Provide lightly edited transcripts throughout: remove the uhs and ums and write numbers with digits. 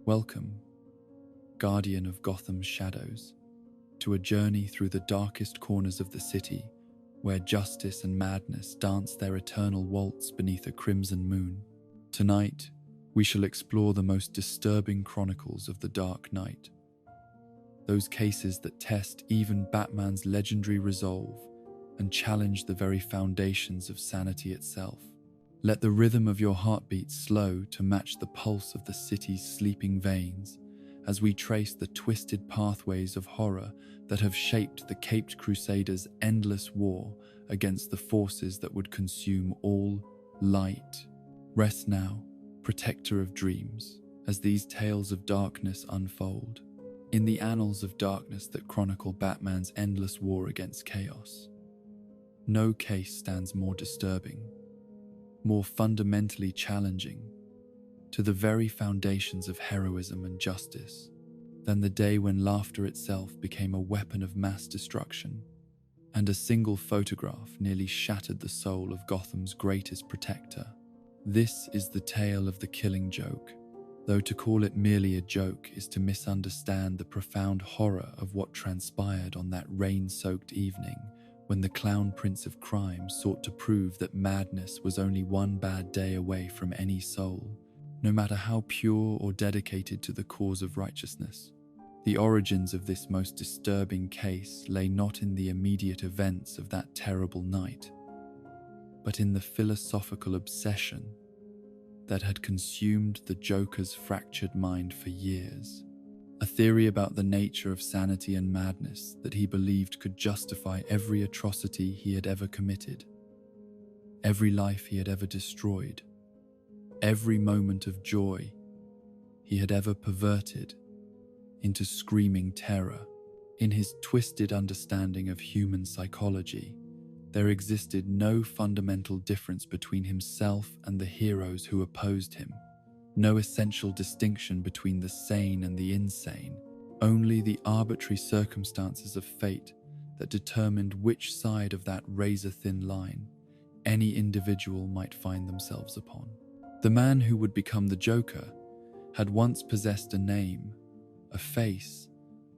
Welcome, guardian of Gotham's shadows, to a journey through the darkest corners of the city, where justice and madness dance their eternal waltz beneath a crimson moon. Tonight, we shall explore the most disturbing chronicles of the Dark Knight, those cases that test even Batman's legendary resolve and challenge the very foundations of sanity itself. Let the rhythm of your heartbeat slow to match the pulse of the city's sleeping veins as we trace the twisted pathways of horror that have shaped the Caped Crusader's endless war against the forces that would consume all light. Rest now, protector of dreams, as these tales of darkness unfold. In the annals of darkness that chronicle Batman's endless war against chaos, no case stands more disturbing, more fundamentally challenging to the very foundations of heroism and justice than the day when laughter itself became a weapon of mass destruction, and a single photograph nearly shattered the soul of Gotham's greatest protector. This is the tale of the Killing Joke, though to call it merely a joke is to misunderstand the profound horror of what transpired on that rain-soaked evening when the Clown Prince of Crime sought to prove that madness was only one bad day away from any soul, no matter how pure or dedicated to the cause of righteousness. The origins of this most disturbing case lay not in the immediate events of that terrible night, but in the philosophical obsession that had consumed the Joker's fractured mind for years. A theory about the nature of sanity and madness that he believed could justify every atrocity he had ever committed, every life he had ever destroyed, every moment of joy he had ever perverted into screaming terror. In his twisted understanding of human psychology, there existed no fundamental difference between himself and the heroes who opposed him. No essential distinction between the sane and the insane, only the arbitrary circumstances of fate that determined which side of that razor-thin line any individual might find themselves upon. The man who would become the Joker had once possessed a name, a face,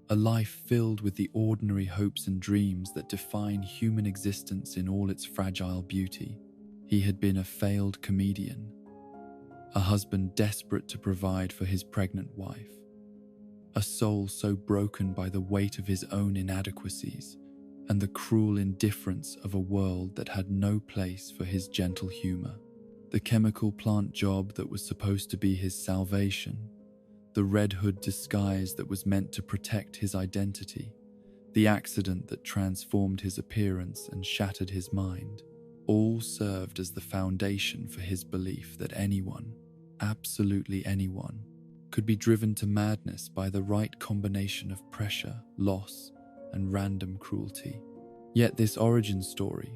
a life filled with the ordinary hopes and dreams that define human existence in all its fragile beauty. He had been a failed comedian, a husband desperate to provide for his pregnant wife, a soul so broken by the weight of his own inadequacies and the cruel indifference of a world that had no place for his gentle humor. The chemical plant job that was supposed to be his salvation, the Red Hood disguise that was meant to protect his identity, the accident that transformed his appearance and shattered his mind, all served as the foundation for his belief that anyone, absolutely anyone, could be driven to madness by the right combination of pressure, loss, and random cruelty. Yet this origin story,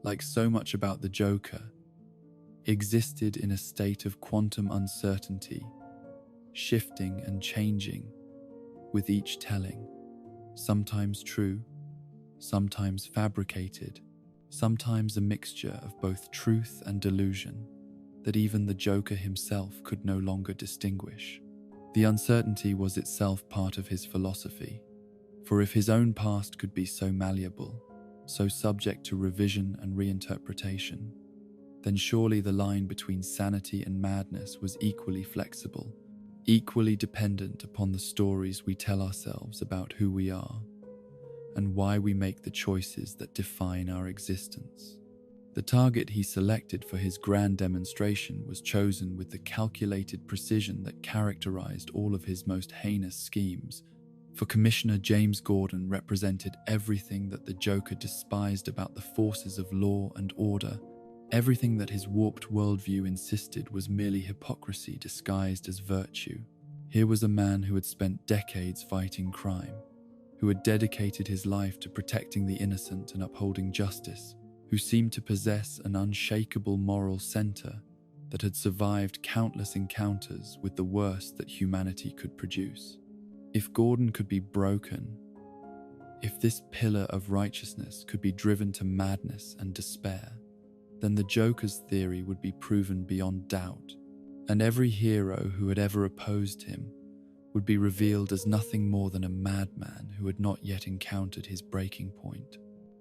like so much about the Joker, existed in a state of quantum uncertainty, shifting and changing with each telling, sometimes true, sometimes fabricated, sometimes a mixture of both truth and delusion that even the Joker himself could no longer distinguish. The uncertainty was itself part of his philosophy, for if his own past could be so malleable, so subject to revision and reinterpretation, then surely the line between sanity and madness was equally flexible, equally dependent upon the stories we tell ourselves about who we are and why we make the choices that define our existence. The target he selected for his grand demonstration was chosen with the calculated precision that characterized all of his most heinous schemes, for Commissioner James Gordon represented everything that the Joker despised about the forces of law and order. Everything that his warped worldview insisted was merely hypocrisy disguised as virtue. Here was a man who had spent decades fighting crime, who had dedicated his life to protecting the innocent and upholding justice, who seemed to possess an unshakable moral center that had survived countless encounters with the worst that humanity could produce. If Gordon could be broken, if this pillar of righteousness could be driven to madness and despair, then the Joker's theory would be proven beyond doubt, and every hero who had ever opposed him would be revealed as nothing more than a madman who had not yet encountered his breaking point.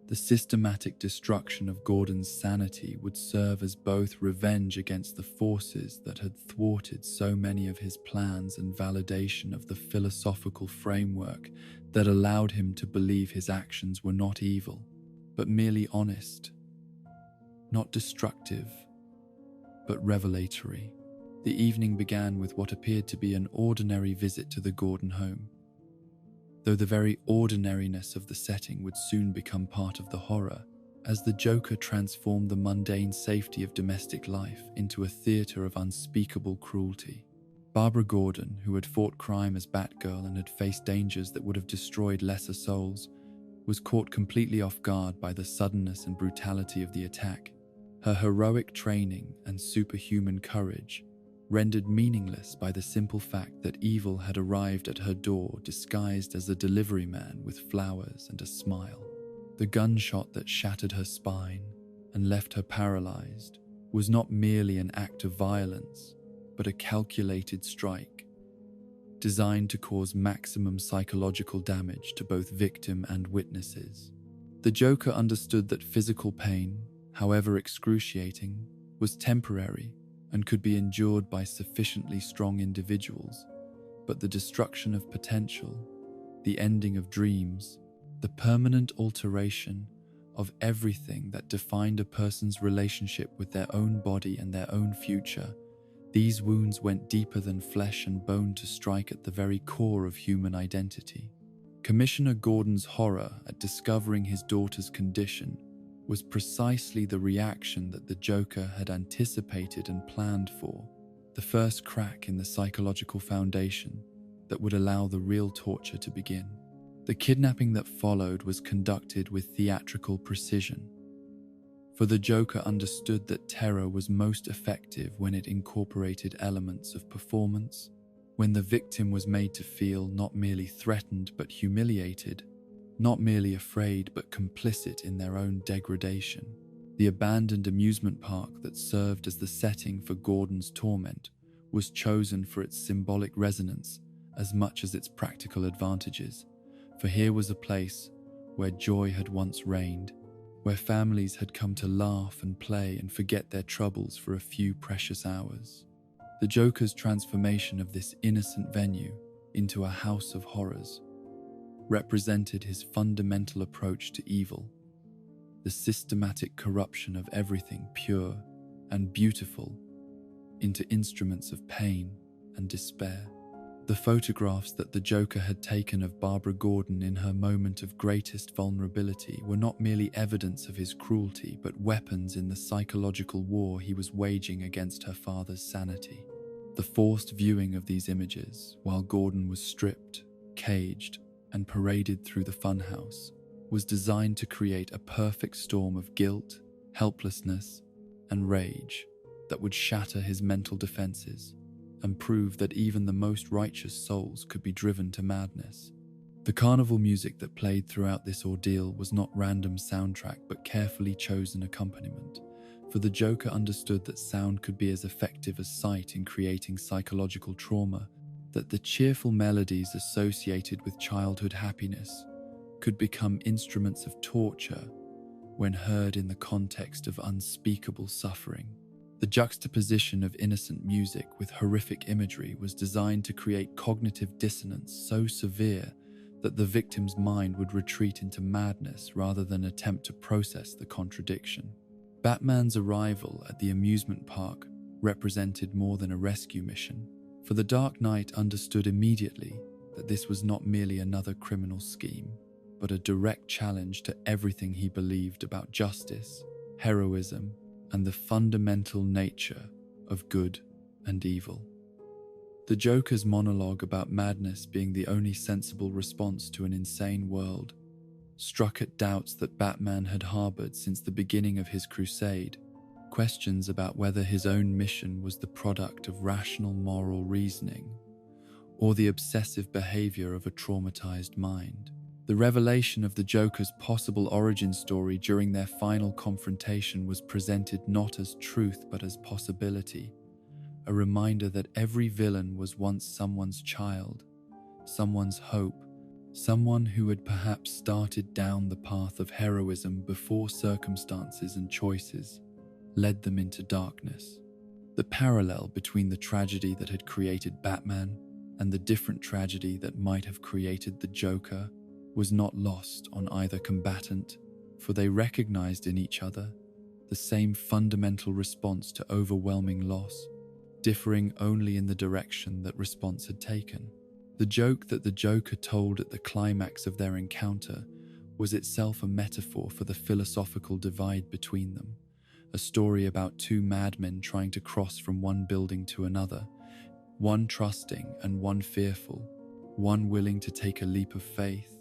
The systematic destruction of Gordon's sanity would serve as both revenge against the forces that had thwarted so many of his plans and validation of the philosophical framework that allowed him to believe his actions were not evil, but merely honest, not destructive, but revelatory. The evening began with what appeared to be an ordinary visit to the Gordon home, though the very ordinariness of the setting would soon become part of the horror, as the Joker transformed the mundane safety of domestic life into a theater of unspeakable cruelty. Barbara Gordon, who had fought crime as Batgirl and had faced dangers that would have destroyed lesser souls, was caught completely off guard by the suddenness and brutality of the attack. Her heroic training and superhuman courage rendered meaningless by the simple fact that evil had arrived at her door disguised as a delivery man with flowers and a smile. The gunshot that shattered her spine and left her paralyzed was not merely an act of violence, but a calculated strike, designed to cause maximum psychological damage to both victim and witnesses. The Joker understood that physical pain, however excruciating, was temporary and could be endured by sufficiently strong individuals, but the destruction of potential, the ending of dreams, the permanent alteration of everything that defined a person's relationship with their own body and their own future, these wounds went deeper than flesh and bone to strike at the very core of human identity. Commissioner Gordon's horror at discovering his daughter's condition was precisely the reaction that the Joker had anticipated and planned for, the first crack in the psychological foundation that would allow the real torture to begin. The kidnapping that followed was conducted with theatrical precision, for the Joker understood that terror was most effective when it incorporated elements of performance, when the victim was made to feel not merely threatened but humiliated, not merely afraid but complicit in their own degradation. The abandoned amusement park that served as the setting for Gordon's torment was chosen for its symbolic resonance as much as its practical advantages, for here was a place where joy had once reigned, where families had come to laugh and play and forget their troubles for a few precious hours. The Joker's transformation of this innocent venue into a house of horrors represented his fundamental approach to evil, the systematic corruption of everything pure and beautiful into instruments of pain and despair. The photographs that the Joker had taken of Barbara Gordon in her moment of greatest vulnerability were not merely evidence of his cruelty, but weapons in the psychological war he was waging against her father's sanity. The forced viewing of these images, while Gordon was stripped, caged, and paraded through the funhouse, was designed to create a perfect storm of guilt, helplessness, and rage that would shatter his mental defenses and prove that even the most righteous souls could be driven to madness. The carnival music that played throughout this ordeal was not random soundtrack but carefully chosen accompaniment, for the Joker understood that sound could be as effective as sight in creating psychological trauma, that the cheerful melodies associated with childhood happiness could become instruments of torture when heard in the context of unspeakable suffering. The juxtaposition of innocent music with horrific imagery was designed to create cognitive dissonance so severe that the victim's mind would retreat into madness rather than attempt to process the contradiction. Batman's arrival at the amusement park represented more than a rescue mission, for the Dark Knight understood immediately that this was not merely another criminal scheme, but a direct challenge to everything he believed about justice, heroism, and the fundamental nature of good and evil. The Joker's monologue about madness being the only sensible response to an insane world struck at doubts that Batman had harbored since the beginning of his crusade, questions about whether his own mission was the product of rational moral reasoning or the obsessive behavior of a traumatized mind. The revelation of the Joker's possible origin story during their final confrontation was presented not as truth but as possibility, a reminder that every villain was once someone's child, someone's hope, someone who had perhaps started down the path of heroism before circumstances and choices led them into darkness. The parallel between the tragedy that had created Batman and the different tragedy that might have created the Joker was not lost on either combatant, for they recognized in each other the same fundamental response to overwhelming loss, differing only in the direction that response had taken. The joke that the Joker told at the climax of their encounter was itself a metaphor for the philosophical divide between them, a story about two madmen trying to cross from one building to another, one trusting and one fearful, one willing to take a leap of faith,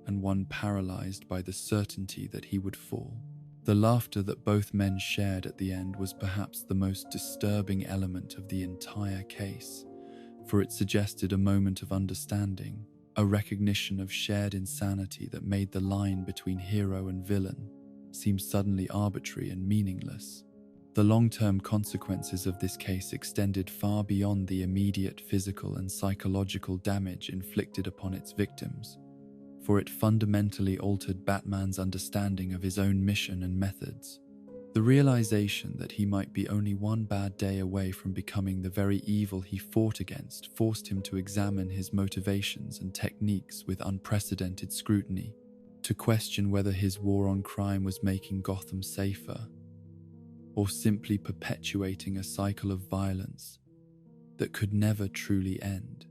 and one paralyzed by the certainty that he would fall. The laughter that both men shared at the end was perhaps the most disturbing element of the entire case, for it suggested a moment of understanding, a recognition of shared insanity that made the line between hero and villain seem suddenly arbitrary and meaningless. The long-term consequences of this case extended far beyond the immediate physical and psychological damage inflicted upon its victims, for it fundamentally altered Batman's understanding of his own mission and methods. The realization that he might be only one bad day away from becoming the very evil he fought against forced him to examine his motivations and techniques with unprecedented scrutiny, to question whether his war on crime was making Gotham safer, or simply perpetuating a cycle of violence that could never truly end.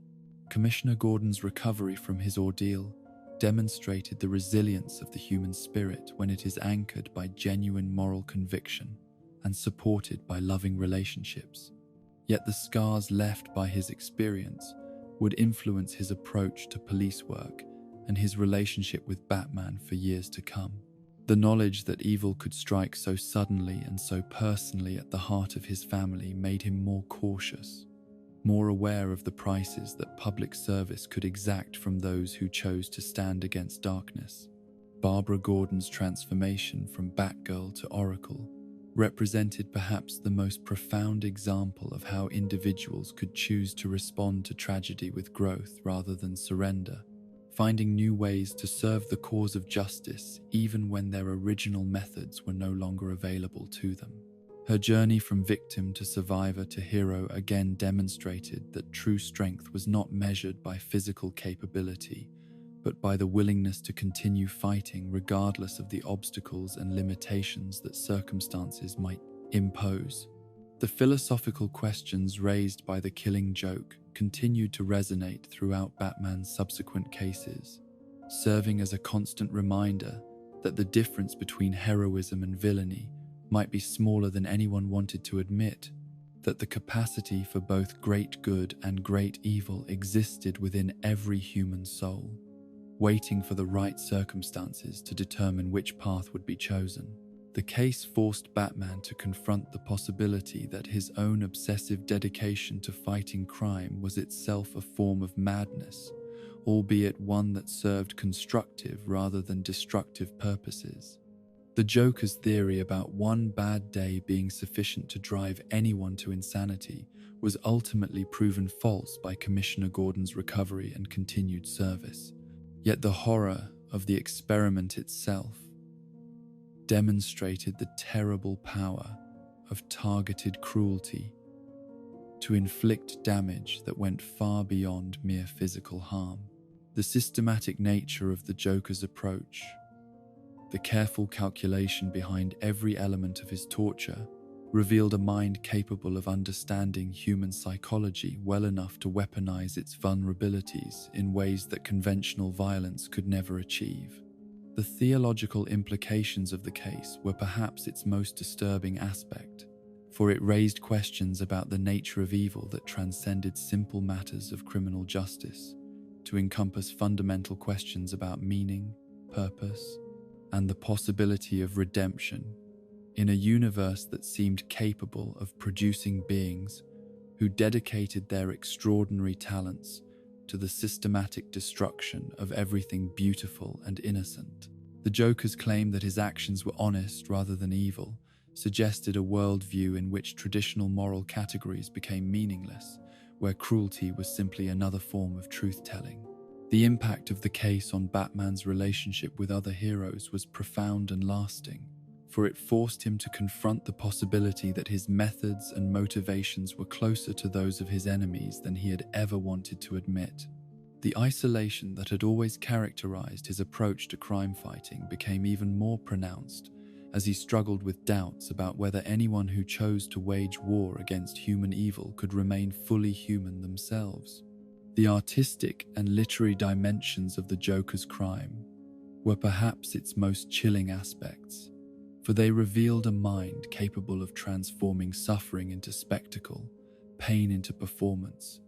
Commissioner Gordon's recovery from his ordeal demonstrated the resilience of the human spirit when it is anchored by genuine moral conviction and supported by loving relationships. Yet the scars left by his experience would influence his approach to police work and his relationship with Batman for years to come. The knowledge that evil could strike so suddenly and so personally at the heart of his family made him more cautious, more aware of the prices that public service could exact from those who chose to stand against darkness. Barbara Gordon's transformation from Batgirl to Oracle represented perhaps the most profound example of how individuals could choose to respond to tragedy with growth rather than surrender, finding new ways to serve the cause of justice even when their original methods were no longer available to them. Her journey from victim to survivor to hero again demonstrated that true strength was not measured by physical capability, but by the willingness to continue fighting regardless of the obstacles and limitations that circumstances might impose. The philosophical questions raised by the Killing Joke continued to resonate throughout Batman's subsequent cases, serving as a constant reminder that the difference between heroism and villainy might be smaller than anyone wanted to admit, that the capacity for both great good and great evil existed within every human soul, waiting for the right circumstances to determine which path would be chosen. The case forced Batman to confront the possibility that his own obsessive dedication to fighting crime was itself a form of madness, albeit one that served constructive rather than destructive purposes. The Joker's theory about one bad day being sufficient to drive anyone to insanity was ultimately proven false by Commissioner Gordon's recovery and continued service. Yet the horror of the experiment itself demonstrated the terrible power of targeted cruelty to inflict damage that went far beyond mere physical harm. The systematic nature of the Joker's approach, the careful calculation behind every element of his torture, revealed a mind capable of understanding human psychology well enough to weaponize its vulnerabilities in ways that conventional violence could never achieve. The theological implications of the case were perhaps its most disturbing aspect, for it raised questions about the nature of evil that transcended simple matters of criminal justice to encompass fundamental questions about meaning, purpose, and the possibility of redemption in a universe that seemed capable of producing beings who dedicated their extraordinary talents to the systematic destruction of everything beautiful and innocent. The Joker's claim that his actions were honest rather than evil suggested a worldview in which traditional moral categories became meaningless, where cruelty was simply another form of truth-telling. The impact of the case on Batman's relationship with other heroes was profound and lasting, for it forced him to confront the possibility that his methods and motivations were closer to those of his enemies than he had ever wanted to admit. The isolation that had always characterized his approach to crime fighting became even more pronounced as he struggled with doubts about whether anyone who chose to wage war against human evil could remain fully human themselves. The artistic and literary dimensions of the Joker's crime were perhaps its most chilling aspects, for they revealed a mind capable of transforming suffering into spectacle, pain into performance,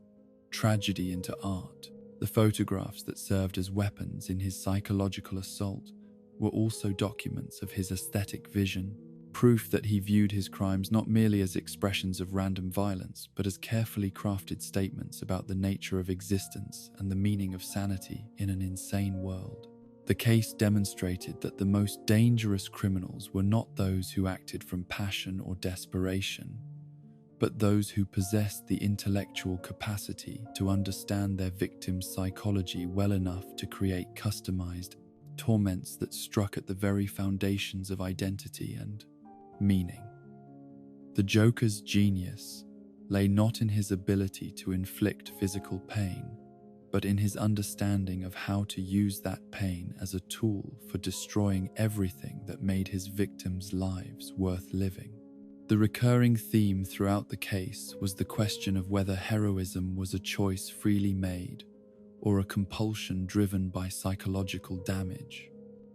tragedy into art. The photographs that served as weapons in his psychological assault were also documents of his aesthetic vision, proof that he viewed his crimes not merely as expressions of random violence, but as carefully crafted statements about the nature of existence and the meaning of sanity in an insane world. The case demonstrated that the most dangerous criminals were not those who acted from passion or desperation, but those who possessed the intellectual capacity to understand their victim's psychology well enough to create customized torments that struck at the very foundations of identity and meaning. The Joker's genius lay not in his ability to inflict physical pain, but in his understanding of how to use that pain as a tool for destroying everything that made his victims' lives worth living. The recurring theme throughout the case was the question of whether heroism was a choice freely made or a compulsion driven by psychological damage,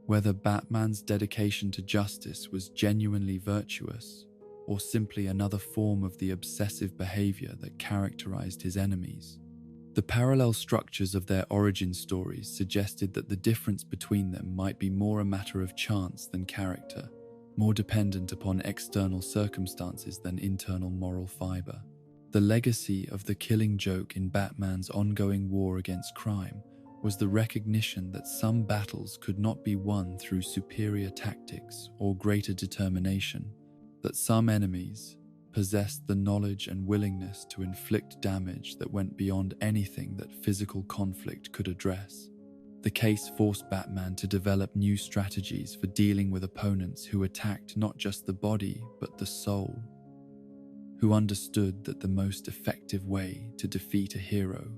whether Batman's dedication to justice was genuinely virtuous or simply another form of the obsessive behavior that characterized his enemies. The parallel structures of their origin stories suggested that the difference between them might be more a matter of chance than character, more dependent upon external circumstances than internal moral fiber. The legacy of the killing joke in Batman's ongoing war against crime was the recognition that some battles could not be won through superior tactics or greater determination, that some enemies possessed the knowledge and willingness to inflict damage that went beyond anything that physical conflict could address. The case forced Batman to develop new strategies for dealing with opponents who attacked not just the body but the soul, who understood that the most effective way to defeat a hero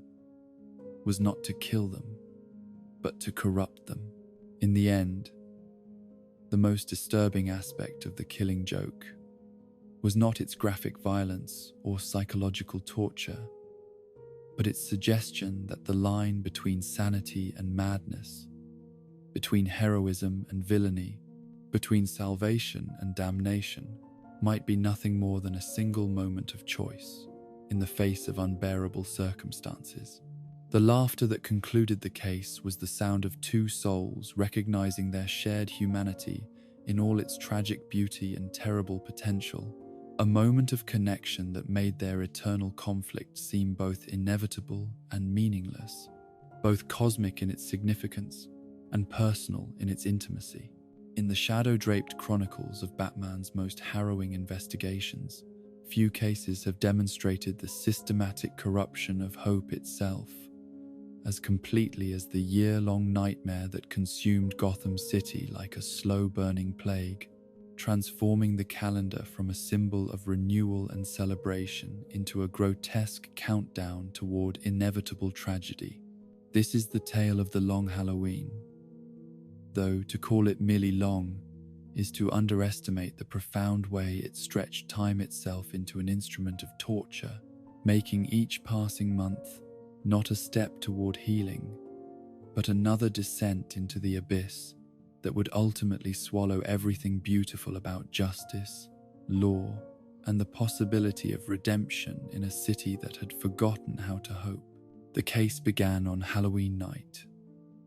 was not to kill them, but to corrupt them. In the end, the most disturbing aspect of the killing joke was not its graphic violence or psychological torture, but its suggestion that the line between sanity and madness, between heroism and villainy, between salvation and damnation, might be nothing more than a single moment of choice in the face of unbearable circumstances. The laughter that concluded the case was the sound of two souls recognizing their shared humanity in all its tragic beauty and terrible potential, a moment of connection that made their eternal conflict seem both inevitable and meaningless, both cosmic in its significance and personal in its intimacy. In the shadow-draped chronicles of Batman's most harrowing investigations, few cases have demonstrated the systematic corruption of hope itself as completely as the year-long nightmare that consumed Gotham City like a slow-burning plague, transforming the calendar from a symbol of renewal and celebration into a grotesque countdown toward inevitable tragedy. This is the tale of the Long Halloween, though to call it merely long is to underestimate the profound way it stretched time itself into an instrument of torture, making each passing month not a step toward healing, but another descent into the abyss that would ultimately swallow everything beautiful about justice, law, and the possibility of redemption in a city that had forgotten how to hope. The case began on Halloween night,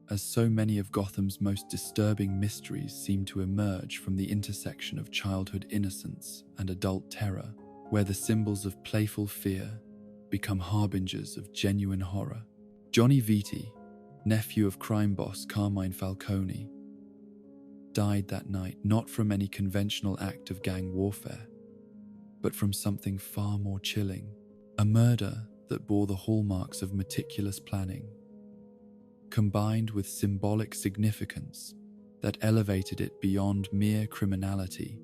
as so many of Gotham's most disturbing mysteries seem to emerge from the intersection of childhood innocence and adult terror, where the symbols of playful fear become harbingers of genuine horror. Johnny Vitti, nephew of crime boss Carmine Falcone, died that night not from any conventional act of gang warfare, but from something far more chilling, a murder that bore the hallmarks of meticulous planning, combined with symbolic significance that elevated it beyond mere criminality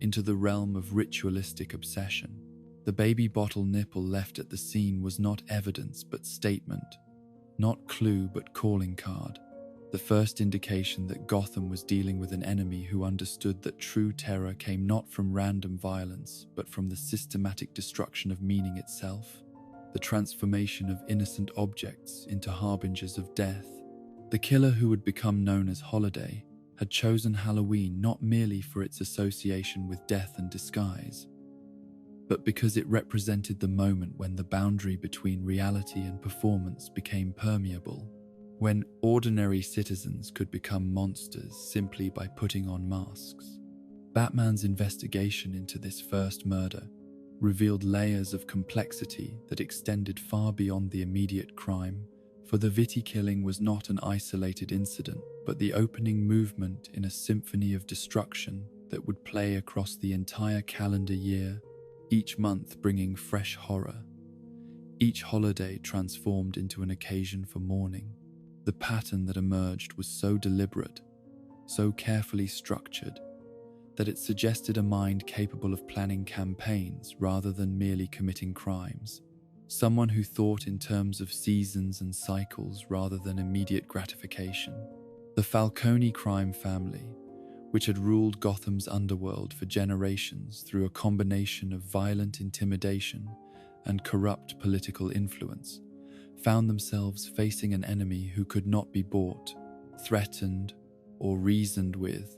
into the realm of ritualistic obsession. The baby bottle nipple left at the scene was not evidence but statement, not clue but calling card, the first indication that Gotham was dealing with an enemy who understood that true terror came not from random violence but from the systematic destruction of meaning itself, the transformation of innocent objects into harbingers of death. The killer, who would become known as Holiday, had chosen Halloween not merely for its association with death and disguise, but because it represented the moment when the boundary between reality and performance became permeable, when ordinary citizens could become monsters simply by putting on masks. Batman's investigation into this first murder revealed layers of complexity that extended far beyond the immediate crime, for the Vitti killing was not an isolated incident, but the opening movement in a symphony of destruction that would play across the entire calendar year, each month bringing fresh horror, each holiday transformed into an occasion for mourning. The pattern that emerged was so deliberate, so carefully structured, that it suggested a mind capable of planning campaigns rather than merely committing crimes, someone who thought in terms of seasons and cycles rather than immediate gratification. The Falcone crime family, which had ruled Gotham's underworld for generations through a combination of violent intimidation and corrupt political influence, found themselves facing an enemy who could not be bought, threatened, or reasoned with,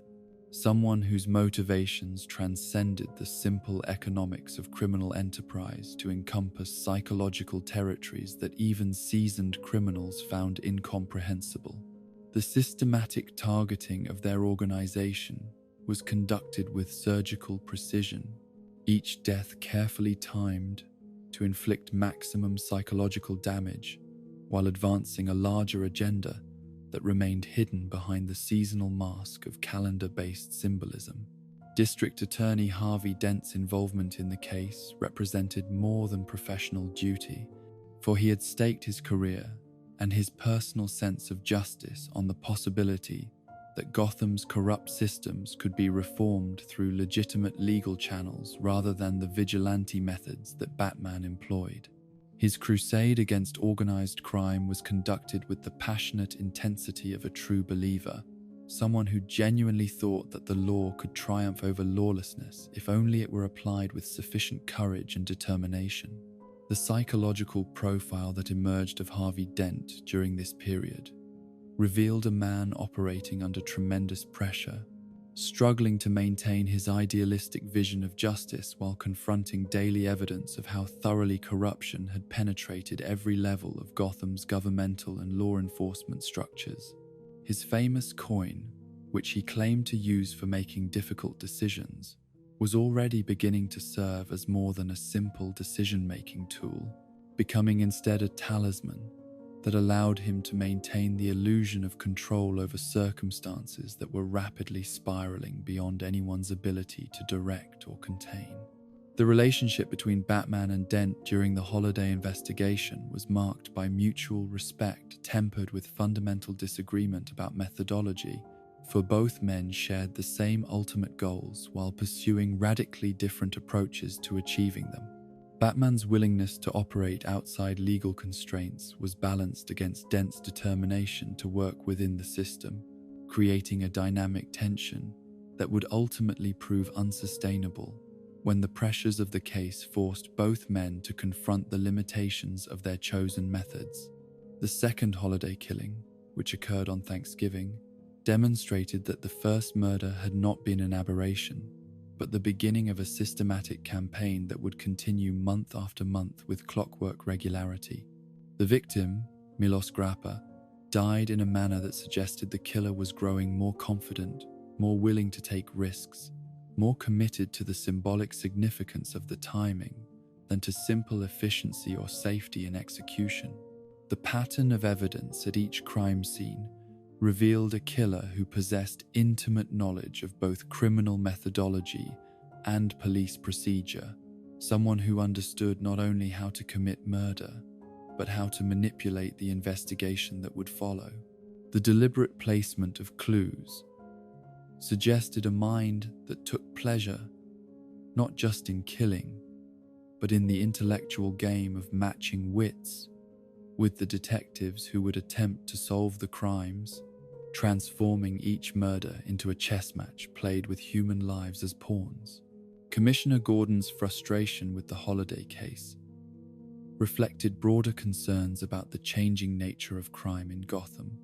someone whose motivations transcended the simple economics of criminal enterprise to encompass psychological territories that even seasoned criminals found incomprehensible. The systematic targeting of their organization was conducted with surgical precision, each death carefully timed to inflict maximum psychological damage while advancing a larger agenda that remained hidden behind the seasonal mask of calendar-based symbolism. District Attorney Harvey Dent's involvement in the case represented more than professional duty, for he had staked his career and his personal sense of justice on the possibility that Gotham's corrupt systems could be reformed through legitimate legal channels rather than the vigilante methods that Batman employed. His crusade against organized crime was conducted with the passionate intensity of a true believer, someone who genuinely thought that the law could triumph over lawlessness if only it were applied with sufficient courage and determination. The psychological profile that emerged of Harvey Dent during this period revealed a man operating under tremendous pressure, struggling to maintain his idealistic vision of justice while confronting daily evidence of how thoroughly corruption had penetrated every level of Gotham's governmental and law enforcement structures. His famous coin, which he claimed to use for making difficult decisions, was already beginning to serve as more than a simple decision-making tool, becoming instead a talisman that allowed him to maintain the illusion of control over circumstances that were rapidly spiraling beyond anyone's ability to direct or contain. The relationship between Batman and Dent during the Holiday investigation was marked by mutual respect tempered with fundamental disagreement about methodology, for both men shared the same ultimate goals while pursuing radically different approaches to achieving them. Batman's willingness to operate outside legal constraints was balanced against Dent's determination to work within the system, creating a dynamic tension that would ultimately prove unsustainable when the pressures of the case forced both men to confront the limitations of their chosen methods. The second Holiday killing, which occurred on Thanksgiving, demonstrated that the first murder had not been an aberration, but the beginning of a systematic campaign that would continue month after month with clockwork regularity. The victim, Milos Grappa, died in a manner that suggested the killer was growing more confident, more willing to take risks, more committed to the symbolic significance of the timing than to simple efficiency or safety in execution. The pattern of evidence at each crime scene revealed a killer who possessed intimate knowledge of both criminal methodology and police procedure, someone who understood not only how to commit murder, but how to manipulate the investigation that would follow. The deliberate placement of clues suggested a mind that took pleasure not just in killing, but in the intellectual game of matching wits with the detectives who would attempt to solve the crimes, transforming each murder into a chess match played with human lives as pawns. Commissioner Gordon's frustration with the Holiday case reflected broader concerns about the changing nature of crime in Gotham,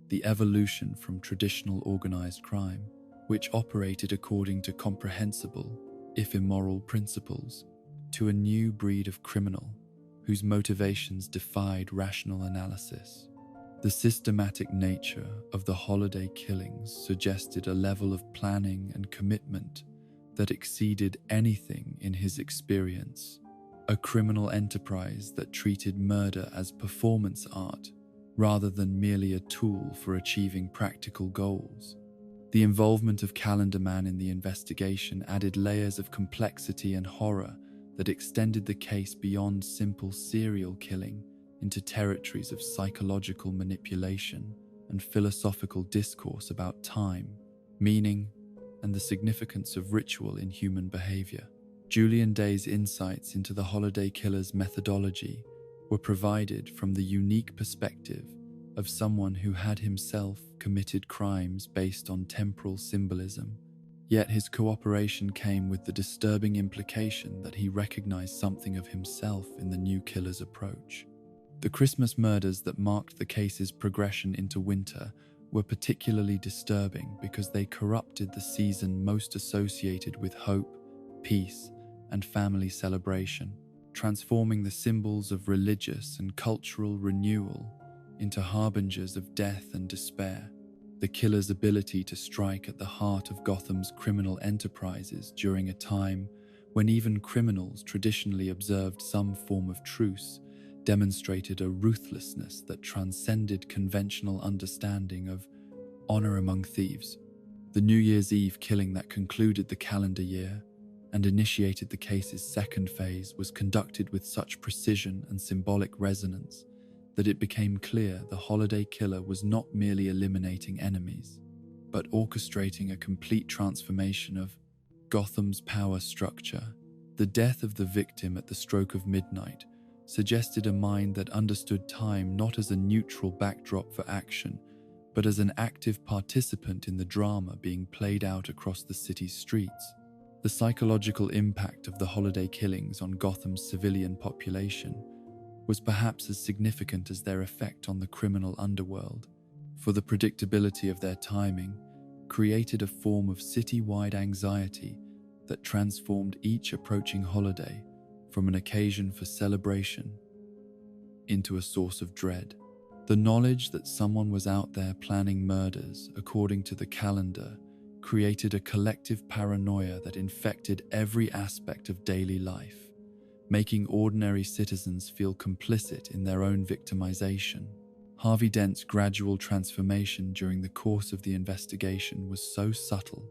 the evolution from traditional organized crime, which operated according to comprehensible, if immoral, principles, to a new breed of criminal whose motivations defied rational analysis. The systematic nature of the Holiday killings suggested a level of planning and commitment that exceeded anything in his experience, a criminal enterprise that treated murder as performance art rather than merely a tool for achieving practical goals. The involvement of Calendar Man in the investigation added layers of complexity and horror that extended the case beyond simple serial killing into territories of psychological manipulation and philosophical discourse about time, meaning, and the significance of ritual in human behavior. Julian Day's insights into the Holiday killer's methodology were provided from the unique perspective of someone who had himself committed crimes based on temporal symbolism. Yet his cooperation came with the disturbing implication that he recognized something of himself in the new killer's approach. The Christmas murders that marked the case's progression into winter were particularly disturbing because they corrupted the season most associated with hope, peace, and family celebration, transforming the symbols of religious and cultural renewal into harbingers of death and despair. The killer's ability to strike at the heart of Gotham's criminal enterprises during a time when even criminals traditionally observed some form of truce demonstrated a ruthlessness that transcended conventional understanding of honor among thieves. The New Year's Eve killing that concluded the calendar year and initiated the case's second phase was conducted with such precision and symbolic resonance that it became clear the Holiday killer was not merely eliminating enemies, but orchestrating a complete transformation of Gotham's power structure. The death of the victim at the stroke of midnight suggested a mind that understood time not as a neutral backdrop for action, but as an active participant in the drama being played out across the city's streets. The psychological impact of the Holiday killings on Gotham's civilian population was perhaps as significant as their effect on the criminal underworld, for the predictability of their timing created a form of city-wide anxiety that transformed each approaching holiday from an occasion for celebration into a source of dread. The knowledge that someone was out there planning murders according to the calendar created a collective paranoia that infected every aspect of daily life, making ordinary citizens feel complicit in their own victimization. Harvey Dent's gradual transformation during the course of the investigation was so subtle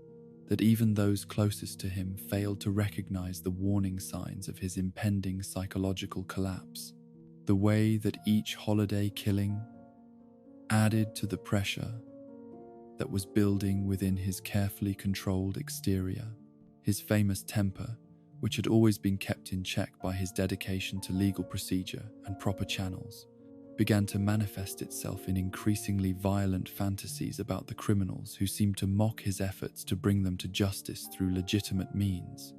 that even those closest to him failed to recognize the warning signs of his impending psychological collapse. The way that each holiday killing added to the pressure that was building within his carefully controlled exterior. His famous temper, which had always been kept in check by his dedication to legal procedure and proper channels, began to manifest itself in increasingly violent fantasies about the criminals who seemed to mock his efforts to bring them to justice through legitimate means.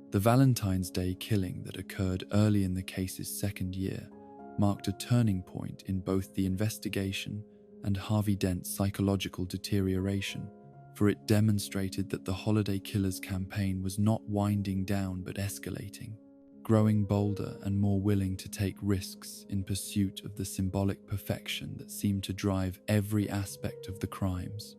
The Valentine's Day killing that occurred early in the case's second year marked a turning point in both the investigation and Harvey Dent's psychological deterioration, for it demonstrated that the Holiday Killer's campaign was not winding down but escalating, growing bolder and more willing to take risks in pursuit of the symbolic perfection that seemed to drive every aspect of the crimes.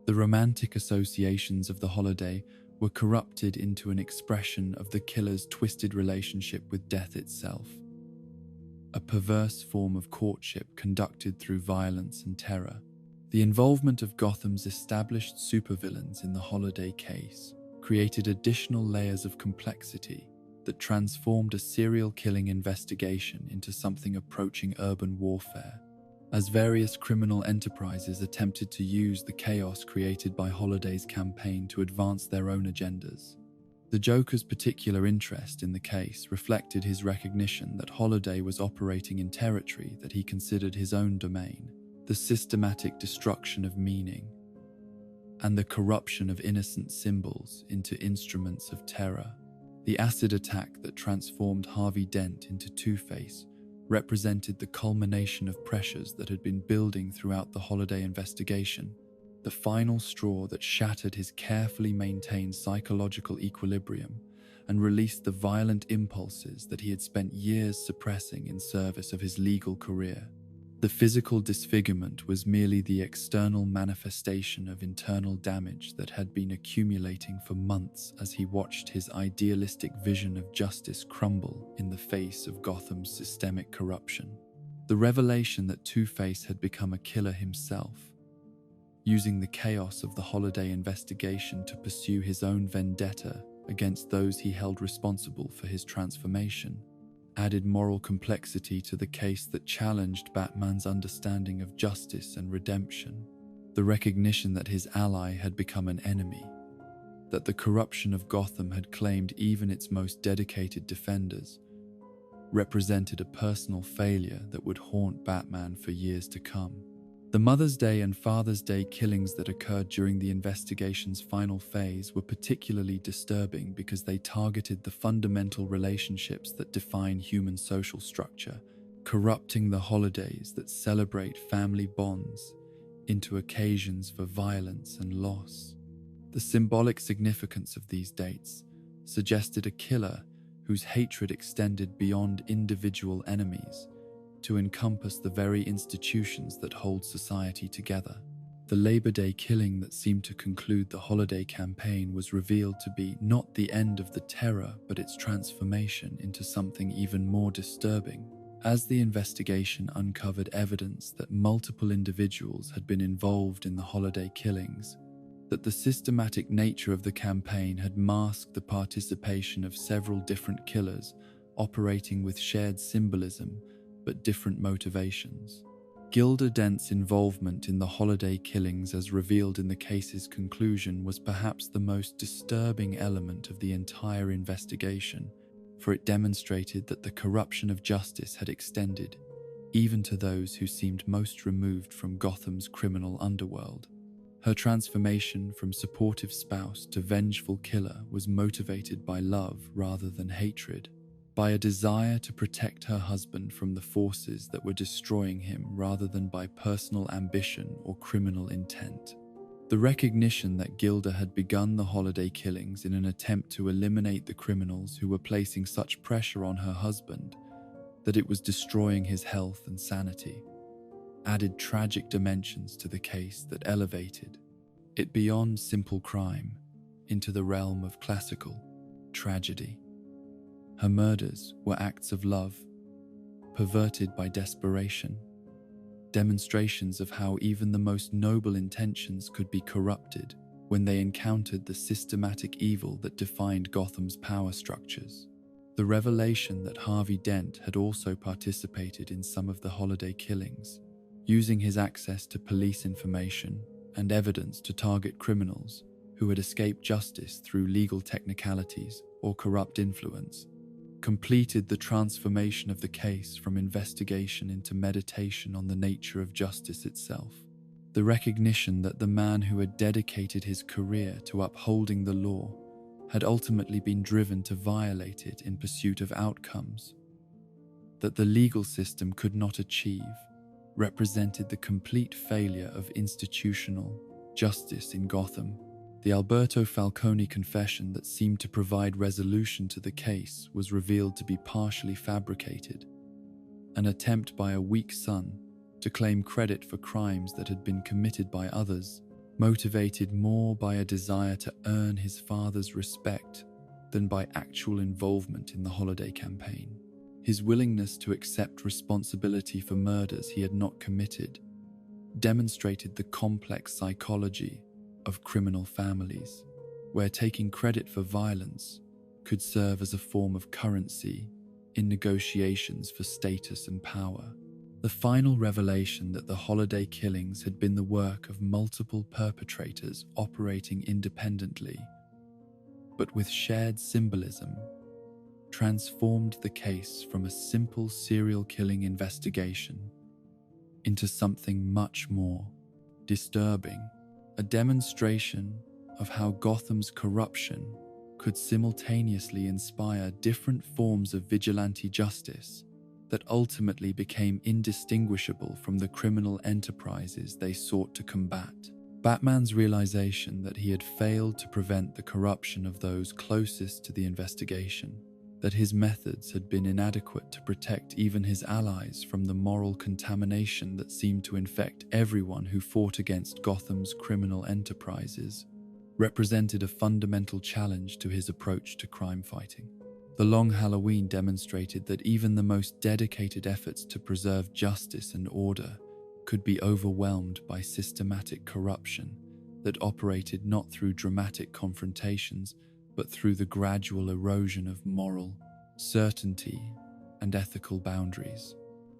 The romantic associations of the holiday were corrupted into an expression of the killer's twisted relationship with death itself, a perverse form of courtship conducted through violence and terror. The involvement of Gotham's established supervillains in the Holiday case created additional layers of complexity that transformed a serial killing investigation into something approaching urban warfare, as various criminal enterprises attempted to use the chaos created by Holiday's campaign to advance their own agendas. The Joker's particular interest in the case reflected his recognition that Holiday was operating in territory that he considered his own domain. The systematic destruction of meaning and the corruption of innocent symbols into instruments of terror. The acid attack that transformed Harvey Dent into Two-Face represented the culmination of pressures that had been building throughout the Holiday investigation, the final straw that shattered his carefully maintained psychological equilibrium and released the violent impulses that he had spent years suppressing in service of his legal career. The physical disfigurement was merely the external manifestation of internal damage that had been accumulating for months as he watched his idealistic vision of justice crumble in the face of Gotham's systemic corruption. The revelation that Two-Face had become a killer himself, using the chaos of the Holiday investigation to pursue his own vendetta against those he held responsible for his transformation, added moral complexity to the case that challenged Batman's understanding of justice and redemption. The recognition that his ally had become an enemy, that the corruption of Gotham had claimed even its most dedicated defenders, represented a personal failure that would haunt Batman for years to come. The Mother's Day and Father's Day killings that occurred during the investigation's final phase were particularly disturbing because they targeted the fundamental relationships that define human social structure, corrupting the holidays that celebrate family bonds into occasions for violence and loss. The symbolic significance of these dates suggested a killer whose hatred extended beyond individual enemies to encompass the very institutions that hold society together. The Labor Day killing that seemed to conclude the Holiday campaign was revealed to be not the end of the terror, but its transformation into something even more disturbing. As the investigation uncovered evidence that multiple individuals had been involved in the Holiday killings, that the systematic nature of the campaign had masked the participation of several different killers operating with shared symbolism but different motivations. Gilda Dent's involvement in the Holiday killings as revealed in the case's conclusion was perhaps the most disturbing element of the entire investigation, for it demonstrated that the corruption of justice had extended even to those who seemed most removed from Gotham's criminal underworld. Her transformation from supportive spouse to vengeful killer was motivated by love rather than hatred, by a desire to protect her husband from the forces that were destroying him rather than by personal ambition or criminal intent. The recognition that Gilda had begun the Holiday killings in an attempt to eliminate the criminals who were placing such pressure on her husband that it was destroying his health and sanity added tragic dimensions to the case that elevated it beyond simple crime into the realm of classical tragedy. Her murders were acts of love, perverted by desperation, demonstrations of how even the most noble intentions could be corrupted when they encountered the systematic evil that defined Gotham's power structures. The revelation that Harvey Dent had also participated in some of the Holiday killings, using his access to police information and evidence to target criminals who had escaped justice through legal technicalities or corrupt influence, completed the transformation of the case from investigation into meditation on the nature of justice itself. The recognition that the man who had dedicated his career to upholding the law had ultimately been driven to violate it in pursuit of outcomes that the legal system could not achieve represented the complete failure of institutional justice in Gotham. The Alberto Falcone confession that seemed to provide resolution to the case was revealed to be partially fabricated, an attempt by a weak son to claim credit for crimes that had been committed by others, motivated more by a desire to earn his father's respect than by actual involvement in the Holiday campaign. His willingness to accept responsibility for murders he had not committed demonstrated the complex psychology of criminal families, where taking credit for violence could serve as a form of currency in negotiations for status and power. The final revelation that the holiday killings had been the work of multiple perpetrators operating independently, but with shared symbolism, transformed the case from a simple serial killing investigation into something much more disturbing, a demonstration of how Gotham's corruption could simultaneously inspire different forms of vigilante justice that ultimately became indistinguishable from the criminal enterprises they sought to combat. Batman's realization that he had failed to prevent the corruption of those closest to the investigation, that his methods had been inadequate to protect even his allies from the moral contamination that seemed to infect everyone who fought against Gotham's criminal enterprises, represented a fundamental challenge to his approach to crime fighting. The Long Halloween demonstrated that even the most dedicated efforts to preserve justice and order could be overwhelmed by systematic corruption that operated not through dramatic confrontations, but through the gradual erosion of moral certainty and ethical boundaries.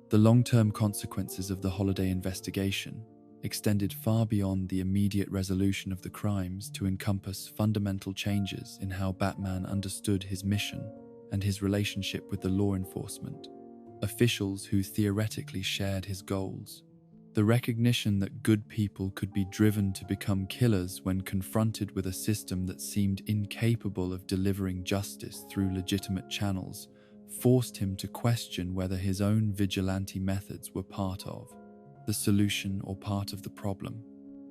The long-term consequences of the holiday investigation extended far beyond the immediate resolution of the crimes to encompass fundamental changes in how Batman understood his mission and his relationship with the law enforcement, officials who theoretically shared his goals. The recognition that good people could be driven to become killers when confronted with a system that seemed incapable of delivering justice through legitimate channels forced him to question whether his own vigilante methods were part of the solution or part of the problem.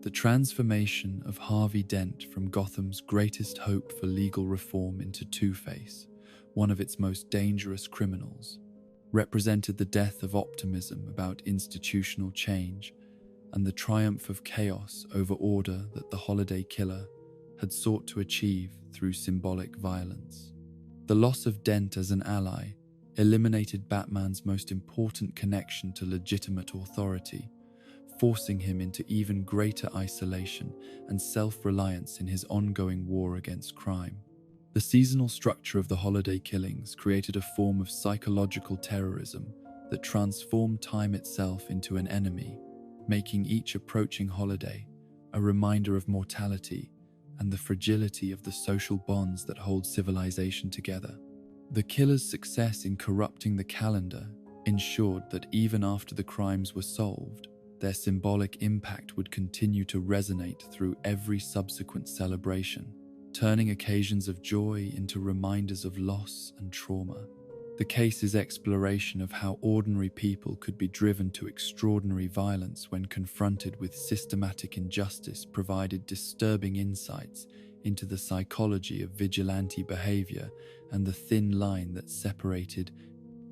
The transformation of Harvey Dent from Gotham's greatest hope for legal reform into Two-Face, one of its most dangerous criminals, represented the death of optimism about institutional change and the triumph of chaos over order that the holiday killer had sought to achieve through symbolic violence. The loss of Dent as an ally eliminated Batman's most important connection to legitimate authority, forcing him into even greater isolation and self-reliance in his ongoing war against crime. The seasonal structure of the holiday killings created a form of psychological terrorism that transformed time itself into an enemy, making each approaching holiday a reminder of mortality and the fragility of the social bonds that hold civilization together. The killer's success in corrupting the calendar ensured that even after the crimes were solved, their symbolic impact would continue to resonate through every subsequent celebration, turning occasions of joy into reminders of loss and trauma. The case's exploration of how ordinary people could be driven to extraordinary violence when confronted with systematic injustice provided disturbing insights into the psychology of vigilante behavior and the thin line that separated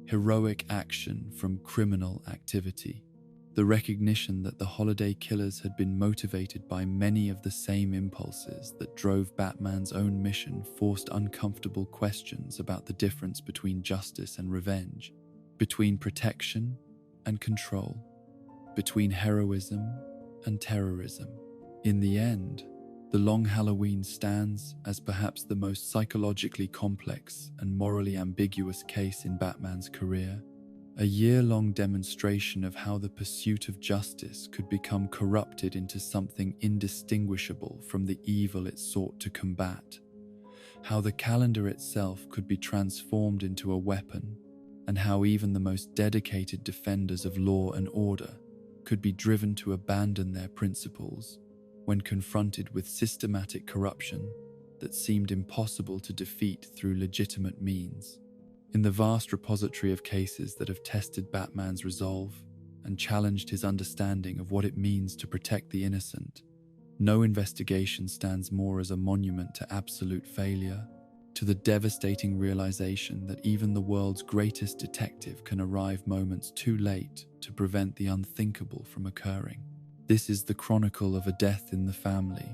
heroic action from criminal activity. The recognition that the holiday killers had been motivated by many of the same impulses that drove Batman's own mission forced uncomfortable questions about the difference between justice and revenge, between protection and control, between heroism and terrorism. In the end, The Long Halloween stands as perhaps the most psychologically complex and morally ambiguous case in Batman's career, a year-long demonstration of how the pursuit of justice could become corrupted into something indistinguishable from the evil it sought to combat, how the calendar itself could be transformed into a weapon, and how even the most dedicated defenders of law and order could be driven to abandon their principles when confronted with systematic corruption that seemed impossible to defeat through legitimate means. In the vast repository of cases that have tested Batman's resolve and challenged his understanding of what it means to protect the innocent, no investigation stands more as a monument to absolute failure, to the devastating realization that even the world's greatest detective can arrive moments too late to prevent the unthinkable from occurring. This is the chronicle of a death in the family,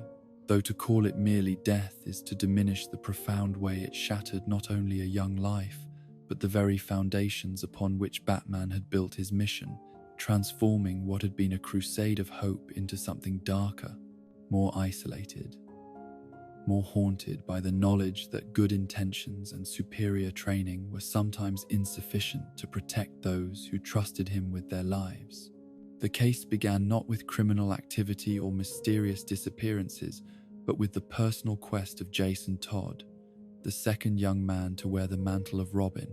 though to call it merely death is to diminish the profound way it shattered not only a young life, but the very foundations upon which Batman had built his mission, transforming what had been a crusade of hope into something darker, more isolated, more haunted by the knowledge that good intentions and superior training were sometimes insufficient to protect those who trusted him with their lives. The case began not with criminal activity or mysterious disappearances, but with the personal quest of Jason Todd, the second young man to wear the mantle of Robin,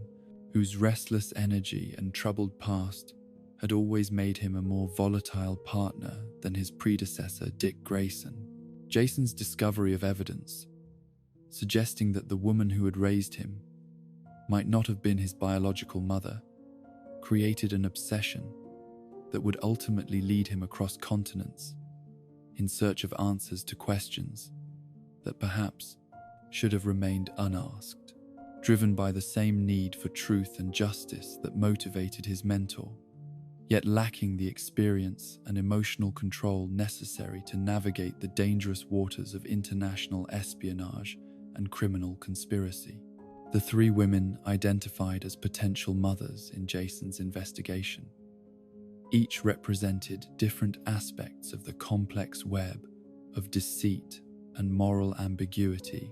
whose restless energy and troubled past had always made him a more volatile partner than his predecessor, Dick Grayson. Jason's discovery of evidence, suggesting that the woman who had raised him might not have been his biological mother, created an obsession that would ultimately lead him across continents in search of answers to questions that perhaps should have remained unasked, driven by the same need for truth and justice that motivated his mentor, yet lacking the experience and emotional control necessary to navigate the dangerous waters of international espionage and criminal conspiracy. The three women identified as potential mothers in Jason's investigation. Each represented different aspects of the complex web of deceit and moral ambiguity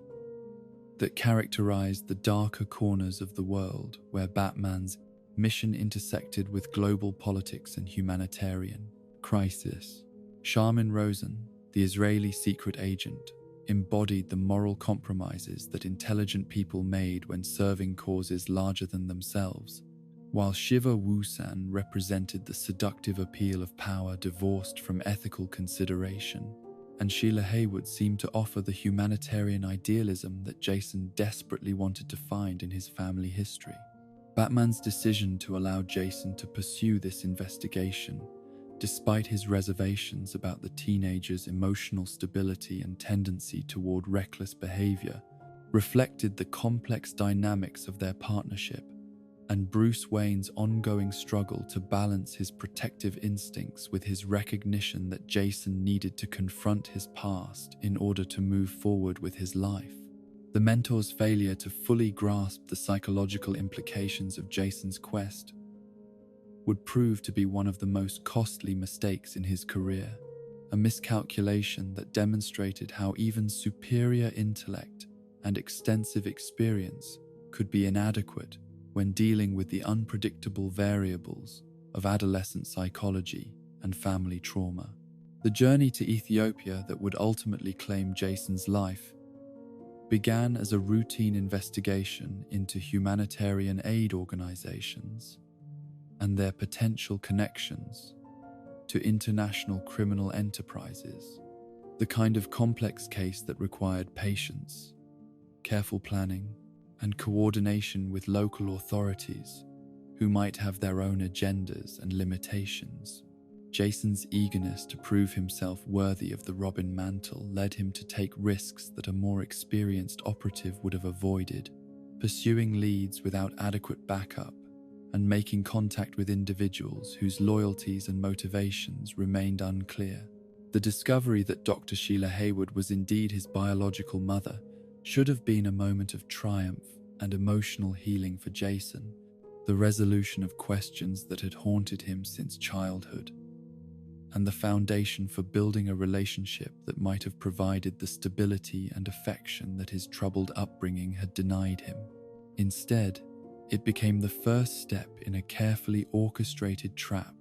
that characterized the darker corners of the world where Batman's mission intersected with global politics and humanitarian crisis. Charmin Rosen, the Israeli secret agent, embodied the moral compromises that intelligent people made when serving causes larger than themselves, while Shiva Woosan represented the seductive appeal of power divorced from ethical consideration, and Sheila Haywood seemed to offer the humanitarian idealism that Jason desperately wanted to find in his family history. Batman's decision to allow Jason to pursue this investigation, despite his reservations about the teenager's emotional stability and tendency toward reckless behavior, reflected the complex dynamics of their partnership and Bruce Wayne's ongoing struggle to balance his protective instincts with his recognition that Jason needed to confront his past in order to move forward with his life. The mentor's failure to fully grasp the psychological implications of Jason's quest would prove to be one of the most costly mistakes in his career, a miscalculation that demonstrated how even superior intellect and extensive experience could be inadequate when dealing with the unpredictable variables of adolescent psychology and family trauma. The journey to Ethiopia that would ultimately claim Jason's life began as a routine investigation into humanitarian aid organizations and their potential connections to international criminal enterprises, the kind of complex case that required patience, careful planning, and coordination with local authorities who might have their own agendas and limitations. Jason's eagerness to prove himself worthy of the Robin mantle led him to take risks that a more experienced operative would have avoided, pursuing leads without adequate backup and making contact with individuals whose loyalties and motivations remained unclear. The discovery that Dr. Sheila Haywood was indeed his biological mother should have been a moment of triumph and emotional healing for Jason, the resolution of questions that had haunted him since childhood, and the foundation for building a relationship that might have provided the stability and affection that his troubled upbringing had denied him. Instead, it became the first step in a carefully orchestrated trap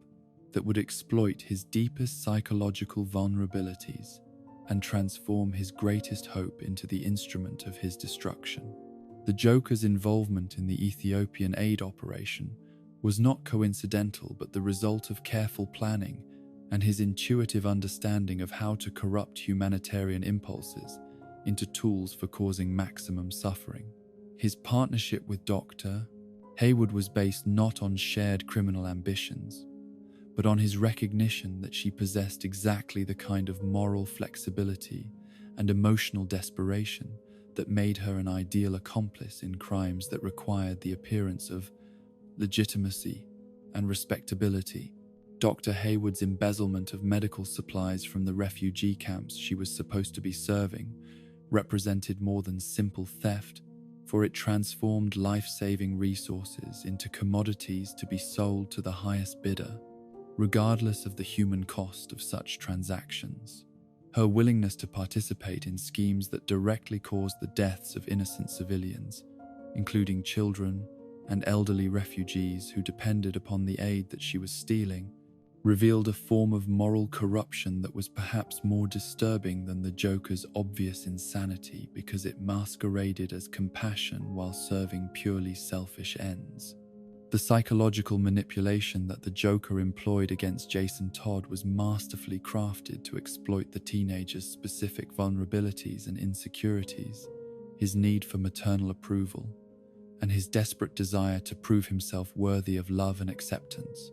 that would exploit his deepest psychological vulnerabilities and transform his greatest hope into the instrument of his destruction. The Joker's involvement in the Ethiopian aid operation was not coincidental but the result of careful planning and his intuitive understanding of how to corrupt humanitarian impulses into tools for causing maximum suffering. His partnership with Dr. Haywood was based not on shared criminal ambitions, but on his recognition that she possessed exactly the kind of moral flexibility and emotional desperation that made her an ideal accomplice in crimes that required the appearance of legitimacy and respectability. Dr. Haywood's embezzlement of medical supplies from the refugee camps she was supposed to be serving represented more than simple theft, for it transformed life-saving resources into commodities to be sold to the highest bidder. regardless of the human cost of such transactions. Her willingness to participate in schemes that directly caused the deaths of innocent civilians, including children and elderly refugees who depended upon the aid that she was stealing, revealed a form of moral corruption that was perhaps more disturbing than the Joker's obvious insanity because it masqueraded as compassion while serving purely selfish ends. The psychological manipulation that the Joker employed against Jason Todd was masterfully crafted to exploit the teenager's specific vulnerabilities and insecurities, his need for maternal approval, and his desperate desire to prove himself worthy of love and acceptance.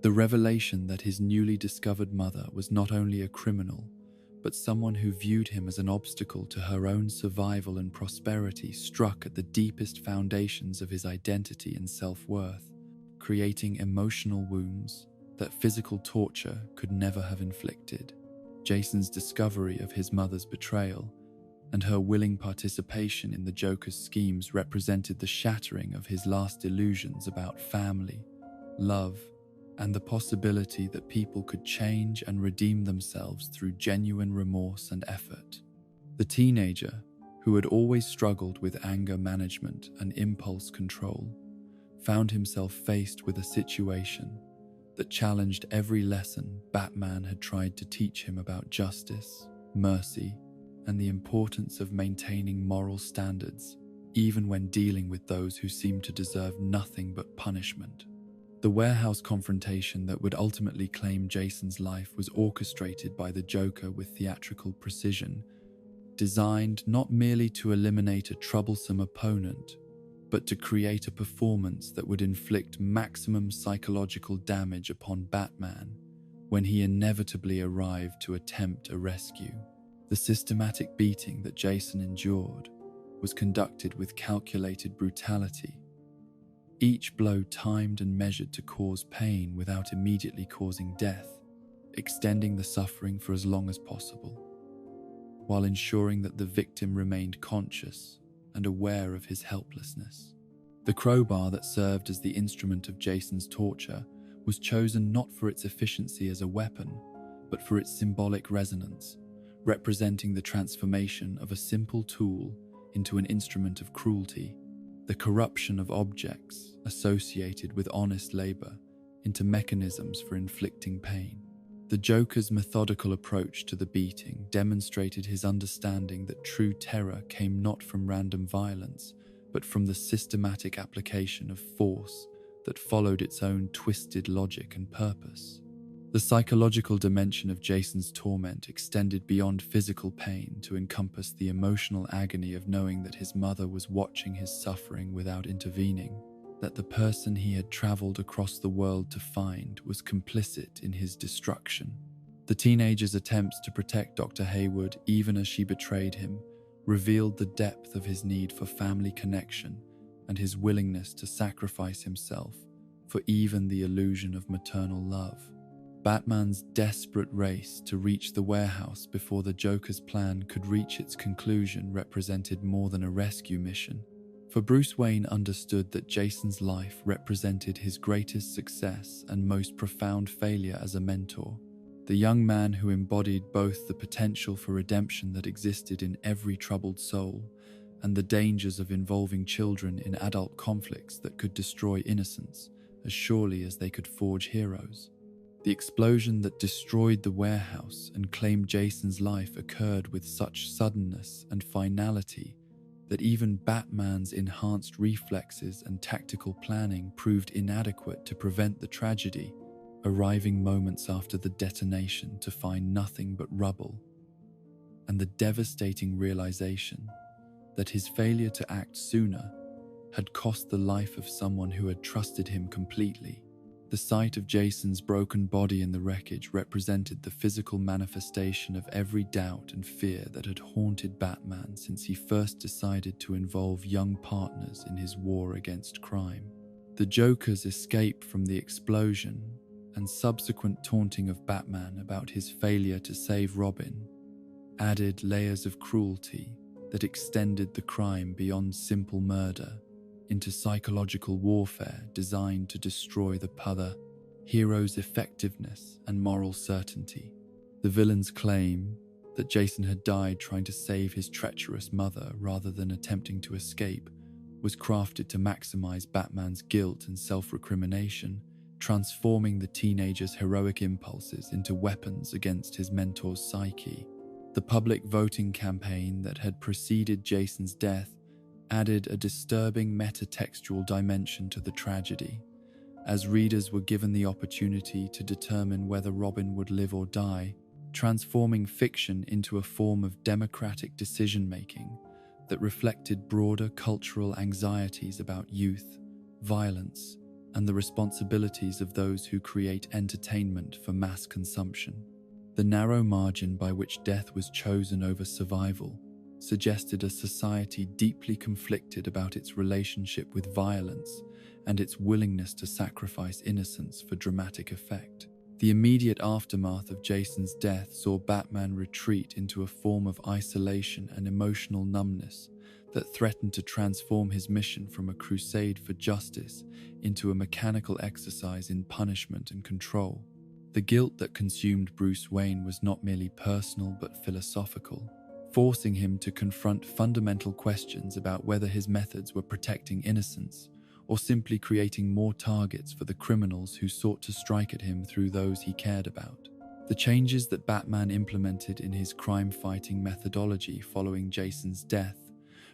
The revelation that his newly discovered mother was not only a criminal, but someone who viewed him as an obstacle to her own survival and prosperity struck at the deepest foundations of his identity and self-worth, creating emotional wounds that physical torture could never have inflicted. Jason's discovery of his mother's betrayal and her willing participation in the Joker's schemes represented the shattering of his last illusions about family, love, and the possibility that people could change and redeem themselves through genuine remorse and effort. The teenager, who had always struggled with anger management and impulse control, found himself faced with a situation that challenged every lesson Batman had tried to teach him about justice, mercy, and the importance of maintaining moral standards, even when dealing with those who seemed to deserve nothing but punishment. The warehouse confrontation that would ultimately claim Jason's life was orchestrated by the Joker with theatrical precision, designed not merely to eliminate a troublesome opponent, but to create a performance that would inflict maximum psychological damage upon Batman when he inevitably arrived to attempt a rescue. The systematic beating that Jason endured was conducted with calculated brutality, each blow timed and measured to cause pain without immediately causing death, extending the suffering for as long as possible, while ensuring that the victim remained conscious and aware of his helplessness. The crowbar that served as the instrument of Jason's torture was chosen not for its efficiency as a weapon, but for its symbolic resonance, representing the transformation of a simple tool into an instrument of cruelty, the corruption of objects associated with honest labor into mechanisms for inflicting pain. The Joker's methodical approach to the beating demonstrated his understanding that true terror came not from random violence, but from the systematic application of force that followed its own twisted logic and purpose. The psychological dimension of Jason's torment extended beyond physical pain to encompass the emotional agony of knowing that his mother was watching his suffering without intervening, that the person he had traveled across the world to find was complicit in his destruction. The teenager's attempts to protect Dr. Hayward, even as she betrayed him, revealed the depth of his need for family connection and his willingness to sacrifice himself for even the illusion of maternal love. Batman's desperate race to reach the warehouse before the Joker's plan could reach its conclusion represented more than a rescue mission. For Bruce Wayne understood that Jason's life represented his greatest success and most profound failure as a mentor. The young man who embodied both the potential for redemption that existed in every troubled soul and the dangers of involving children in adult conflicts that could destroy innocence as surely as they could forge heroes. The explosion that destroyed the warehouse and claimed Jason's life occurred with such suddenness and finality that even Batman's enhanced reflexes and tactical planning proved inadequate to prevent the tragedy, arriving moments after the detonation to find nothing but rubble, and the devastating realization that his failure to act sooner had cost the life of someone who had trusted him completely. The sight of Jason's broken body in the wreckage represented the physical manifestation of every doubt and fear that had haunted Batman since he first decided to involve young partners in his war against crime. The Joker's escape from the explosion and subsequent taunting of Batman about his failure to save Robin added layers of cruelty that extended the crime beyond simple murder into psychological warfare designed to destroy the hero's effectiveness and moral certainty. The villains claim that Jason had died trying to save his treacherous mother rather than attempting to escape was crafted to maximize Batman's guilt and self-recrimination, transforming the teenager's heroic impulses into weapons against his mentor's psyche. The public voting campaign that had preceded Jason's death added a disturbing metatextual dimension to the tragedy, as readers were given the opportunity to determine whether Robin would live or die, transforming fiction into a form of democratic decision-making that reflected broader cultural anxieties about youth, violence, and the responsibilities of those who create entertainment for mass consumption. The narrow margin by which death was chosen over survival suggested a society deeply conflicted about its relationship with violence and its willingness to sacrifice innocence for dramatic effect. The immediate aftermath of Jason's death saw Batman retreat into a form of isolation and emotional numbness that threatened to transform his mission from a crusade for justice into a mechanical exercise in punishment and control. The guilt that consumed Bruce Wayne was not merely personal but philosophical, forcing him to confront fundamental questions about whether his methods were protecting innocence or simply creating more targets for the criminals who sought to strike at him through those he cared about. The changes that Batman implemented in his crime-fighting methodology following Jason's death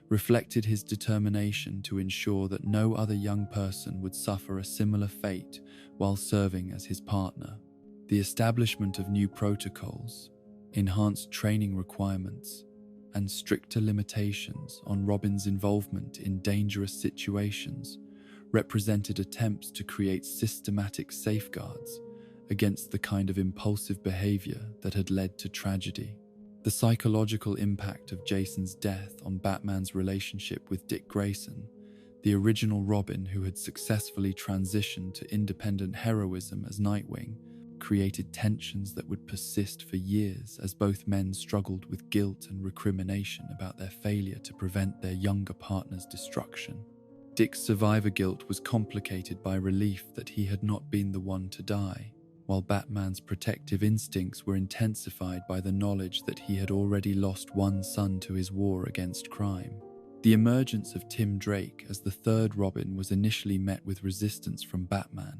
reflected his determination to ensure that no other young person would suffer a similar fate while serving as his partner. The establishment of new protocols, enhanced training requirements, and stricter limitations on Robin's involvement in dangerous situations represented attempts to create systematic safeguards against the kind of impulsive behavior that had led to tragedy. The psychological impact of Jason's death on Batman's relationship with Dick Grayson, the original Robin who had successfully transitioned to independent heroism as Nightwing, created tensions that would persist for years as both men struggled with guilt and recrimination about their failure to prevent their younger partner's destruction. Dick's survivor guilt was complicated by relief that he had not been the one to die, while Batman's protective instincts were intensified by the knowledge that he had already lost one son to his war against crime. The emergence of Tim Drake as the third Robin was initially met with resistance from Batman,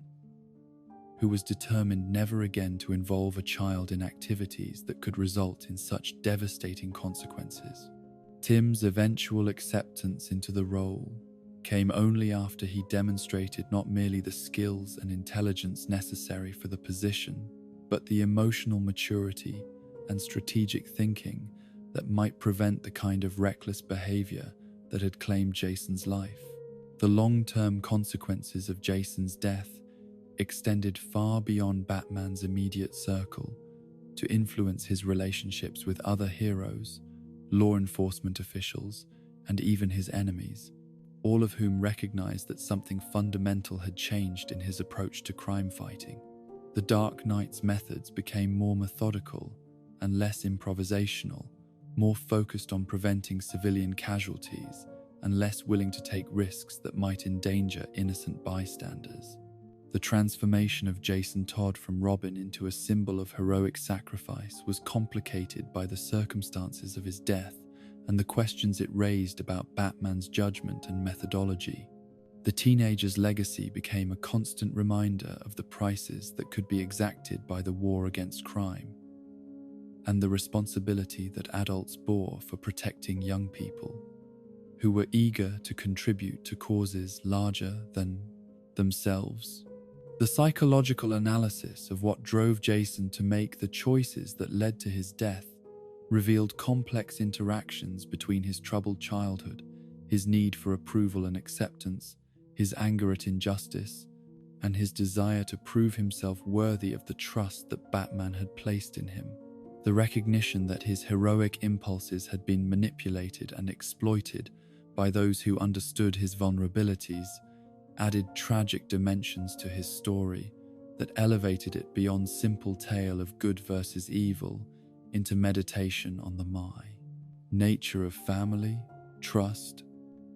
who was determined never again to involve a child in activities that could result in such devastating consequences. Tim's eventual acceptance into the role came only after he demonstrated not merely the skills and intelligence necessary for the position, but the emotional maturity and strategic thinking that might prevent the kind of reckless behavior that had claimed Jason's life. The long-term consequences of Jason's death extended far beyond Batman's immediate circle to influence his relationships with other heroes, law enforcement officials, and even his enemies, all of whom recognized that something fundamental had changed in his approach to crime fighting. The Dark Knight's methods became more methodical and less improvisational, more focused on preventing civilian casualties and less willing to take risks that might endanger innocent bystanders. The transformation of Jason Todd from Robin into a symbol of heroic sacrifice was complicated by the circumstances of his death and the questions it raised about Batman's judgment and methodology. The teenager's legacy became a constant reminder of the prices that could be exacted by the war against crime, and the responsibility that adults bore for protecting young people, who were eager to contribute to causes larger than themselves. The psychological analysis of what drove Jason to make the choices that led to his death revealed complex interactions between his troubled childhood, his need for approval and acceptance, his anger at injustice, and his desire to prove himself worthy of the trust that Batman had placed in him. The recognition that his heroic impulses had been manipulated and exploited by those who understood his vulnerabilities added tragic dimensions to his story that elevated it beyond simple tale of good versus evil into meditation on the nature of family, trust,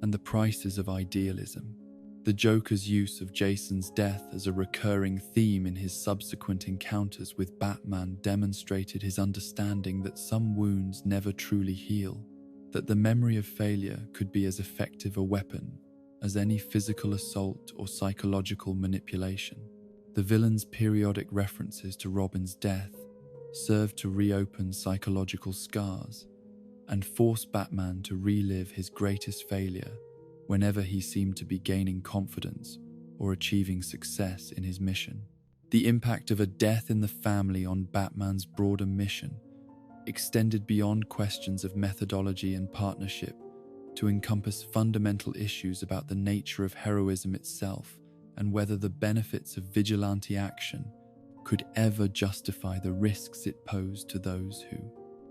and the prices of idealism. The Joker's use of Jason's death as a recurring theme in his subsequent encounters with Batman demonstrated his understanding that some wounds never truly heal, that the memory of failure could be as effective a weapon as any physical assault or psychological manipulation. The villain's periodic references to Robin's death served to reopen psychological scars and force Batman to relive his greatest failure whenever he seemed to be gaining confidence or achieving success in his mission. The impact of a death in the family on Batman's broader mission extended beyond questions of methodology and partnership to encompass fundamental issues about the nature of heroism itself and whether the benefits of vigilante action could ever justify the risks it posed to those who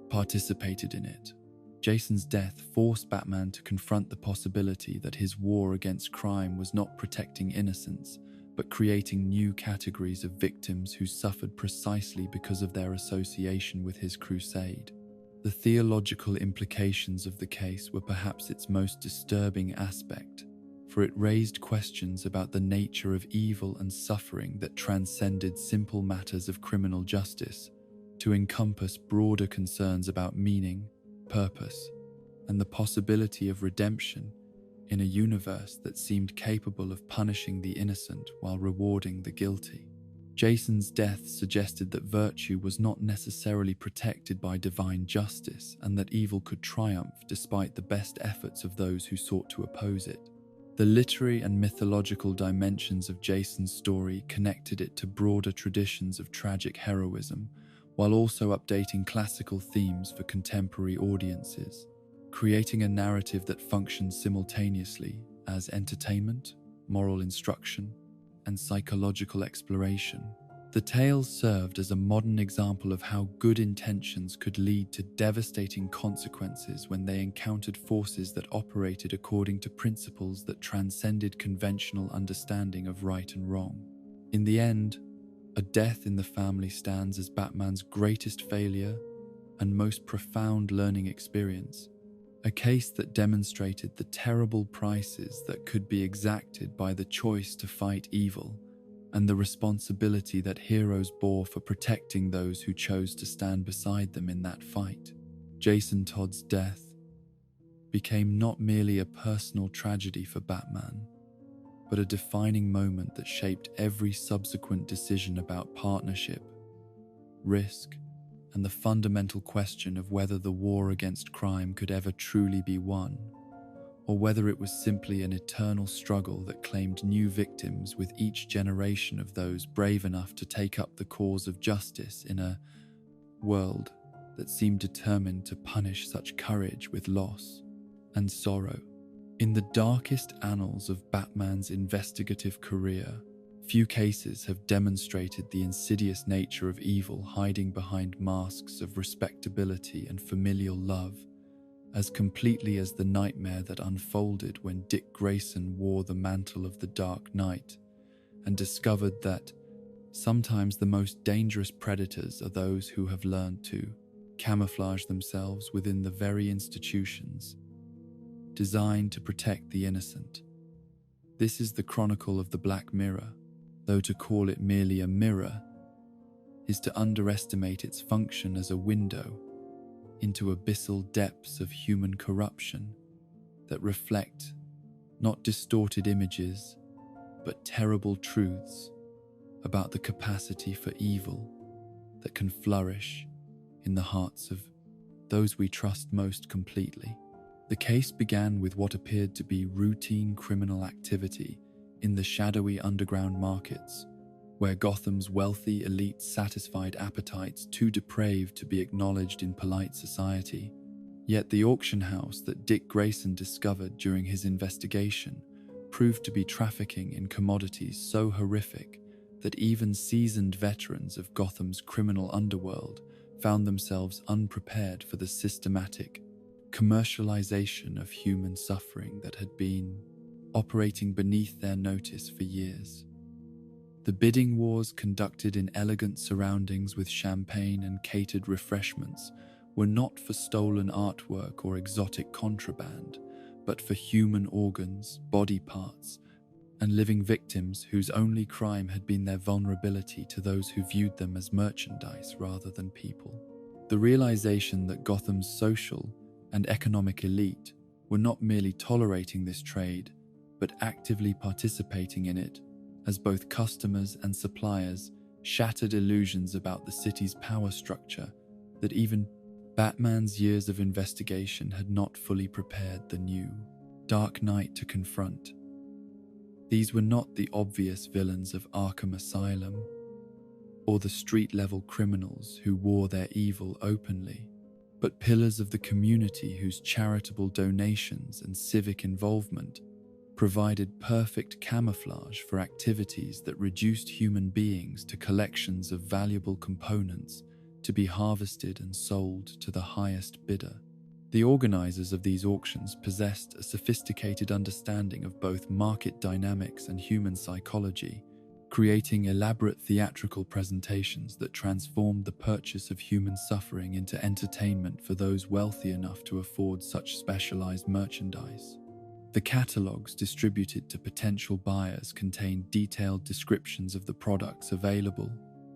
participated in it. Jason's death forced Batman to confront the possibility that his war against crime was not protecting innocents, but creating new categories of victims who suffered precisely because of their association with his crusade. The theological implications of the case were perhaps its most disturbing aspect, for it raised questions about the nature of evil and suffering that transcended simple matters of criminal justice to encompass broader concerns about meaning, purpose, and the possibility of redemption in a universe that seemed capable of punishing the innocent while rewarding the guilty. Jason's death suggested that virtue was not necessarily protected by divine justice and that evil could triumph despite the best efforts of those who sought to oppose it. The literary and mythological dimensions of Jason's story connected it to broader traditions of tragic heroism, while also updating classical themes for contemporary audiences, creating a narrative that functions simultaneously as entertainment, moral instruction, and psychological exploration. The tales served as a modern example of how good intentions could lead to devastating consequences when they encountered forces that operated according to principles that transcended conventional understanding of right and wrong. In the end, a death in the family stands as Batman's greatest failure and most profound learning experience, a case that demonstrated the terrible prices that could be exacted by the choice to fight evil and the responsibility that heroes bore for protecting those who chose to stand beside them in that fight. Jason Todd's death became not merely a personal tragedy for Batman, but a defining moment that shaped every subsequent decision about partnership, risk, and the fundamental question of whether the war against crime could ever truly be won, or whether it was simply an eternal struggle that claimed new victims with each generation of those brave enough to take up the cause of justice in a world that seemed determined to punish such courage with loss and sorrow. In the darkest annals of Batman's investigative career, few cases have demonstrated the insidious nature of evil hiding behind masks of respectability and familial love as completely as the nightmare that unfolded when Dick Grayson wore the mantle of the Dark Knight and discovered that sometimes the most dangerous predators are those who have learned to camouflage themselves within the very institutions designed to protect the innocent. This is the chronicle of the Black Mirror, though to call it merely a mirror is to underestimate its function as a window into abyssal depths of human corruption that reflect not distorted images, but terrible truths about the capacity for evil that can flourish in the hearts of those we trust most completely. The case began with what appeared to be routine criminal activity in the shadowy underground markets, where Gotham's wealthy elite satisfied appetites too depraved to be acknowledged in polite society. Yet the auction house that Dick Grayson discovered during his investigation proved to be trafficking in commodities so horrific that even seasoned veterans of Gotham's criminal underworld found themselves unprepared for the systematic commercialization of human suffering that had been operating beneath their notice for years. The bidding wars conducted in elegant surroundings with champagne and catered refreshments were not for stolen artwork or exotic contraband, but for human organs, body parts, and living victims whose only crime had been their vulnerability to those who viewed them as merchandise rather than people. The realization that Gotham's social and economic elite were not merely tolerating this trade, but actively participating in it, as both customers and suppliers shattered illusions about the city's power structure that even Batman's years of investigation had not fully prepared the new Dark Knight to confront. These were not the obvious villains of Arkham Asylum, or the street-level criminals who wore their evil openly, but pillars of the community whose charitable donations and civic involvement provided perfect camouflage for activities that reduced human beings to collections of valuable components to be harvested and sold to the highest bidder. The organizers of these auctions possessed a sophisticated understanding of both market dynamics and human psychology, creating elaborate theatrical presentations that transformed the purchase of human suffering into entertainment for those wealthy enough to afford such specialized merchandise. The catalogs distributed to potential buyers contained detailed descriptions of the products available,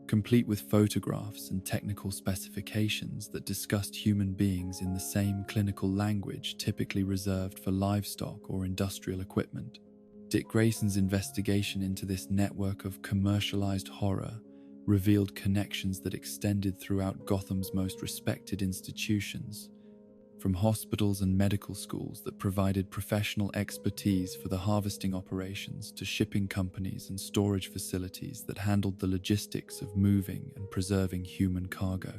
complete with photographs and technical specifications that discussed human beings in the same clinical language typically reserved for livestock or industrial equipment. Dick Grayson's investigation into this network of commercialized horror revealed connections that extended throughout Gotham's most respected institutions, from hospitals and medical schools that provided professional expertise for the harvesting operations to shipping companies and storage facilities that handled the logistics of moving and preserving human cargo.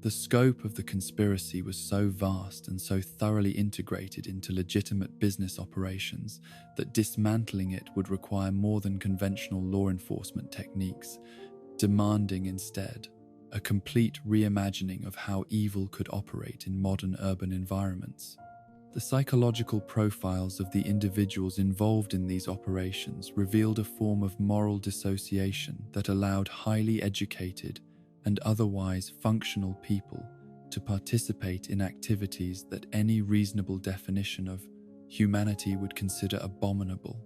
The scope of the conspiracy was so vast and so thoroughly integrated into legitimate business operations that dismantling it would require more than conventional law enforcement techniques, demanding instead a complete reimagining of how evil could operate in modern urban environments. The psychological profiles of the individuals involved in these operations revealed a form of moral dissociation that allowed highly educated and otherwise functional people to participate in activities that any reasonable definition of humanity would consider abominable.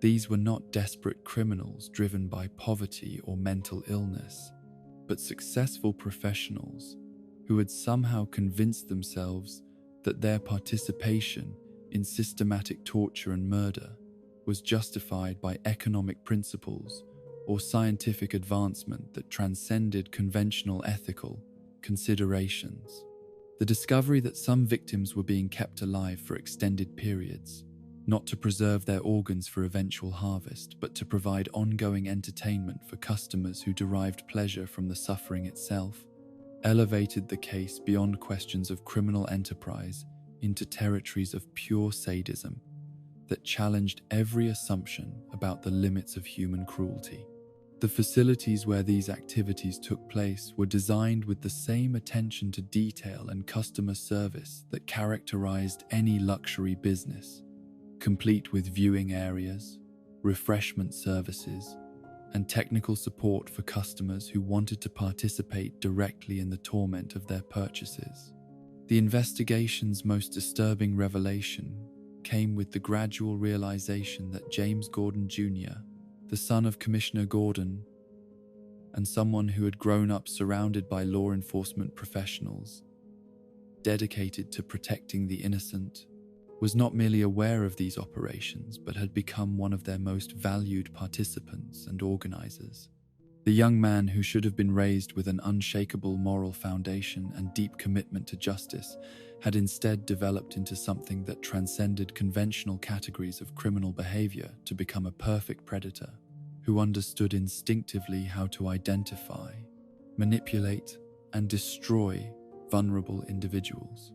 These were not desperate criminals driven by poverty or mental illness, but successful professionals who had somehow convinced themselves that their participation in systematic torture and murder was justified by economic principles or scientific advancement that transcended conventional ethical considerations. The discovery that some victims were being kept alive for extended periods, not to preserve their organs for eventual harvest, but to provide ongoing entertainment for customers who derived pleasure from the suffering itself, elevated the case beyond questions of criminal enterprise into territories of pure sadism that challenged every assumption about the limits of human cruelty. The facilities where these activities took place were designed with the same attention to detail and customer service that characterized any luxury business, complete with viewing areas, refreshment services, and technical support for customers who wanted to participate directly in the torment of their purchases. The investigation's most disturbing revelation came with the gradual realization that James Gordon Jr., the son of Commissioner Gordon, and someone who had grown up surrounded by law enforcement professionals, dedicated to protecting the innocent, was not merely aware of these operations, but had become one of their most valued participants and organizers. The young man, who should have been raised with an unshakable moral foundation and deep commitment to justice, had instead developed into something that transcended conventional categories of criminal behavior to become a perfect predator who understood instinctively how to identify, manipulate, and destroy vulnerable individuals.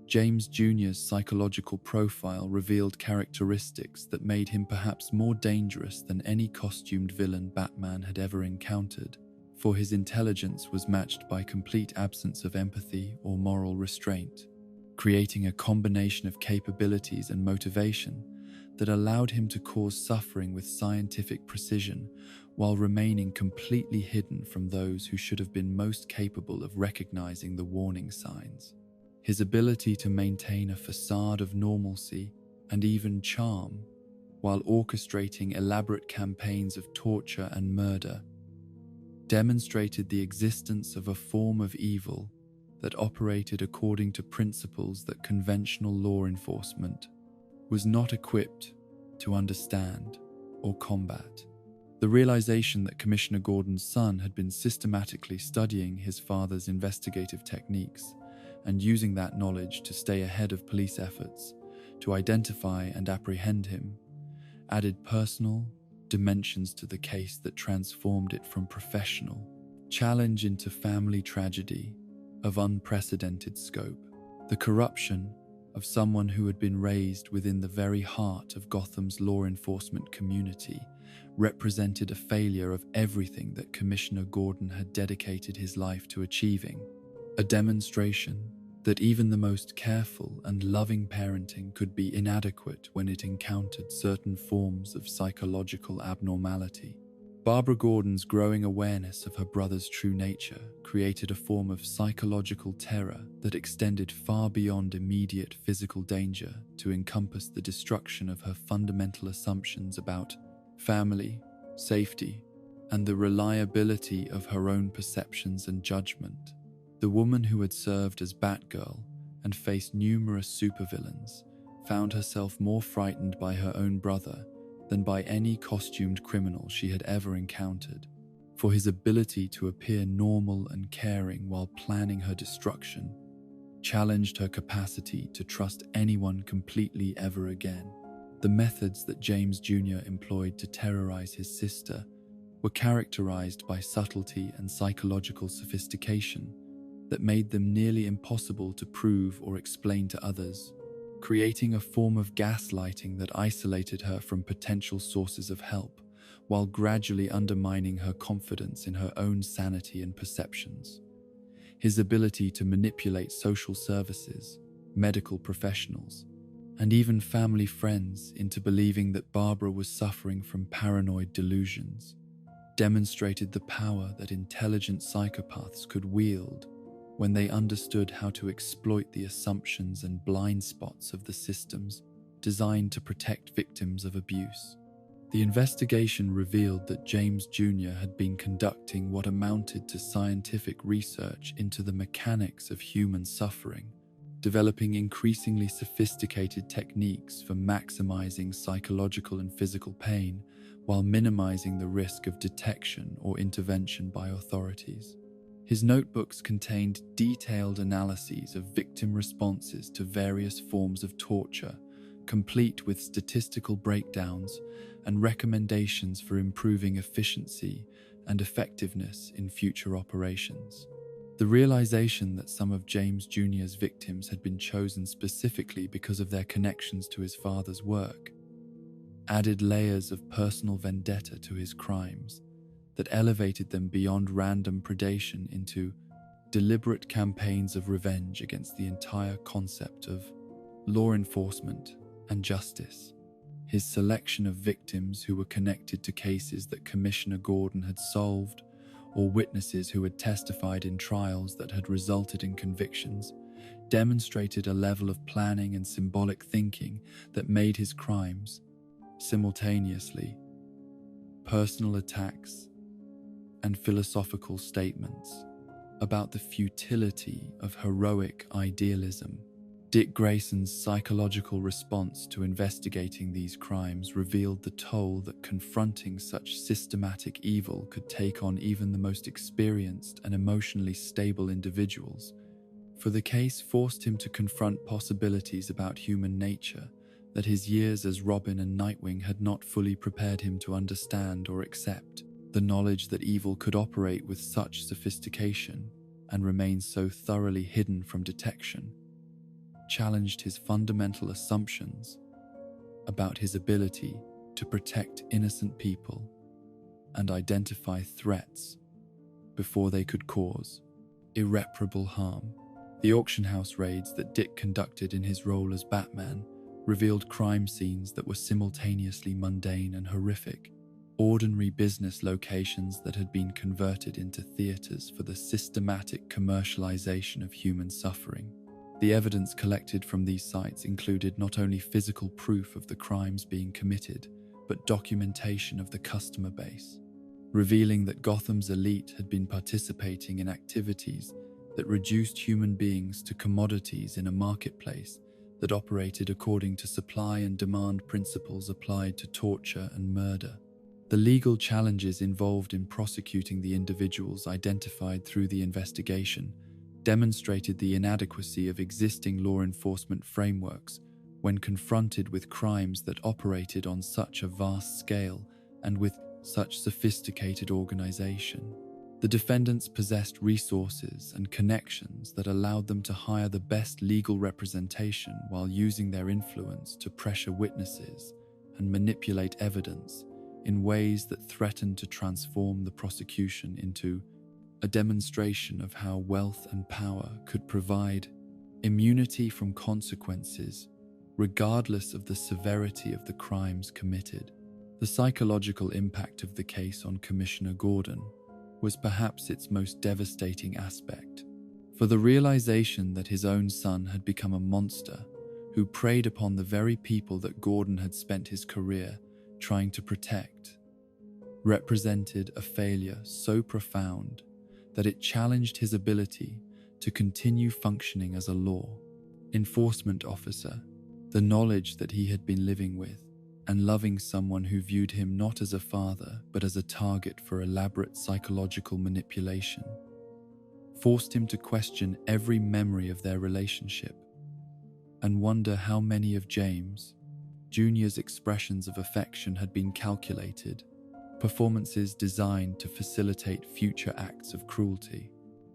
James Jr.'s psychological profile revealed characteristics that made him perhaps more dangerous than any costumed villain Batman had ever encountered, for his intelligence was matched by complete absence of empathy or moral restraint, creating a combination of capabilities and motivation that allowed him to cause suffering with scientific precision while remaining completely hidden from those who should have been most capable of recognizing the warning signs. His ability to maintain a facade of normalcy and even charm while orchestrating elaborate campaigns of torture and murder, demonstrated the existence of a form of evil that operated according to principles that conventional law enforcement was not equipped to understand or combat. The realization that Commissioner Gordon's son had been systematically studying his father's investigative techniques and using that knowledge to stay ahead of police efforts to identify and apprehend him added personal dimensions to the case that transformed it from professional challenge into family tragedy of unprecedented scope. The corruption of someone who had been raised within the very heart of Gotham's law enforcement community represented a failure of everything that Commissioner Gordon had dedicated his life to achieving, a demonstration that even the most careful and loving parenting could be inadequate when it encountered certain forms of psychological abnormality. Barbara Gordon's growing awareness of her brother's true nature created a form of psychological terror that extended far beyond immediate physical danger to encompass the destruction of her fundamental assumptions about family, safety, and the reliability of her own perceptions and judgment. The woman who had served as Batgirl and faced numerous supervillains found herself more frightened by her own brother than by any costumed criminal she had ever encountered, for his ability to appear normal and caring while planning her destruction challenged her capacity to trust anyone completely ever again. The methods that James Jr. employed to terrorize his sister were characterized by subtlety and psychological sophistication that made them nearly impossible to prove or explain to others, creating a form of gaslighting that isolated her from potential sources of help, while gradually undermining her confidence in her own sanity and perceptions. His ability to manipulate social services, medical professionals, and even family friends into believing that Barbara was suffering from paranoid delusions demonstrated the power that intelligent psychopaths could wield when they understood how to exploit the assumptions and blind spots of the systems designed to protect victims of abuse. The investigation revealed that James Jr. had been conducting what amounted to scientific research into the mechanics of human suffering, developing increasingly sophisticated techniques for maximizing psychological and physical pain while minimizing the risk of detection or intervention by authorities. His notebooks contained detailed analyses of victim responses to various forms of torture, complete with statistical breakdowns and recommendations for improving efficiency and effectiveness in future operations. The realization that some of James Jr.'s victims had been chosen specifically because of their connections to his father's work added layers of personal vendetta to his crimes that elevated them beyond random predation into deliberate campaigns of revenge against the entire concept of law enforcement and justice. His selection of victims who were connected to cases that Commissioner Gordon had solved, or witnesses who had testified in trials that had resulted in convictions, demonstrated a level of planning and symbolic thinking that made his crimes, simultaneously, personal attacks and philosophical statements about the futility of heroic idealism. Dick Grayson's psychological response to investigating these crimes revealed the toll that confronting such systematic evil could take on even the most experienced and emotionally stable individuals, for the case forced him to confront possibilities about human nature that his years as Robin and Nightwing had not fully prepared him to understand or accept. The knowledge that evil could operate with such sophistication and remain so thoroughly hidden from detection challenged his fundamental assumptions about his ability to protect innocent people and identify threats before they could cause irreparable harm. The auction house raids that Dick conducted in his role as Batman revealed crime scenes that were simultaneously mundane and horrific, ordinary business locations that had been converted into theaters for the systematic commercialization of human suffering. The evidence collected from these sites included not only physical proof of the crimes being committed, but documentation of the customer base, revealing that Gotham's elite had been participating in activities that reduced human beings to commodities in a marketplace that operated according to supply and demand principles applied to torture and murder. The legal challenges involved in prosecuting the individuals identified through the investigation demonstrated the inadequacy of existing law enforcement frameworks when confronted with crimes that operated on such a vast scale and with such sophisticated organization. The defendants possessed resources and connections that allowed them to hire the best legal representation while using their influence to pressure witnesses and manipulate evidence in ways that threatened to transform the prosecution into a demonstration of how wealth and power could provide immunity from consequences, regardless of the severity of the crimes committed. The psychological impact of the case on Commissioner Gordon was perhaps its most devastating aspect, for the realization that his own son had become a monster who preyed upon the very people that Gordon had spent his career trying to protect represented a failure so profound that it challenged his ability to continue functioning as a law enforcement officer. The knowledge that he had been living with and loving someone who viewed him not as a father but as a target for elaborate psychological manipulation forced him to question every memory of their relationship and wonder how many of James Jr.'s expressions of affection had been calculated, performances designed to facilitate future acts of cruelty.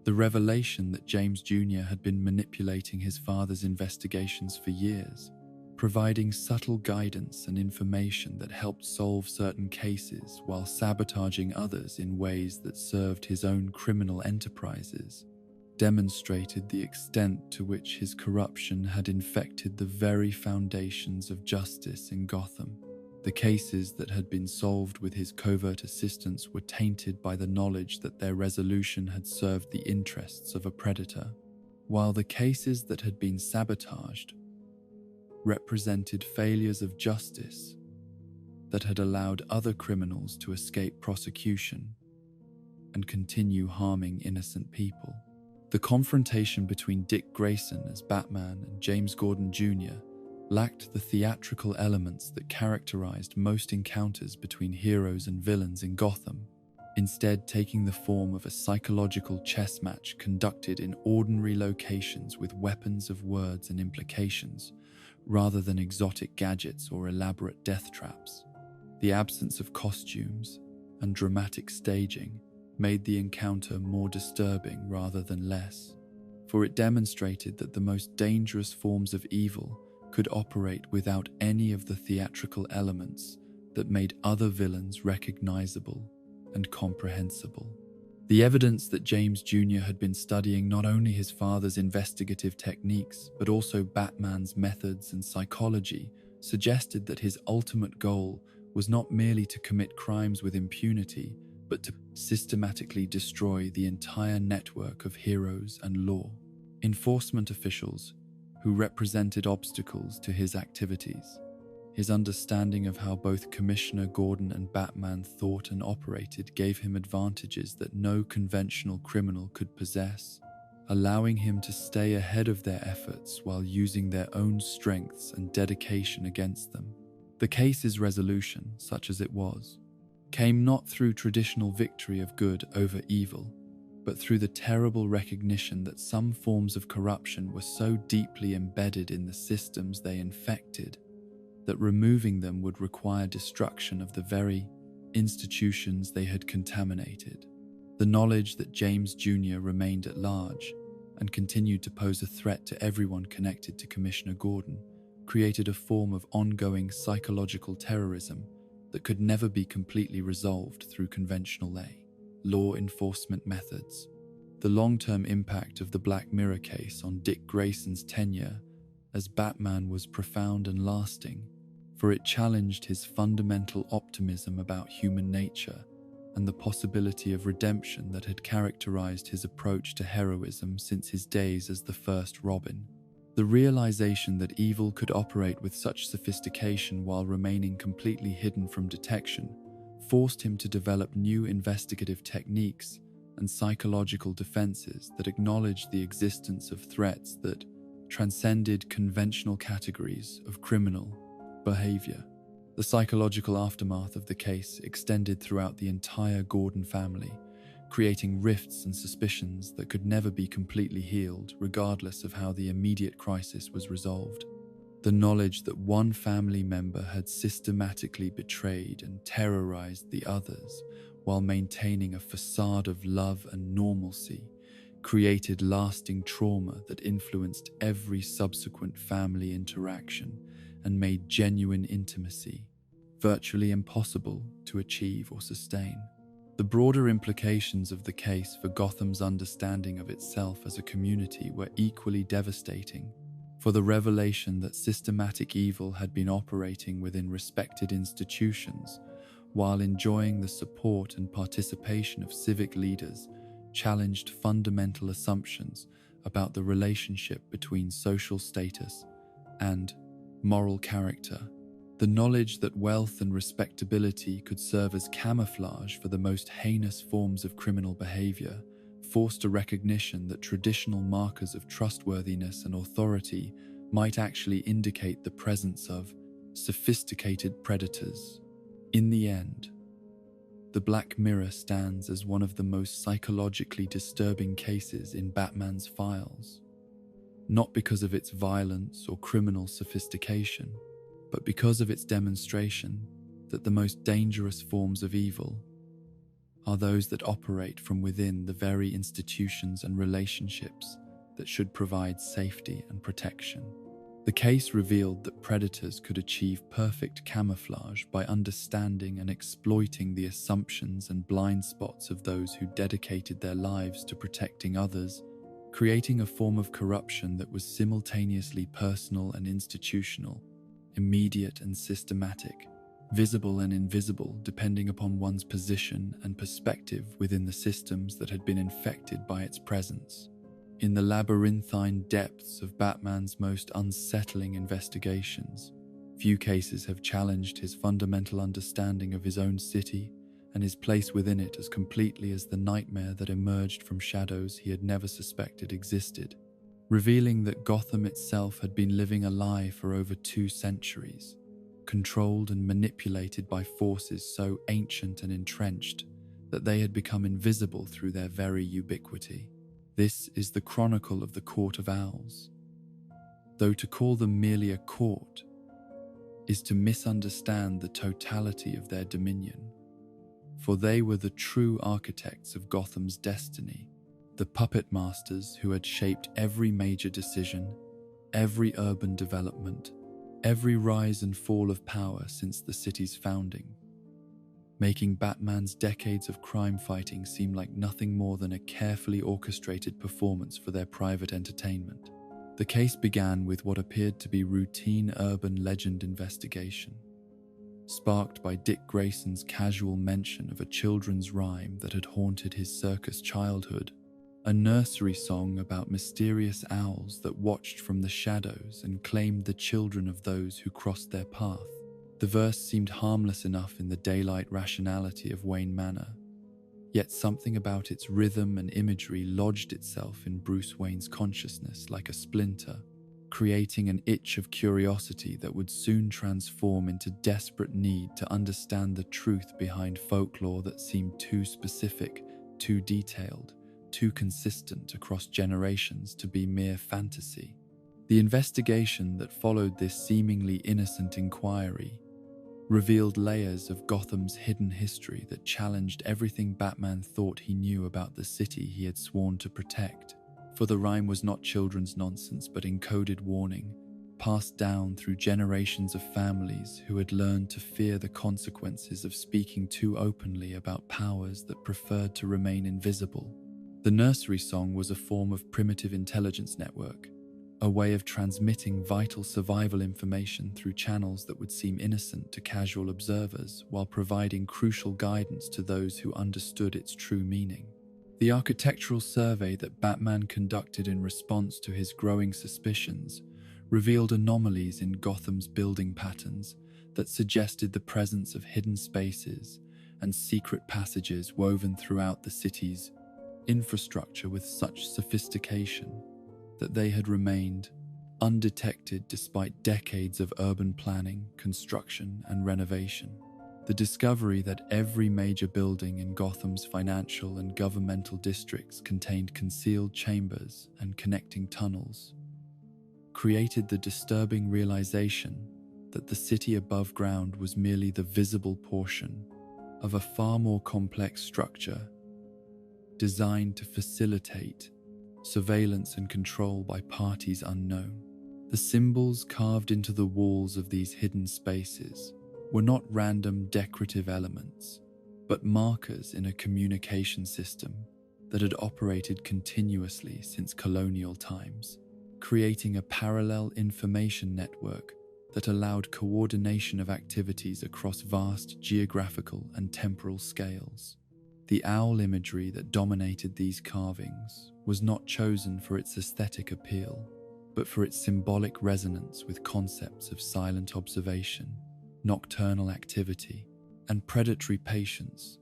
The revelation that James Jr. had been manipulating his father's investigations for years, providing subtle guidance and information that helped solve certain cases while sabotaging others in ways that served his own criminal enterprises, demonstrated the extent to which his corruption had infected the very foundations of justice in Gotham. The cases that had been solved with his covert assistance were tainted by the knowledge that their resolution had served the interests of a predator, while the cases that had been sabotaged represented failures of justice that had allowed other criminals to escape prosecution and continue harming innocent people. The confrontation between Dick Grayson as Batman and James Gordon Jr. lacked the theatrical elements that characterized most encounters between heroes and villains in Gotham, instead taking the form of a psychological chess match conducted in ordinary locations with weapons of words and implications, rather than exotic gadgets or elaborate death traps. The absence of costumes and dramatic staging made the encounter more disturbing rather than less, for it demonstrated that the most dangerous forms of evil could operate without any of the theatrical elements that made other villains recognizable and comprehensible. The evidence that James Jr. had been studying not only his father's investigative techniques, but also Batman's methods and psychology, suggested that his ultimate goal was not merely to commit crimes with impunity, but to systematically destroy the entire network of heroes and law enforcement officials who represented obstacles to his activities. His understanding of how both Commissioner Gordon and Batman thought and operated gave him advantages that no conventional criminal could possess, allowing him to stay ahead of their efforts while using their own strengths and dedication against them. The case's resolution, such as it was, came not through traditional victory of good over evil, but through the terrible recognition that some forms of corruption were so deeply embedded in the systems they infected that removing them would require destruction of the very institutions they had contaminated. The knowledge that James Jr. remained at large and continued to pose a threat to everyone connected to Commissioner Gordon created a form of ongoing psychological terrorism that could never be completely resolved through conventional law enforcement methods. The long-term impact of the Black Mirror case on Dick Grayson's tenure as Batman was profound and lasting, for it challenged his fundamental optimism about human nature and the possibility of redemption that had characterized his approach to heroism since his days as the first Robin. The realization that evil could operate with such sophistication while remaining completely hidden from detection forced him to develop new investigative techniques and psychological defenses that acknowledged the existence of threats that transcended conventional categories of criminal behavior. The psychological aftermath of the case extended throughout the entire Gordon family, creating rifts and suspicions that could never be completely healed, regardless of how the immediate crisis was resolved. The knowledge that one family member had systematically betrayed and terrorized the others while maintaining a facade of love and normalcy created lasting trauma that influenced every subsequent family interaction and made genuine intimacy virtually impossible to achieve or sustain. The broader implications of the case for Gotham's understanding of itself as a community were equally devastating, for the revelation that systematic evil had been operating within respected institutions while enjoying the support and participation of civic leaders challenged fundamental assumptions about the relationship between social status and moral character. The knowledge that wealth and respectability could serve as camouflage for the most heinous forms of criminal behavior forced a recognition that traditional markers of trustworthiness and authority might actually indicate the presence of sophisticated predators. In the end, the Black Mirror stands as one of the most psychologically disturbing cases in Batman's files, not because of its violence or criminal sophistication, but because of its demonstration that the most dangerous forms of evil are those that operate from within the very institutions and relationships that should provide safety and protection. The case revealed that predators could achieve perfect camouflage by understanding and exploiting the assumptions and blind spots of those who dedicated their lives to protecting others, creating a form of corruption that was simultaneously personal and institutional, immediate and systematic, visible and invisible depending upon one's position and perspective within the systems that had been infected by its presence. In the labyrinthine depths of Batman's most unsettling investigations, few cases have challenged his fundamental understanding of his own city and his place within it as completely as the nightmare that emerged from shadows he had never suspected existed, revealing that Gotham itself had been living a lie for over 2 centuries, controlled and manipulated by forces so ancient and entrenched that they had become invisible through their very ubiquity. This is the chronicle of the Court of Owls, though to call them merely a court is to misunderstand the totality of their dominion, for they were the true architects of Gotham's destiny, the puppet masters who had shaped every major decision, every urban development, every rise and fall of power since the city's founding, making Batman's decades of crime fighting seem like nothing more than a carefully orchestrated performance for their private entertainment. The case began with what appeared to be routine urban legend investigation, sparked by Dick Grayson's casual mention of a children's rhyme that had haunted his circus childhood, a nursery song about mysterious owls that watched from the shadows and claimed the children of those who crossed their path. The verse seemed harmless enough in the daylight rationality of Wayne Manor, yet something about its rhythm and imagery lodged itself in Bruce Wayne's consciousness like a splinter, creating an itch of curiosity that would soon transform into desperate need to understand the truth behind folklore that seemed too specific, too detailed, too consistent across generations to be mere fantasy. The investigation that followed this seemingly innocent inquiry revealed layers of Gotham's hidden history that challenged everything Batman thought he knew about the city he had sworn to protect. For the rhyme was not children's nonsense but encoded warning, passed down through generations of families who had learned to fear the consequences of speaking too openly about powers that preferred to remain invisible. The nursery song was a form of primitive intelligence network, a way of transmitting vital survival information through channels that would seem innocent to casual observers while providing crucial guidance to those who understood its true meaning. The architectural survey that Batman conducted in response to his growing suspicions revealed anomalies in Gotham's building patterns that suggested the presence of hidden spaces and secret passages woven throughout the city's infrastructure with such sophistication that they had remained undetected despite decades of urban planning, construction, and renovation. The discovery that every major building in Gotham's financial and governmental districts contained concealed chambers and connecting tunnels created the disturbing realization that the city above ground was merely the visible portion of a far more complex structure designed to facilitate surveillance and control by parties unknown. The symbols carved into the walls of these hidden spaces were not random decorative elements, but markers in a communication system that had operated continuously since colonial times, creating a parallel information network that allowed coordination of activities across vast geographical and temporal scales. The owl imagery that dominated these carvings was not chosen for its aesthetic appeal, but for its symbolic resonance with concepts of silent observation, nocturnal activity, and predatory patience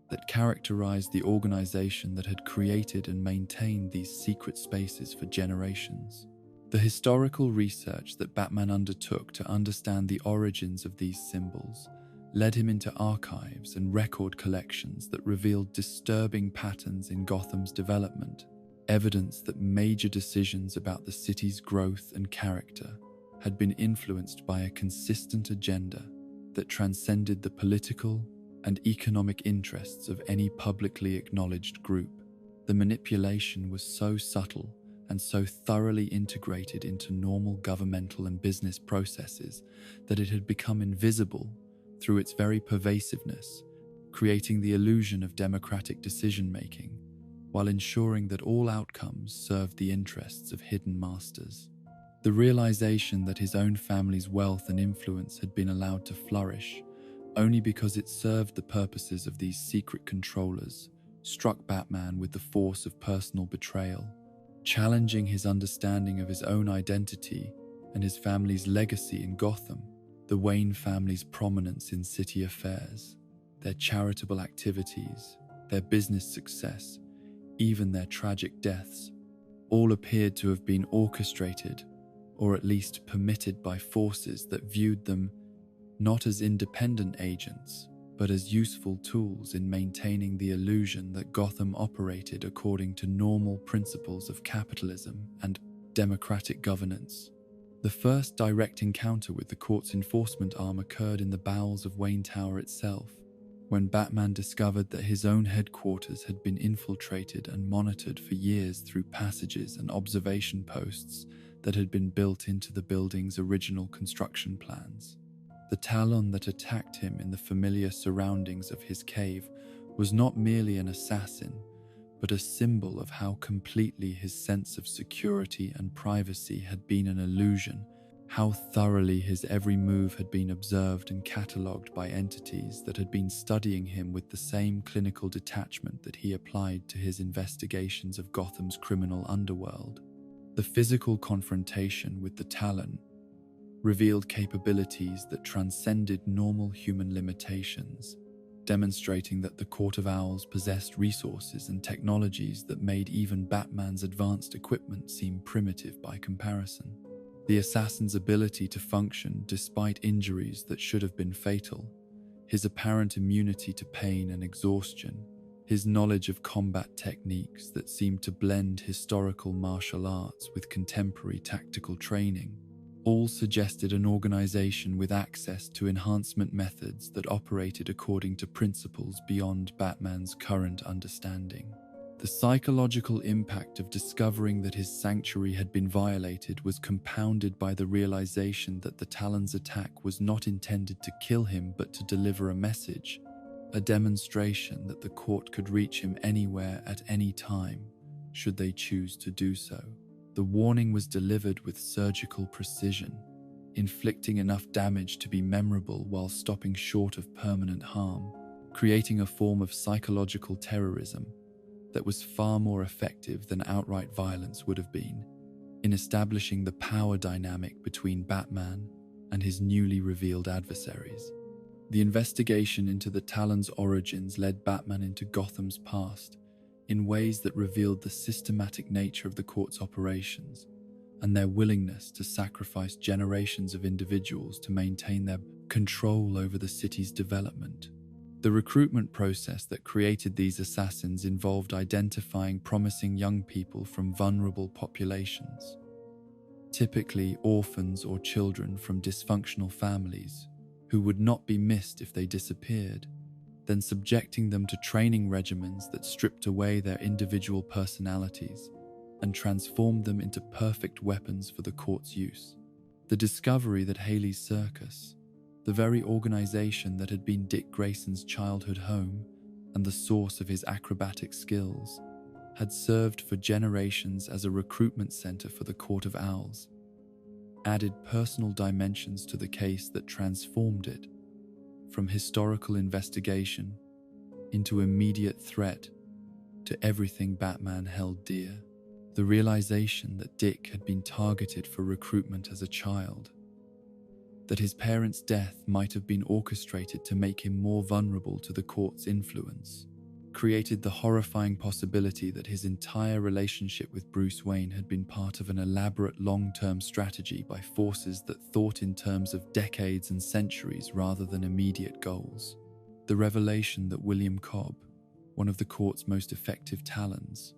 that characterized the organization that had created and maintained these secret spaces for generations. The historical research that Batman undertook to understand the origins of these symbols led him into archives and record collections that revealed disturbing patterns in Gotham's development, evidence that major decisions about the city's growth and character had been influenced by a consistent agenda that transcended the political and economic interests of any publicly acknowledged group. The manipulation was so subtle and so thoroughly integrated into normal governmental and business processes that it had become invisible through its very pervasiveness, creating the illusion of democratic decision-making, while ensuring that all outcomes served the interests of hidden masters. The realization that his own family's wealth and influence had been allowed to flourish only because it served the purposes of these secret controllers struck Batman with the force of personal betrayal, challenging his understanding of his own identity and his family's legacy in Gotham. The Wayne family's prominence in city affairs, their charitable activities, their business success, even their tragic deaths, all appeared to have been orchestrated, or at least permitted by forces that viewed them not as independent agents, but as useful tools in maintaining the illusion that Gotham operated according to normal principles of capitalism and democratic governance. The first direct encounter with the court's enforcement arm occurred in the bowels of Wayne Tower itself, when Batman discovered that his own headquarters had been infiltrated and monitored for years through passages and observation posts that had been built into the building's original construction plans. The Talon that attacked him in the familiar surroundings of his cave was not merely an assassin, but a symbol of how completely his sense of security and privacy had been an illusion, how thoroughly his every move had been observed and catalogued by entities that had been studying him with the same clinical detachment that he applied to his investigations of Gotham's criminal underworld. The physical confrontation with the Talon revealed capabilities that transcended normal human limitations, demonstrating that the Court of Owls possessed resources and technologies that made even Batman's advanced equipment seem primitive by comparison. The assassin's ability to function despite injuries that should have been fatal, his apparent immunity to pain and exhaustion, his knowledge of combat techniques that seemed to blend historical martial arts with contemporary tactical training, all suggested an organization with access to enhancement methods that operated according to principles beyond Batman's current understanding. The psychological impact of discovering that his sanctuary had been violated was compounded by the realization that the Talon's attack was not intended to kill him but to deliver a message, a demonstration that the court could reach him anywhere at any time, should they choose to do so. The warning was delivered with surgical precision, inflicting enough damage to be memorable while stopping short of permanent harm, creating a form of psychological terrorism that was far more effective than outright violence would have been in establishing the power dynamic between Batman and his newly revealed adversaries. The investigation into the Talon's origins led Batman into Gotham's past in ways that revealed the systematic nature of the court's operations and their willingness to sacrifice generations of individuals to maintain their control over the city's development. The recruitment process that created these assassins involved identifying promising young people from vulnerable populations, typically orphans or children from dysfunctional families, who would not be missed if they disappeared, then subjecting them to training regimens that stripped away their individual personalities and transformed them into perfect weapons for the court's use. The discovery that Haley's Circus, the very organization that had been Dick Grayson's childhood home and the source of his acrobatic skills, had served for generations as a recruitment center for the Court of Owls, added personal dimensions to the case that transformed it from historical investigation into immediate threat to everything Batman held dear. The realization that Dick had been targeted for recruitment as a child, that his parents' death might have been orchestrated to make him more vulnerable to the court's influence, created the horrifying possibility that his entire relationship with Bruce Wayne had been part of an elaborate long-term strategy by forces that thought in terms of decades and centuries rather than immediate goals. The revelation that William Cobb, one of the court's most effective talons,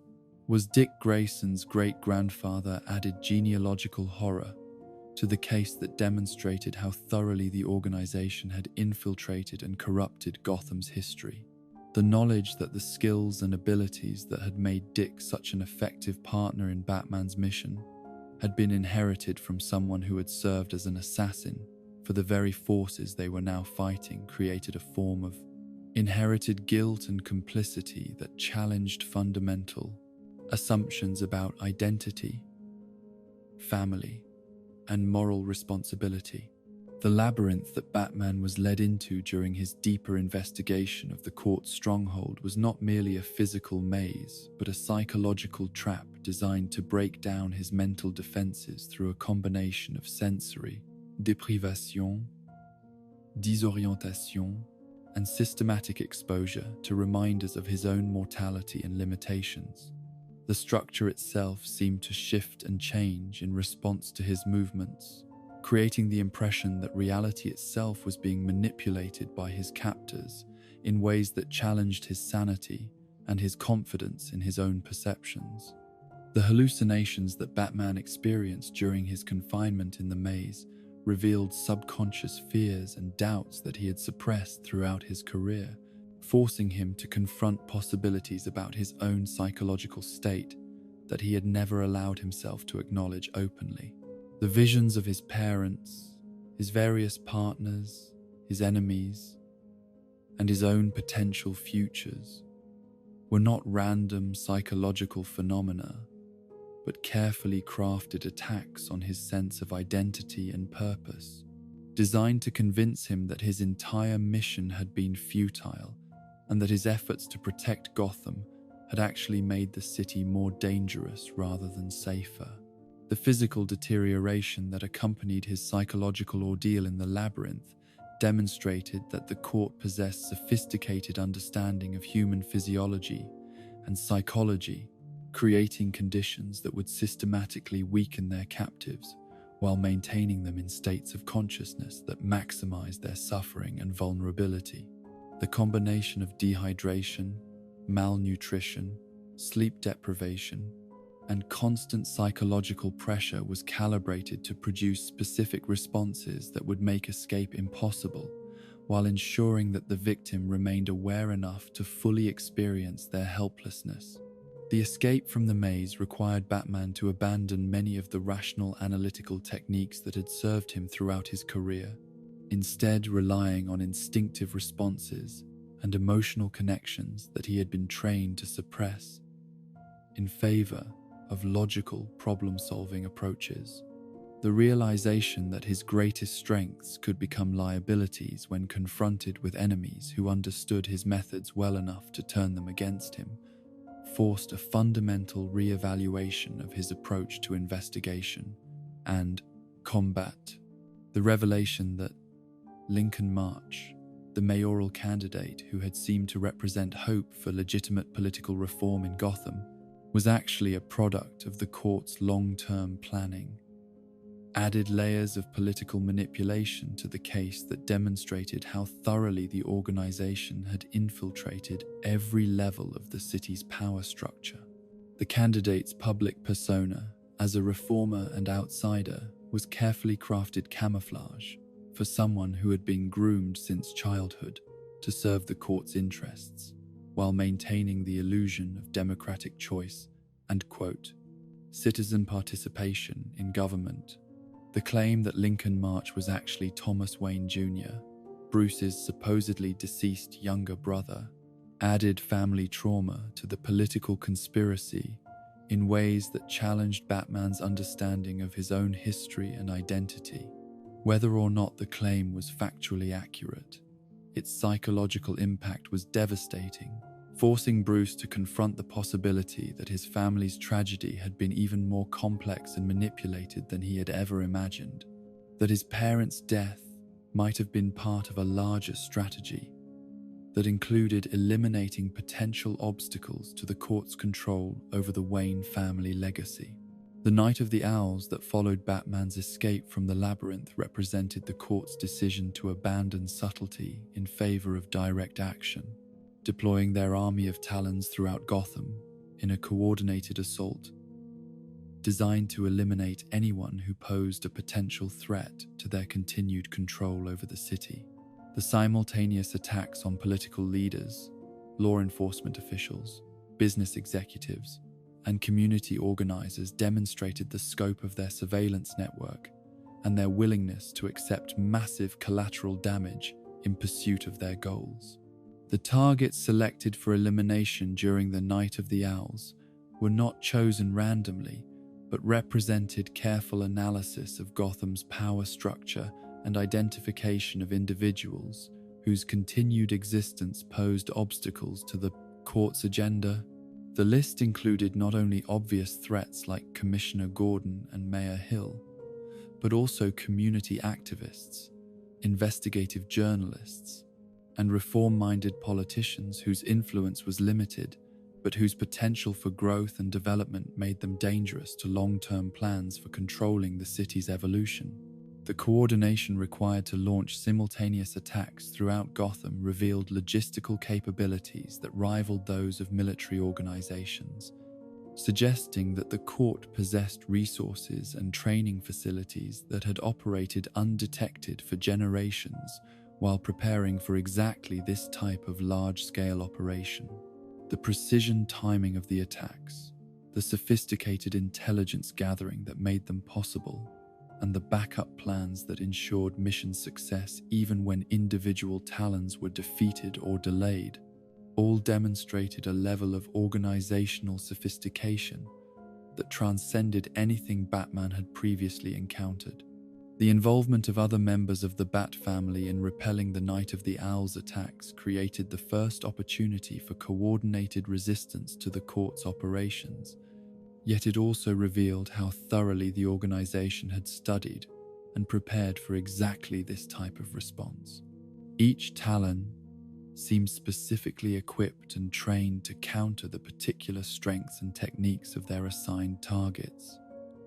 was Dick Grayson's great-grandfather added genealogical horror to the case that demonstrated how thoroughly the organization had infiltrated and corrupted Gotham's history. The knowledge that the skills and abilities that had made Dick such an effective partner in Batman's mission had been inherited from someone who had served as an assassin for the very forces they were now fighting created a form of inherited guilt and complicity that challenged fundamental assumptions about identity, family, and moral responsibility. The labyrinth that Batman was led into during his deeper investigation of the court's stronghold was not merely a physical maze, but a psychological trap designed to break down his mental defenses through a combination of sensory deprivation, disorientation, and systematic exposure to reminders of his own mortality and limitations. The structure itself seemed to shift and change in response to his movements, creating the impression that reality itself was being manipulated by his captors in ways that challenged his sanity and his confidence in his own perceptions. The hallucinations that Batman experienced during his confinement in the maze revealed subconscious fears and doubts that he had suppressed throughout his career, forcing him to confront possibilities about his own psychological state that he had never allowed himself to acknowledge openly. The visions of his parents, his various partners, his enemies, and his own potential futures were not random psychological phenomena, but carefully crafted attacks on his sense of identity and purpose, designed to convince him that his entire mission had been futile and that his efforts to protect Gotham had actually made the city more dangerous rather than safer. The physical deterioration that accompanied his psychological ordeal in the labyrinth demonstrated that the court possessed sophisticated understanding of human physiology and psychology, creating conditions that would systematically weaken their captives while maintaining them in states of consciousness that maximized their suffering and vulnerability. The combination of dehydration, malnutrition, sleep deprivation, and constant psychological pressure was calibrated to produce specific responses that would make escape impossible, while ensuring that the victim remained aware enough to fully experience their helplessness. The escape from the maze required Batman to abandon many of the rational analytical techniques that had served him throughout his career, instead relying on instinctive responses and emotional connections that he had been trained to suppress, in favor of logical problem-solving approaches. The realization that his greatest strengths could become liabilities when confronted with enemies who understood his methods well enough to turn them against him forced a fundamental re-evaluation of his approach to investigation and combat. The revelation that Lincoln March, the mayoral candidate who had seemed to represent hope for legitimate political reform in Gotham, was actually a product of the court's long-term planning, added layers of political manipulation to the case that demonstrated how thoroughly the organization had infiltrated every level of the city's power structure. The candidate's public persona, as a reformer and outsider, was carefully crafted camouflage for someone who had been groomed since childhood to serve the court's interests, while maintaining the illusion of democratic choice and, quote, citizen participation in government. The claim that Lincoln March was actually Thomas Wayne Jr., Bruce's supposedly deceased younger brother, added family trauma to the political conspiracy in ways that challenged Batman's understanding of his own history and identity. Whether or not the claim was factually accurate, its psychological impact was devastating, forcing Bruce to confront the possibility that his family's tragedy had been even more complex and manipulated than he had ever imagined, that his parents' death might have been part of a larger strategy that included eliminating potential obstacles to the court's control over the Wayne family legacy. The Night of the Owls that followed Batman's escape from the labyrinth represented the court's decision to abandon subtlety in favor of direct action, deploying their army of Talons throughout Gotham in a coordinated assault designed to eliminate anyone who posed a potential threat to their continued control over the city. The simultaneous attacks on political leaders, law enforcement officials, business executives, and community organizers demonstrated the scope of their surveillance network and their willingness to accept massive collateral damage in pursuit of their goals. The targets selected for elimination during the Night of the Owls were not chosen randomly, but represented careful analysis of Gotham's power structure and identification of individuals whose continued existence posed obstacles to the court's agenda. The list included not only obvious threats like Commissioner Gordon and Mayor Hill, but also community activists, investigative journalists, and reform-minded politicians whose influence was limited, but whose potential for growth and development made them dangerous to long-term plans for controlling the city's evolution. The coordination required to launch simultaneous attacks throughout Gotham revealed logistical capabilities that rivaled those of military organizations, suggesting that the court possessed resources and training facilities that had operated undetected for generations while preparing for exactly this type of large-scale operation. The precision timing of the attacks, the sophisticated intelligence gathering that made them possible, and the backup plans that ensured mission success even when individual Talons were defeated or delayed, all demonstrated a level of organizational sophistication that transcended anything Batman had previously encountered. The involvement of other members of the Bat family in repelling the Night of the Owls attacks created the first opportunity for coordinated resistance to the court's operations, yet it also revealed how thoroughly the organization had studied and prepared for exactly this type of response. Each Talon seemed specifically equipped and trained to counter the particular strengths and techniques of their assigned targets,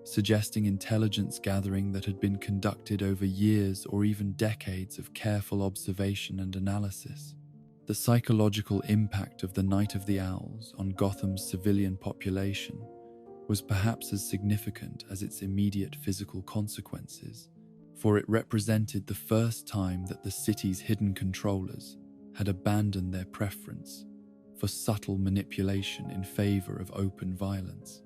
suggesting intelligence gathering that had been conducted over years or even decades of careful observation and analysis. The psychological impact of the Night of the Owls on Gotham's civilian population was perhaps as significant as its immediate physical consequences, for it represented the first time that the city's hidden controllers had abandoned their preference for subtle manipulation in favor of open violence.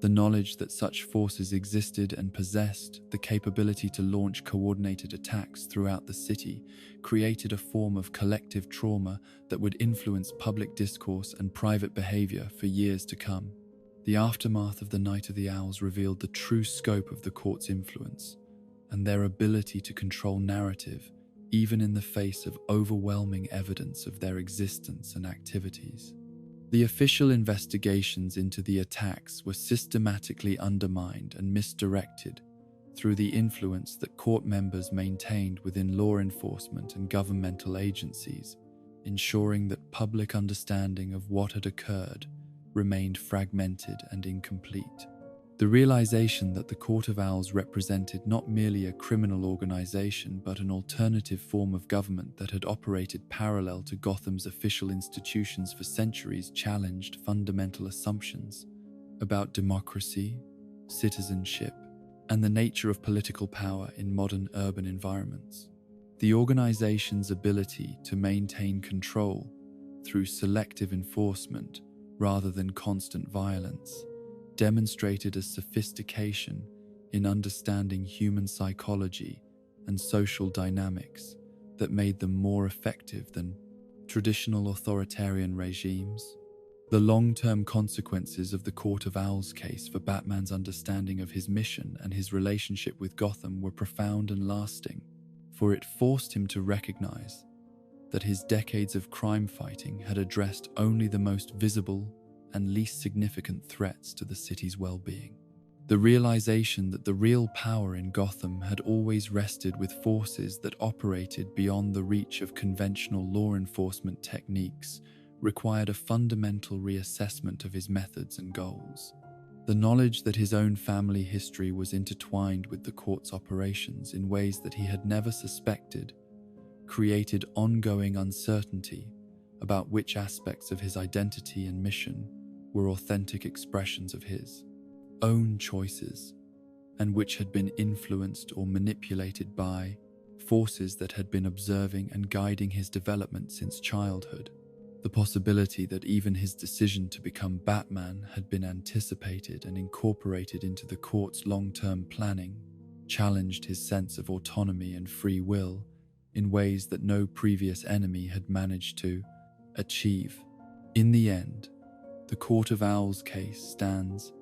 The knowledge that such forces existed and possessed the capability to launch coordinated attacks throughout the city created a form of collective trauma that would influence public discourse and private behavior for years to come. The aftermath of the Night of the Owls revealed the true scope of the court's influence and their ability to control narrative even in the face of overwhelming evidence of their existence and activities. The official investigations into the attacks were systematically undermined and misdirected through the influence that court members maintained within law enforcement and governmental agencies, ensuring that public understanding of what had occurred remained fragmented and incomplete. The realization that the Court of Owls represented not merely a criminal organization but an alternative form of government that had operated parallel to Gotham's official institutions for centuries challenged fundamental assumptions about democracy, citizenship, and the nature of political power in modern urban environments. The organization's ability to maintain control through selective enforcement rather than constant violence demonstrated a sophistication in understanding human psychology and social dynamics that made them more effective than traditional authoritarian regimes. The long-term consequences of the Court of Owls case for Batman's understanding of his mission and his relationship with Gotham were profound and lasting, for it forced him to recognize that his decades of crime fighting had addressed only the most visible and least significant threats to the city's well-being. The realization that the real power in Gotham had always rested with forces that operated beyond the reach of conventional law enforcement techniques required a fundamental reassessment of his methods and goals. The knowledge that his own family history was intertwined with the court's operations in ways that he had never suspected created ongoing uncertainty about which aspects of his identity and mission were authentic expressions of his own choices, and which had been influenced or manipulated by forces that had been observing and guiding his development since childhood. The possibility that even his decision to become Batman had been anticipated and incorporated into the court's long-term planning challenged his sense of autonomy and free will in ways that no previous enemy had managed to achieve. In the end, the Court of Owls case stands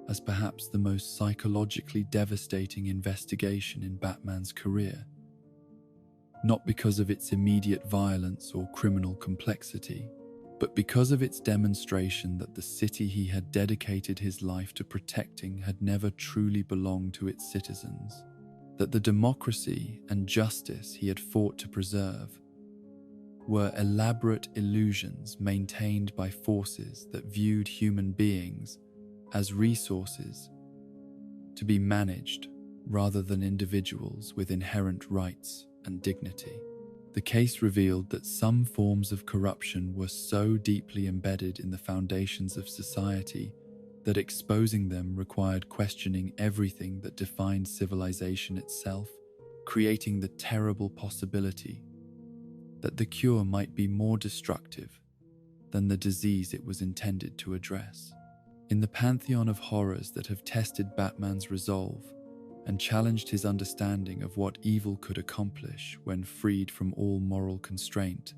as perhaps the most psychologically devastating investigation in Batman's career, not because of its immediate violence or criminal complexity, but because of its demonstration that the city he had dedicated his life to protecting had never truly belonged to its citizens, that the democracy and justice he had fought to preserve were elaborate illusions maintained by forces that viewed human beings as resources to be managed rather than individuals with inherent rights and dignity. The case revealed that some forms of corruption were so deeply embedded in the foundations of society that exposing them required questioning everything that defined civilization itself, creating the terrible possibility that the cure might be more destructive than the disease it was intended to address. In the pantheon of horrors that have tested Batman's resolve and challenged his understanding of what evil could accomplish when freed from all moral constraint,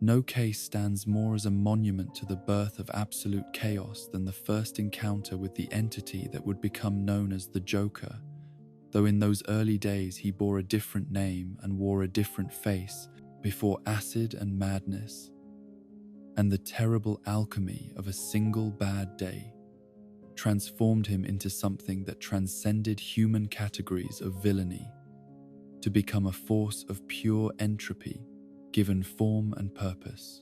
no case stands more as a monument to the birth of absolute chaos than the first encounter with the entity that would become known as the Joker, though in those early days he bore a different name and wore a different face before acid and madness and the terrible alchemy of a single bad day transformed him into something that transcended human categories of villainy to become a force of pure entropy given form and purpose.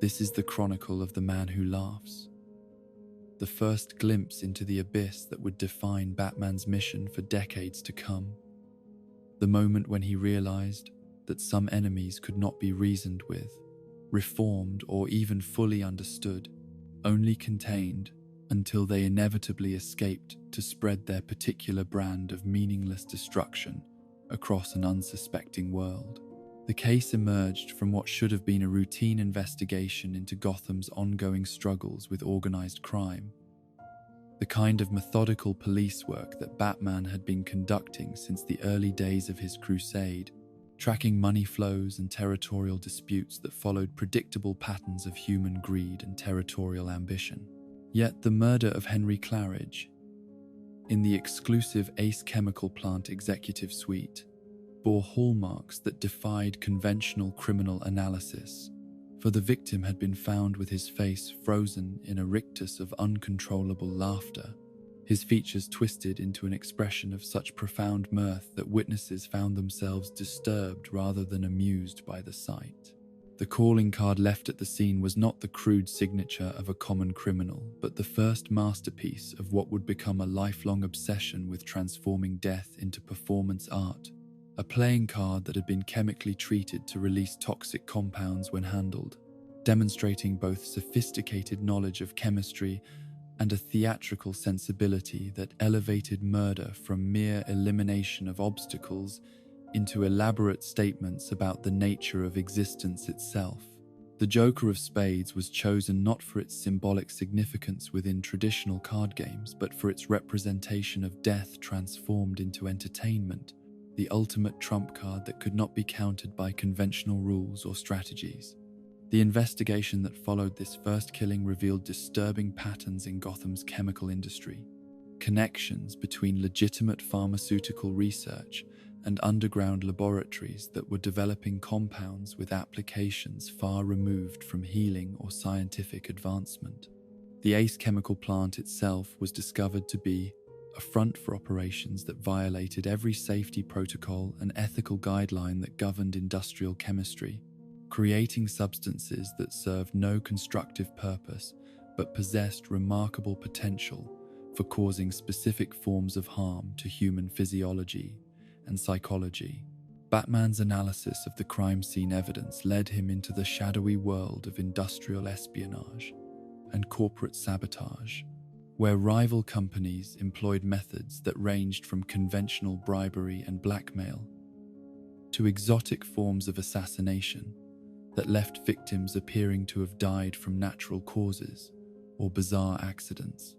This is the chronicle of the man who laughs, the first glimpse into the abyss that would define Batman's mission for decades to come, the moment when he realized that some enemies could not be reasoned with, reformed, or even fully understood, only contained until they inevitably escaped to spread their particular brand of meaningless destruction across an unsuspecting world. The case emerged from what should have been a routine investigation into Gotham's ongoing struggles with organized crime, the kind of methodical police work that Batman had been conducting since the early days of his crusade, tracking money flows and territorial disputes that followed predictable patterns of human greed and territorial ambition. Yet the murder of Henry Claridge in the exclusive Ace Chemical Plant executive suite bore hallmarks that defied conventional criminal analysis, for the victim had been found with his face frozen in a rictus of uncontrollable laughter, his features twisted into an expression of such profound mirth that witnesses found themselves disturbed rather than amused by the sight. The calling card left at the scene was not the crude signature of a common criminal, but the first masterpiece of what would become a lifelong obsession with transforming death into performance art. A playing card that had been chemically treated to release toxic compounds when handled, demonstrating both sophisticated knowledge of chemistry and a theatrical sensibility that elevated murder from mere elimination of obstacles into elaborate statements about the nature of existence itself. The Joker of Spades was chosen not for its symbolic significance within traditional card games, but for its representation of death transformed into entertainment, the ultimate trump card that could not be countered by conventional rules or strategies. The investigation that followed this first killing revealed disturbing patterns in Gotham's chemical industry, connections between legitimate pharmaceutical research and underground laboratories that were developing compounds with applications far removed from healing or scientific advancement. The Ace chemical plant itself was discovered to be a front for operations that violated every safety protocol and ethical guideline that governed industrial chemistry, creating substances that served no constructive purpose but possessed remarkable potential for causing specific forms of harm to human physiology and psychology. Batman's analysis of the crime scene evidence led him into the shadowy world of industrial espionage and corporate sabotage, where rival companies employed methods that ranged from conventional bribery and blackmail to exotic forms of assassination that left victims appearing to have died from natural causes or bizarre accidents.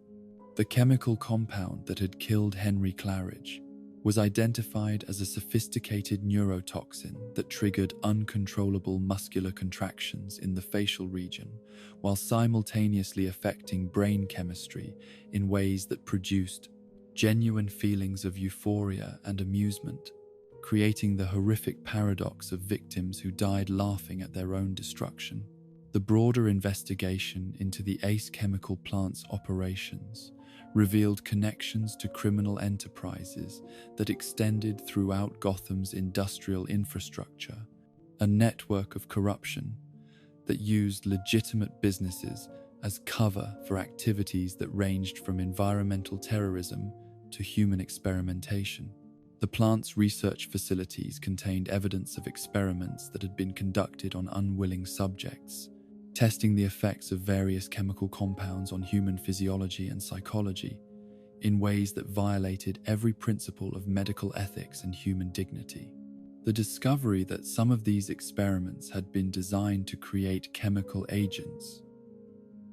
The chemical compound that had killed Henry Claridge was identified as a sophisticated neurotoxin that triggered uncontrollable muscular contractions in the facial region, while simultaneously affecting brain chemistry in ways that produced genuine feelings of euphoria and amusement, creating the horrific paradox of victims who died laughing at their own destruction. The broader investigation into the Ace chemical plant's operations revealed connections to criminal enterprises that extended throughout Gotham's industrial infrastructure, a network of corruption that used legitimate businesses as cover for activities that ranged from environmental terrorism to human experimentation. The plant's research facilities contained evidence of experiments that had been conducted on unwilling subjects, testing the effects of various chemical compounds on human physiology and psychology in ways that violated every principle of medical ethics and human dignity. The discovery that some of these experiments had been designed to create chemical agents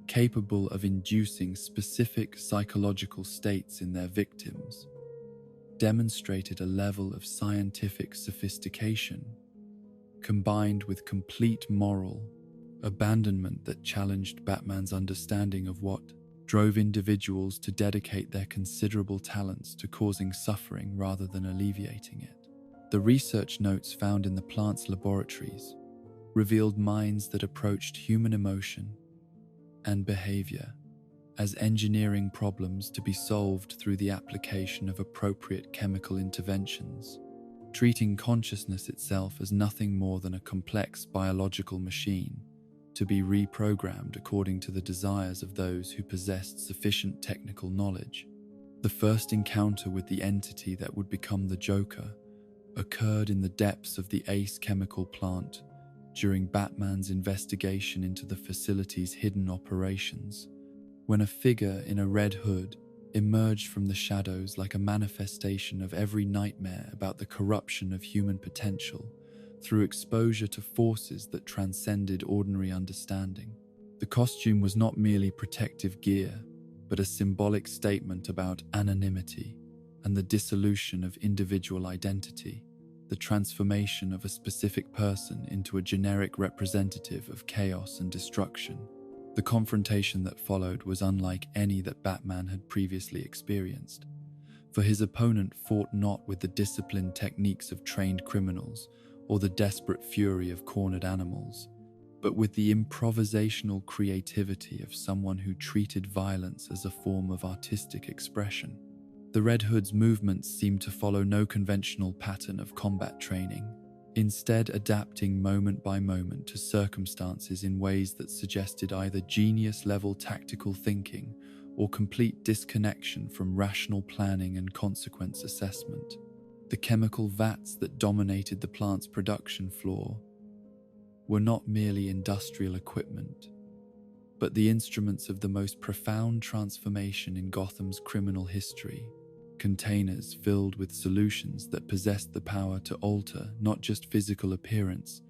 capable of inducing specific psychological states in their victims demonstrated a level of scientific sophistication combined with complete moral abandonment that challenged Batman's understanding of what drove individuals to dedicate their considerable talents to causing suffering rather than alleviating it. The research notes found in the plant's laboratories revealed minds that approached human emotion and behavior as engineering problems to be solved through the application of appropriate chemical interventions, treating consciousness itself as nothing more than a complex biological machine to be reprogrammed according to the desires of those who possessed sufficient technical knowledge. The first encounter with the entity that would become the Joker occurred in the depths of the Ace chemical plant during Batman's investigation into the facility's hidden operations, when a figure in a red hood emerged from the shadows like a manifestation of every nightmare about the corruption of human potential through exposure to forces that transcended ordinary understanding. The costume was not merely protective gear, but a symbolic statement about anonymity and the dissolution of individual identity, the transformation of a specific person into a generic representative of chaos and destruction. The confrontation that followed was unlike any that Batman had previously experienced, for his opponent fought not with the disciplined techniques of trained criminals or the desperate fury of cornered animals, but with the improvisational creativity of someone who treated violence as a form of artistic expression. The Red Hood's movements seemed to follow no conventional pattern of combat training, instead adapting moment by moment to circumstances in ways that suggested either genius-level tactical thinking or complete disconnection from rational planning and consequence assessment. The chemical vats that dominated the plant's production floor were not merely industrial equipment, but the instruments of the most profound transformation in Gotham's criminal history. Containers filled with solutions that possessed the power to alter not just physical appearance,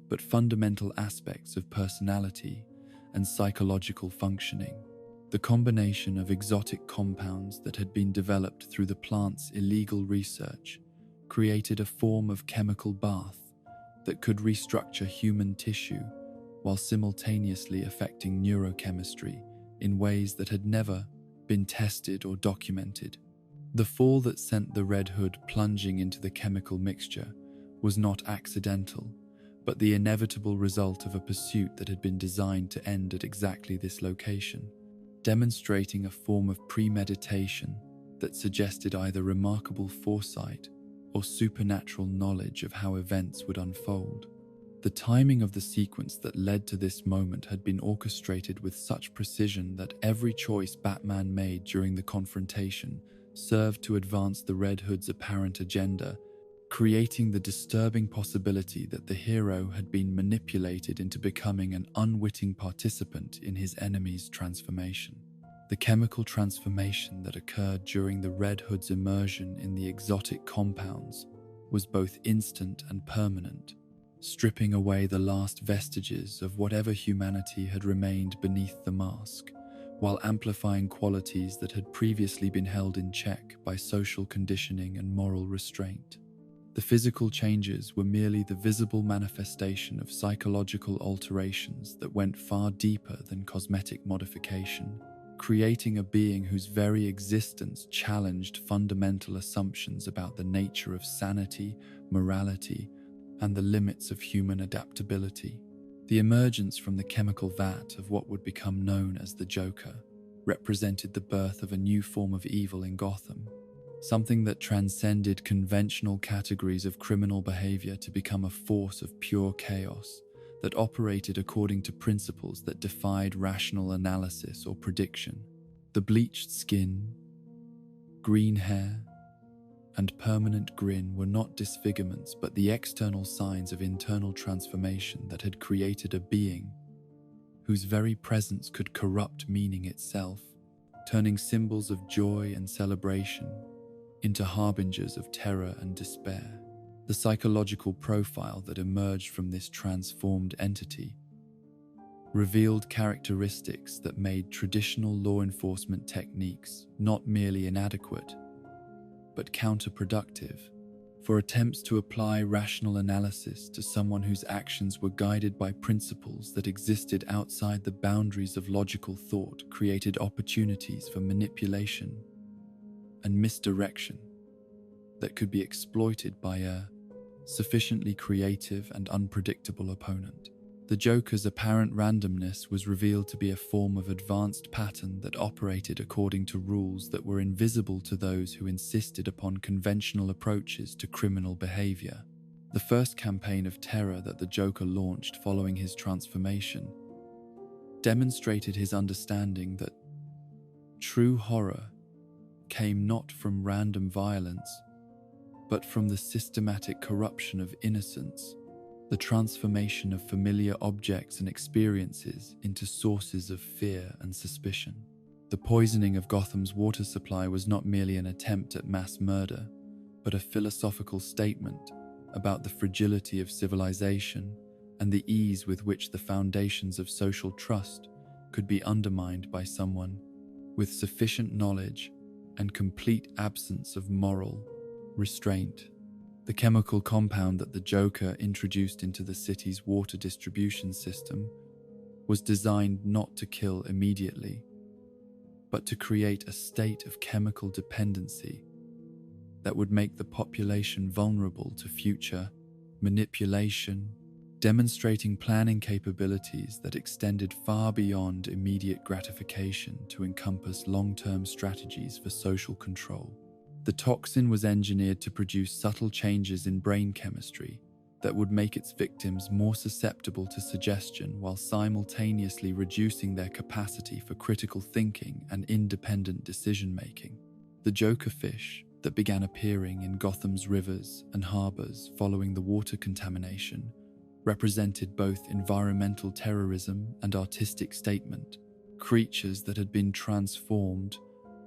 but fundamental aspects of personality and psychological functioning. The combination of exotic compounds that had been developed through the plant's illegal research created a form of chemical bath that could restructure human tissue while simultaneously affecting neurochemistry in ways that had never been tested or documented. The fall that sent the Red Hood plunging into the chemical mixture was not accidental, but the inevitable result of a pursuit that had been designed to end at exactly this location, demonstrating a form of premeditation that suggested either remarkable foresight or supernatural knowledge of how events would unfold. The timing of the sequence that led to this moment had been orchestrated with such precision that every choice Batman made during the confrontation served to advance the Red Hood's apparent agenda, creating the disturbing possibility that the hero had been manipulated into becoming an unwitting participant in his enemy's transformation. The chemical transformation that occurred during the Red Hood's immersion in the exotic compounds was both instant and permanent, stripping away the last vestiges of whatever humanity had remained beneath the mask, while amplifying qualities that had previously been held in check by social conditioning and moral restraint. The physical changes were merely the visible manifestation of psychological alterations that went far deeper than cosmetic modification, creating a being whose very existence challenged fundamental assumptions about the nature of sanity, morality, and the limits of human adaptability. The emergence from the chemical vat of what would become known as the Joker represented the birth of a new form of evil in Gotham, something that transcended conventional categories of criminal behavior to become a force of pure chaos that operated according to principles that defied rational analysis or prediction. The bleached skin, green hair, and permanent grin were not disfigurements but the external signs of internal transformation that had created a being whose very presence could corrupt meaning itself, turning symbols of joy and celebration into harbingers of terror and despair. The psychological profile that emerged from this transformed entity revealed characteristics that made traditional law enforcement techniques not merely inadequate, but counterproductive, for attempts to apply rational analysis to someone whose actions were guided by principles that existed outside the boundaries of logical thought created opportunities for manipulation and misdirection that could be exploited by a sufficiently creative and unpredictable opponent. The Joker's apparent randomness was revealed to be a form of advanced pattern that operated according to rules that were invisible to those who insisted upon conventional approaches to criminal behavior. The first campaign of terror that the Joker launched following his transformation demonstrated his understanding that true horror came not from random violence, but from the systematic corruption of innocence, the transformation of familiar objects and experiences into sources of fear and suspicion. The poisoning of Gotham's water supply was not merely an attempt at mass murder, but a philosophical statement about the fragility of civilization and the ease with which the foundations of social trust could be undermined by someone with sufficient knowledge and complete absence of moral restraint. The chemical compound that the Joker introduced into the city's water distribution system was designed not to kill immediately, but to create a state of chemical dependency that would make the population vulnerable to future manipulation, demonstrating planning capabilities that extended far beyond immediate gratification to encompass long-term strategies for social control. The toxin was engineered to produce subtle changes in brain chemistry that would make its victims more susceptible to suggestion while simultaneously reducing their capacity for critical thinking and independent decision-making. The Joker fish that began appearing in Gotham's rivers and harbors following the water contamination represented both environmental terrorism and artistic statement, creatures that had been transformed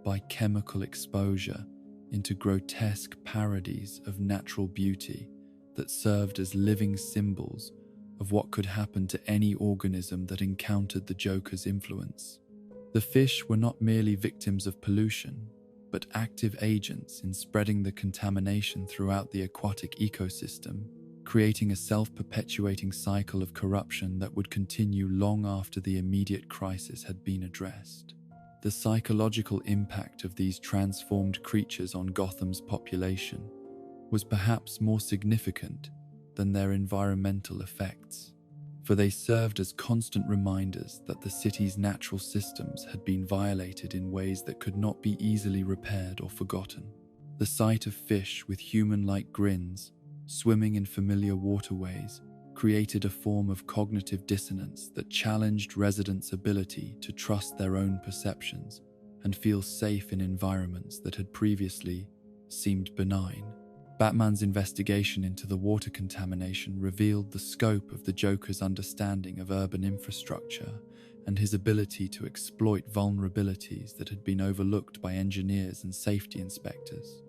by chemical exposure into grotesque parodies of natural beauty that served as living symbols of what could happen to any organism that encountered the Joker's influence. The fish were not merely victims of pollution, but active agents in spreading the contamination throughout the aquatic ecosystem, creating a self-perpetuating cycle of corruption that would continue long after the immediate crisis had been addressed. The psychological impact of these transformed creatures on Gotham's population was perhaps more significant than their environmental effects, for they served as constant reminders that the city's natural systems had been violated in ways that could not be easily repaired or forgotten. The sight of fish with human-like grins swimming in familiar waterways created a form of cognitive dissonance that challenged residents' ability to trust their own perceptions and feel safe in environments that had previously seemed benign. Batman's investigation into the water contamination revealed the scope of the Joker's understanding of urban infrastructure and his ability to exploit vulnerabilities that had been overlooked by engineers and safety inspectors,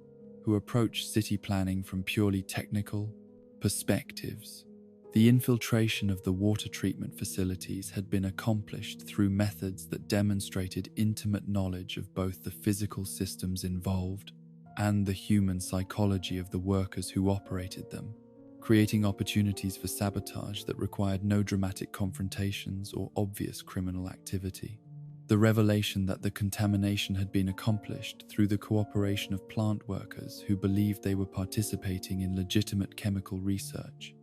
who approached city planning from purely technical perspectives. The infiltration of the water treatment facilities had been accomplished through methods that demonstrated intimate knowledge of both the physical systems involved and the human psychology of the workers who operated them, creating opportunities for sabotage that required no dramatic confrontations or obvious criminal activity. The revelation that the contamination had been accomplished through the cooperation of plant workers who believed they were participating in legitimate chemical research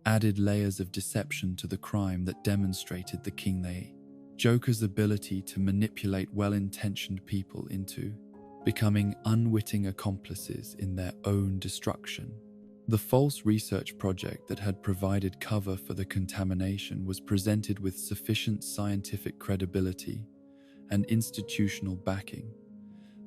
added layers of deception to the crime that demonstrated the Joker's ability to manipulate well-intentioned people into becoming unwitting accomplices in their own destruction. The false research project that had provided cover for the contamination was presented with sufficient scientific credibility and institutional backing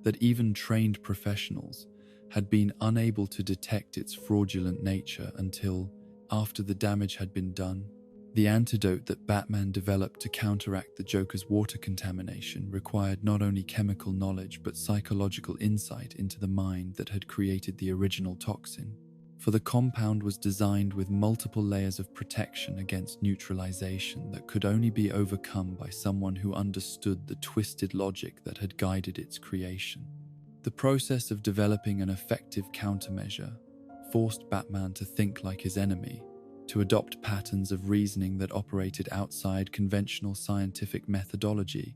that even trained professionals had been unable to detect its fraudulent nature until, after the damage had been done. The antidote that Batman developed to counteract the Joker's water contamination required not only chemical knowledge but psychological insight into the mind that had created the original toxin. For the compound was designed with multiple layers of protection against neutralization that could only be overcome by someone who understood the twisted logic that had guided its creation. The process of developing an effective countermeasure forced Batman to think like his enemy, to adopt patterns of reasoning that operated outside conventional scientific methodology,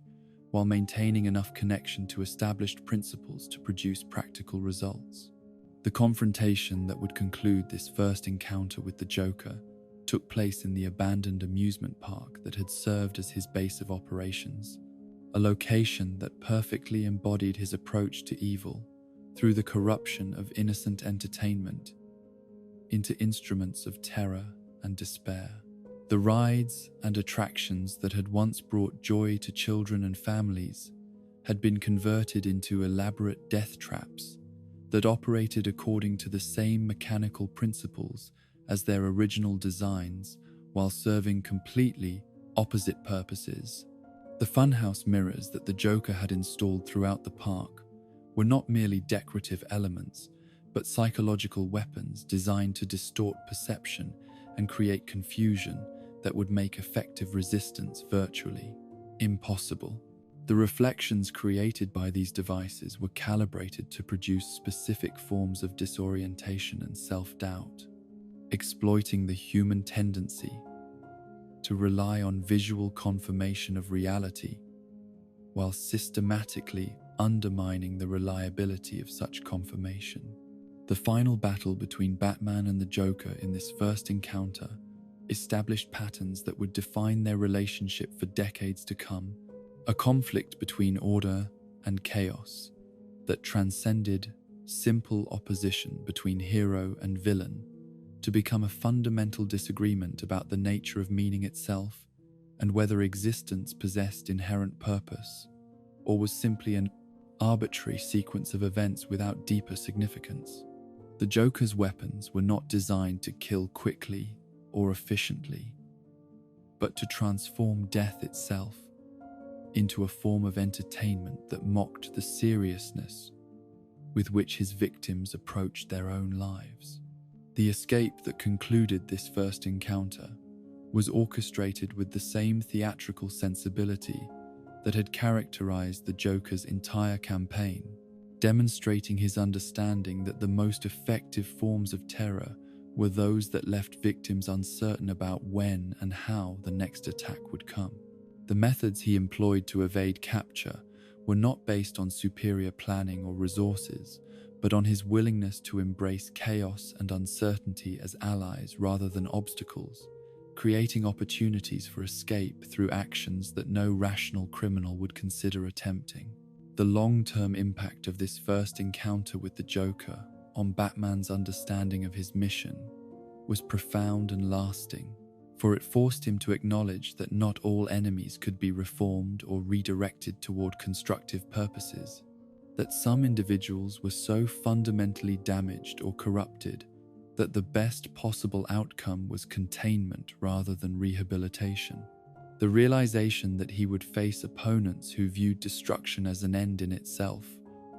while maintaining enough connection to established principles to produce practical results. The confrontation that would conclude this first encounter with the Joker took place in the abandoned amusement park that had served as his base of operations, a location that perfectly embodied his approach to evil through the corruption of innocent entertainment into instruments of terror and despair. The rides and attractions that had once brought joy to children and families had been converted into elaborate death traps that operated according to the same mechanical principles as their original designs while serving completely opposite purposes. The funhouse mirrors that the Joker had installed throughout the park were not merely decorative elements, but psychological weapons designed to distort perception and create confusion that would make effective resistance virtually impossible. The reflections created by these devices were calibrated to produce specific forms of disorientation and self-doubt, exploiting the human tendency to rely on visual confirmation of reality, while systematically undermining the reliability of such confirmation. The final battle between Batman and the Joker in this first encounter established patterns that would define their relationship for decades to come, a conflict between order and chaos that transcended simple opposition between hero and villain to become a fundamental disagreement about the nature of meaning itself and whether existence possessed inherent purpose or was simply an arbitrary sequence of events without deeper significance. The Joker's weapons were not designed to kill quickly or efficiently, but to transform death itself into a form of entertainment that mocked the seriousness with which his victims approached their own lives. The escape that concluded this first encounter was orchestrated with the same theatrical sensibility that had characterized the Joker's entire campaign, demonstrating his understanding that the most effective forms of terror were those that left victims uncertain about when and how the next attack would come. The methods he employed to evade capture were not based on superior planning or resources, but on his willingness to embrace chaos and uncertainty as allies rather than obstacles, creating opportunities for escape through actions that no rational criminal would consider attempting. The long-term impact of this first encounter with the Joker on Batman's understanding of his mission was profound and lasting, for it forced him to acknowledge that not all enemies could be reformed or redirected toward constructive purposes, that some individuals were so fundamentally damaged or corrupted that the best possible outcome was containment rather than rehabilitation. The realization that he would face opponents who viewed destruction as an end in itself,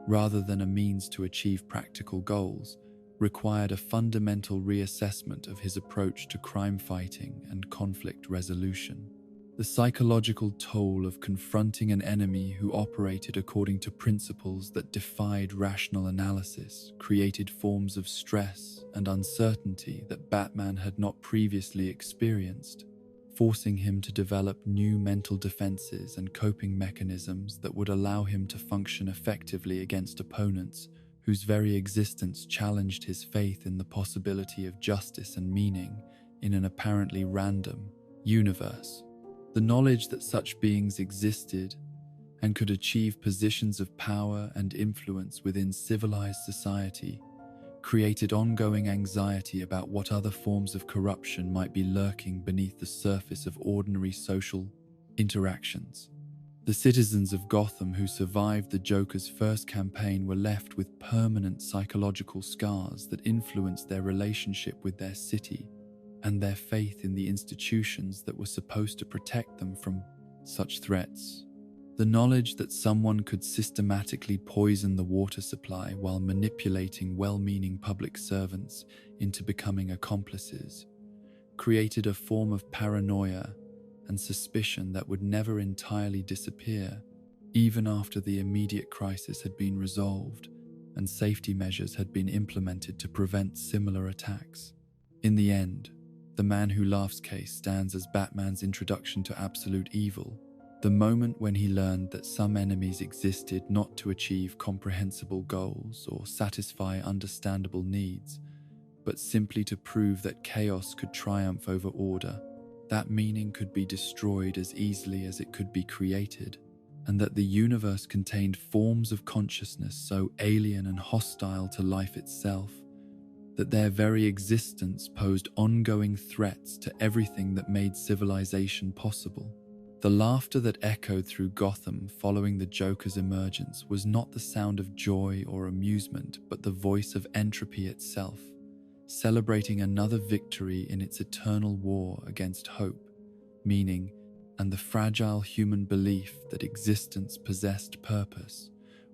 rather than a means to achieve practical goals, required a fundamental reassessment of his approach to crime fighting and conflict resolution. The psychological toll of confronting an enemy who operated according to principles that defied rational analysis created forms of stress and uncertainty that Batman had not previously experienced, forcing him to develop new mental defenses and coping mechanisms that would allow him to function effectively against opponents whose very existence challenged his faith in the possibility of justice and meaning in an apparently random universe. The knowledge that such beings existed and could achieve positions of power and influence within civilized society created ongoing anxiety about what other forms of corruption might be lurking beneath the surface of ordinary social interactions. The citizens of Gotham who survived the Joker's first campaign were left with permanent psychological scars that influenced their relationship with their city and their faith in the institutions that were supposed to protect them from such threats. The knowledge that someone could systematically poison the water supply while manipulating well-meaning public servants into becoming accomplices created a form of paranoia and suspicion that would never entirely disappear, even after the immediate crisis had been resolved and safety measures had been implemented to prevent similar attacks. In the end, The Man Who Laughs case stands as Batman's introduction to absolute evil, the moment when he learned that some enemies existed not to achieve comprehensible goals or satisfy understandable needs, but simply to prove that chaos could triumph over order, that meaning could be destroyed as easily as it could be created, and that the universe contained forms of consciousness so alien and hostile to life itself that their very existence posed ongoing threats to everything that made civilization possible. The laughter that echoed through Gotham following the Joker's emergence was not the sound of joy or amusement, but the voice of entropy itself, celebrating another victory in its eternal war against hope, meaning, and the fragile human belief that existence possessed purpose,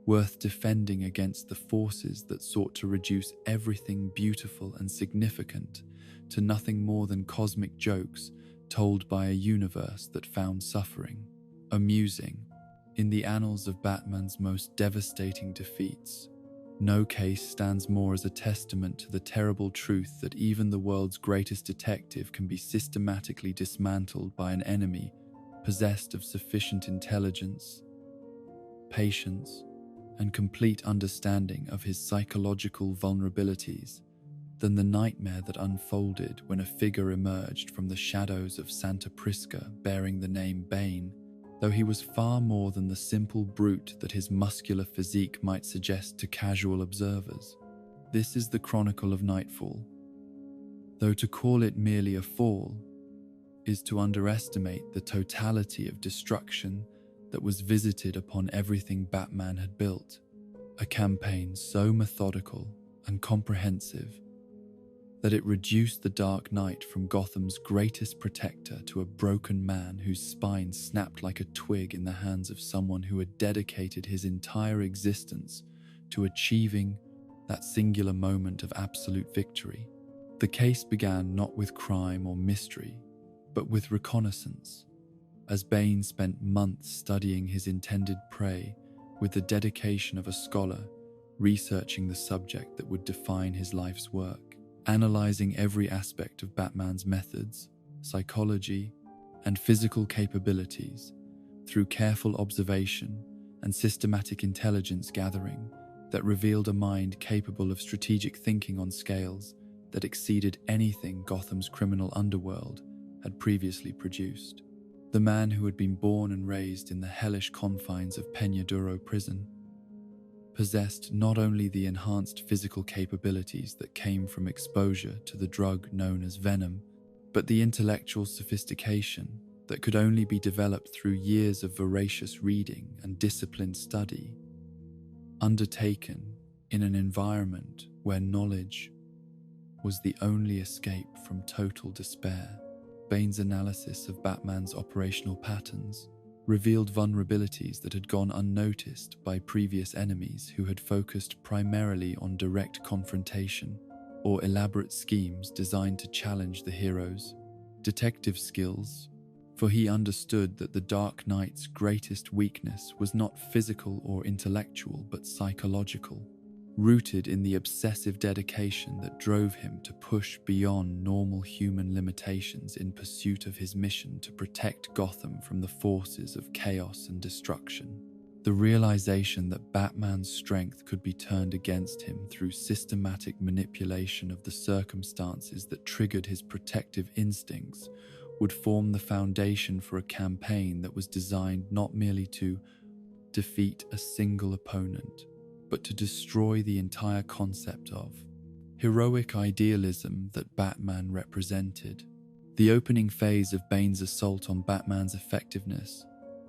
worth defending against the forces that sought to reduce everything beautiful and significant to nothing more than cosmic jokes told by a universe that found suffering amusing. In the annals of Batman's most devastating defeats, no case stands more as a testament to the terrible truth that even the world's greatest detective can be systematically dismantled by an enemy possessed of sufficient intelligence, patience, and complete understanding of his psychological vulnerabilities than the nightmare that unfolded when a figure emerged from the shadows of Santa Prisca bearing the name Bane, though he was far more than the simple brute that his muscular physique might suggest to casual observers. This is the chronicle of Nightfall, though to call it merely a fall is to underestimate the totality of destruction that was visited upon everything Batman had built, a campaign so methodical and comprehensive that it reduced the Dark Knight from Gotham's greatest protector to a broken man whose spine snapped like a twig in the hands of someone who had dedicated his entire existence to achieving that singular moment of absolute victory. The case began not with crime or mystery, but with reconnaissance, as Bane spent months studying his intended prey with the dedication of a scholar, researching the subject that would define his life's work, analyzing every aspect of Batman's methods, psychology, and physical capabilities through careful observation and systematic intelligence gathering that revealed a mind capable of strategic thinking on scales that exceeded anything Gotham's criminal underworld had previously produced. The man who had been born and raised in the hellish confines of Peñaduro prison possessed not only the enhanced physical capabilities that came from exposure to the drug known as venom, but the intellectual sophistication that could only be developed through years of voracious reading and disciplined study, undertaken in an environment where knowledge was the only escape from total despair. Bane's analysis of Batman's operational patterns revealed vulnerabilities that had gone unnoticed by previous enemies who had focused primarily on direct confrontation or elaborate schemes designed to challenge the hero's detective skills, for he understood that the Dark Knight's greatest weakness was not physical or intellectual but psychological, rooted in the obsessive dedication that drove him to push beyond normal human limitations in pursuit of his mission to protect Gotham from the forces of chaos and destruction. The realization that Batman's strength could be turned against him through systematic manipulation of the circumstances that triggered his protective instincts would form the foundation for a campaign that was designed not merely to defeat a single opponent, but to destroy the entire concept of heroic idealism that Batman represented. The opening phase of Bane's assault on Batman's effectiveness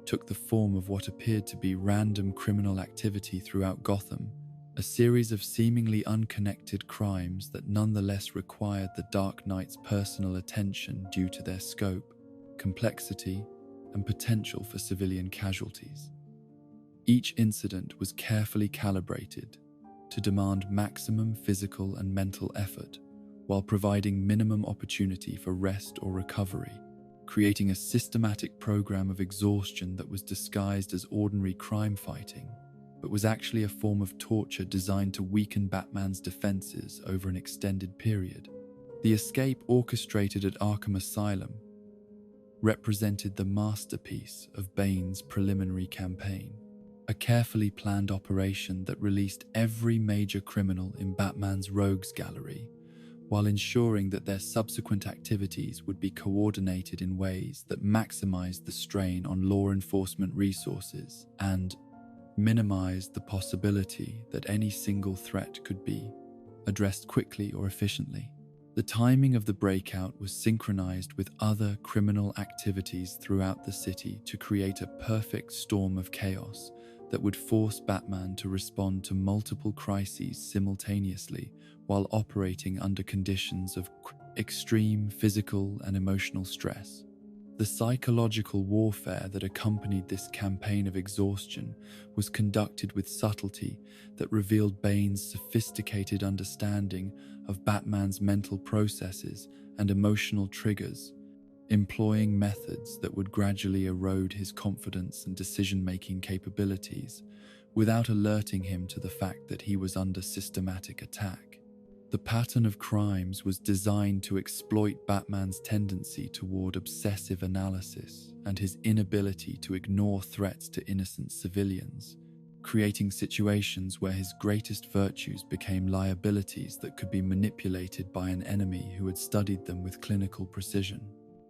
took the form of what appeared to be random criminal activity throughout Gotham, a series of seemingly unconnected crimes that nonetheless required the Dark Knight's personal attention due to their scope, complexity, and potential for civilian casualties. Each incident was carefully calibrated to demand maximum physical and mental effort while providing minimum opportunity for rest or recovery, creating a systematic program of exhaustion that was disguised as ordinary crime fighting, but was actually a form of torture designed to weaken Batman's defenses over an extended period. The escape orchestrated at Arkham Asylum represented the masterpiece of Bane's preliminary campaign, a carefully planned operation that released every major criminal in Batman's rogues gallery, while ensuring that their subsequent activities would be coordinated in ways that maximized the strain on law enforcement resources and minimized the possibility that any single threat could be addressed quickly or efficiently. The timing of the breakout was synchronized with other criminal activities throughout the city to create a perfect storm of chaos that would force Batman to respond to multiple crises simultaneously while operating under conditions of extreme physical and emotional stress. The psychological warfare that accompanied this campaign of exhaustion was conducted with subtlety that revealed Bane's sophisticated understanding of Batman's mental processes and emotional triggers, employing methods that would gradually erode his confidence and decision-making capabilities without alerting him to the fact that he was under systematic attack. The pattern of crimes was designed to exploit Batman's tendency toward obsessive analysis and his inability to ignore threats to innocent civilians, creating situations where his greatest virtues became liabilities that could be manipulated by an enemy who had studied them with clinical precision.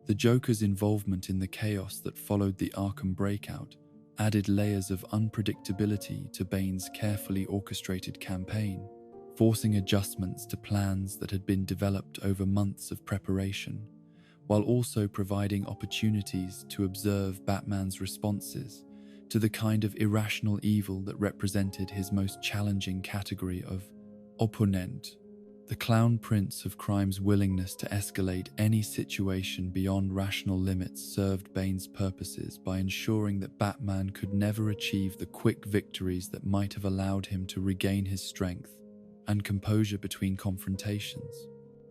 The Joker's involvement in the chaos that followed the Arkham breakout added layers of unpredictability to Bane's carefully orchestrated campaign, forcing adjustments to plans that had been developed over months of preparation, while also providing opportunities to observe Batman's responses to the kind of irrational evil that represented his most challenging category of opponent. The Clown Prince of Crime's willingness to escalate any situation beyond rational limits served Bane's purposes by ensuring that Batman could never achieve the quick victories that might have allowed him to regain his strength and composure between confrontations.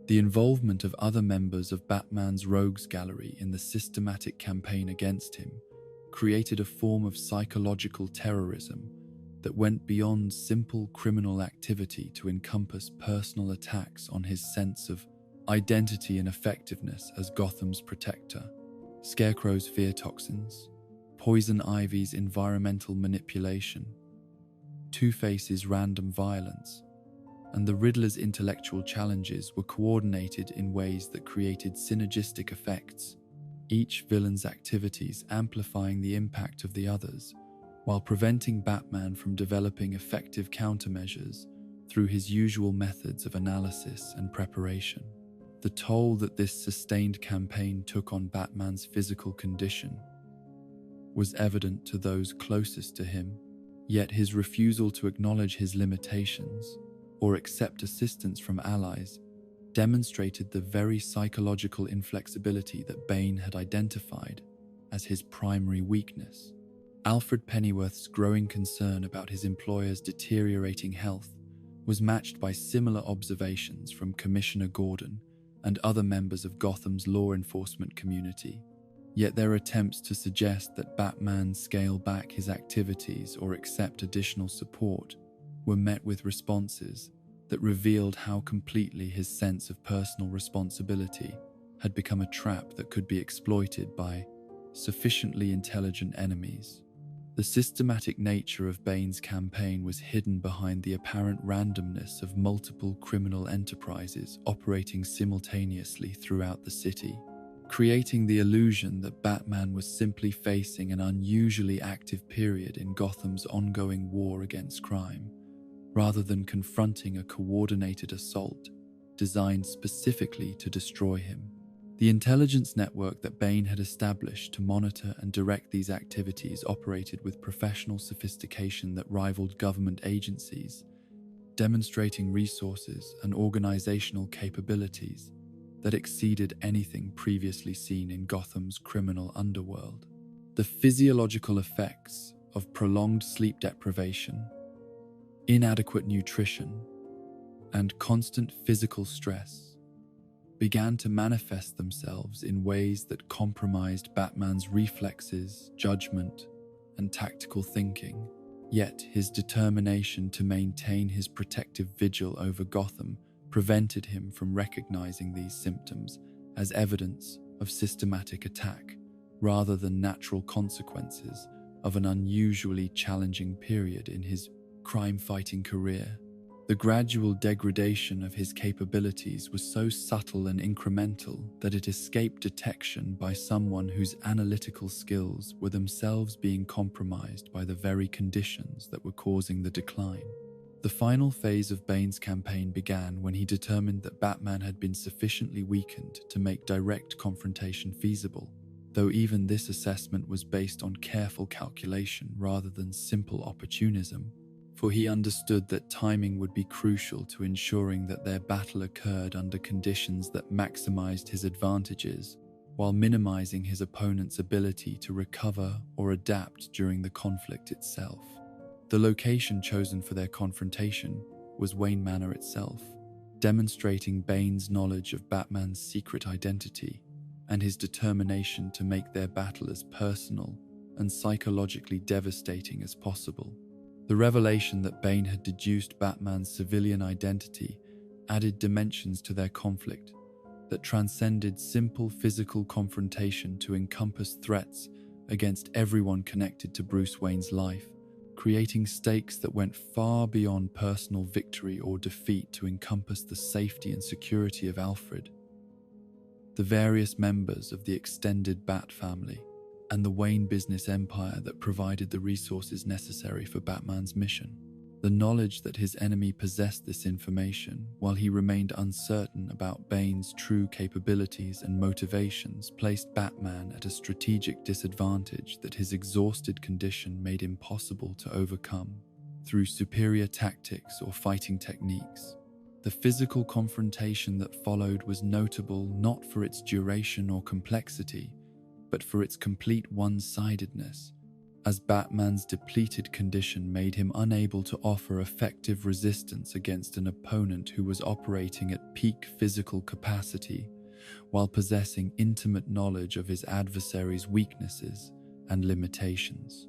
The involvement of other members of Batman's rogues gallery in the systematic campaign against him created a form of psychological terrorism that went beyond simple criminal activity to encompass personal attacks on his sense of identity and effectiveness as Gotham's protector. Scarecrow's fear toxins, Poison Ivy's environmental manipulation, Two-Face's random violence, and the Riddler's intellectual challenges were coordinated in ways that created synergistic effects, each villain's activities amplifying the impact of the others, while preventing Batman from developing effective countermeasures through his usual methods of analysis and preparation. The toll that this sustained campaign took on Batman's physical condition was evident to those closest to him, yet his refusal to acknowledge his limitations or accept assistance from allies demonstrated the very psychological inflexibility that Bane had identified as his primary weakness. Alfred Pennyworth's growing concern about his employer's deteriorating health was matched by similar observations from Commissioner Gordon and other members of Gotham's law enforcement community. Yet their attempts to suggest that Batman scale back his activities or accept additional support were met with responses that revealed how completely his sense of personal responsibility had become a trap that could be exploited by sufficiently intelligent enemies. The systematic nature of Bane's campaign was hidden behind the apparent randomness of multiple criminal enterprises operating simultaneously throughout the city, creating the illusion that Batman was simply facing an unusually active period in Gotham's ongoing war against crime, rather than confronting a coordinated assault designed specifically to destroy him. The intelligence network that Bane had established to monitor and direct these activities operated with professional sophistication that rivaled government agencies, demonstrating resources and organizational capabilities that exceeded anything previously seen in Gotham's criminal underworld. The physiological effects of prolonged sleep deprivation, inadequate nutrition, and constant physical stress began to manifest themselves in ways that compromised Batman's reflexes, judgment, and tactical thinking. Yet his determination to maintain his protective vigil over Gotham prevented him from recognizing these symptoms as evidence of systematic attack, rather than natural consequences of an unusually challenging period in his crime-fighting career. The gradual degradation of his capabilities was so subtle and incremental that it escaped detection by someone whose analytical skills were themselves being compromised by the very conditions that were causing the decline. The final phase of Bane's campaign began when he determined that Batman had been sufficiently weakened to make direct confrontation feasible, though even this assessment was based on careful calculation rather than simple opportunism. For he understood that timing would be crucial to ensuring that their battle occurred under conditions that maximized his advantages, while minimizing his opponent's ability to recover or adapt during the conflict itself. The location chosen for their confrontation was Wayne Manor itself, demonstrating Bane's knowledge of Batman's secret identity and his determination to make their battle as personal and psychologically devastating as possible. The revelation that Bane had deduced Batman's civilian identity added dimensions to their conflict that transcended simple physical confrontation to encompass threats against everyone connected to Bruce Wayne's life, creating stakes that went far beyond personal victory or defeat to encompass the safety and security of Alfred, the various members of the extended Bat family, and the Wayne business empire that provided the resources necessary for Batman's mission. The knowledge that his enemy possessed this information, while he remained uncertain about Bane's true capabilities and motivations, placed Batman at a strategic disadvantage that his exhausted condition made impossible to overcome through superior tactics or fighting techniques. The physical confrontation that followed was notable not for its duration or complexity, but for its complete one-sidedness, as Batman's depleted condition made him unable to offer effective resistance against an opponent who was operating at peak physical capacity, while possessing intimate knowledge of his adversary's weaknesses and limitations.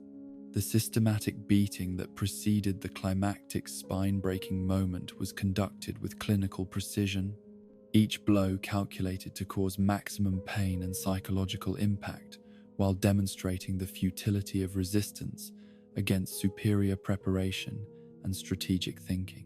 The systematic beating that preceded the climactic spine-breaking moment was conducted with clinical precision, each blow calculated to cause maximum pain and psychological impact, while demonstrating the futility of resistance against superior preparation and strategic thinking.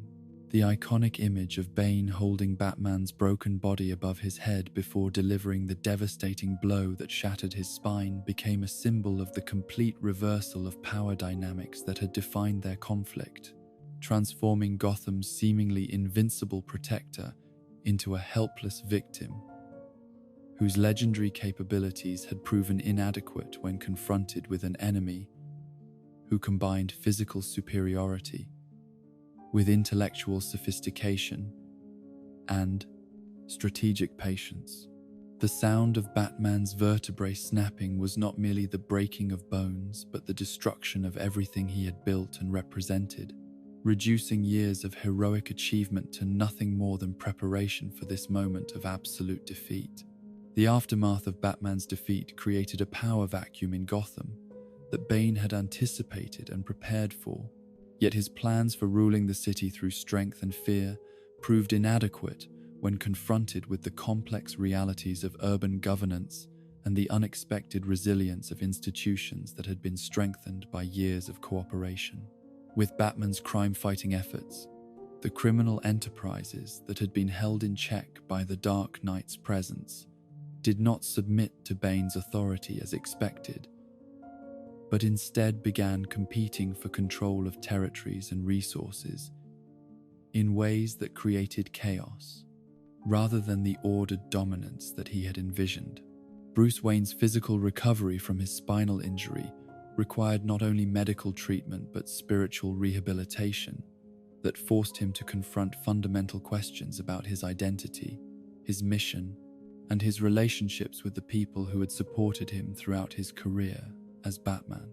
The iconic image of Bane holding Batman's broken body above his head before delivering the devastating blow that shattered his spine became a symbol of the complete reversal of power dynamics that had defined their conflict, transforming Gotham's seemingly invincible protector into a helpless victim whose legendary capabilities had proven inadequate when confronted with an enemy who combined physical superiority with intellectual sophistication and strategic patience. The sound of Batman's vertebrae snapping was not merely the breaking of bones, but the destruction of everything he had built and represented, reducing years of heroic achievement to nothing more than preparation for this moment of absolute defeat. The aftermath of Batman's defeat created a power vacuum in Gotham that Bane had anticipated and prepared for, yet his plans for ruling the city through strength and fear proved inadequate when confronted with the complex realities of urban governance and the unexpected resilience of institutions that had been strengthened by years of cooperation. With Batman's crime-fighting efforts, the criminal enterprises that had been held in check by the Dark Knight's presence did not submit to Bane's authority as expected, but instead began competing for control of territories and resources in ways that created chaos, rather than the ordered dominance that he had envisioned. Bruce Wayne's physical recovery from his spinal injury required not only medical treatment but spiritual rehabilitation that forced him to confront fundamental questions about his identity, his mission, and his relationships with the people who had supported him throughout his career as Batman.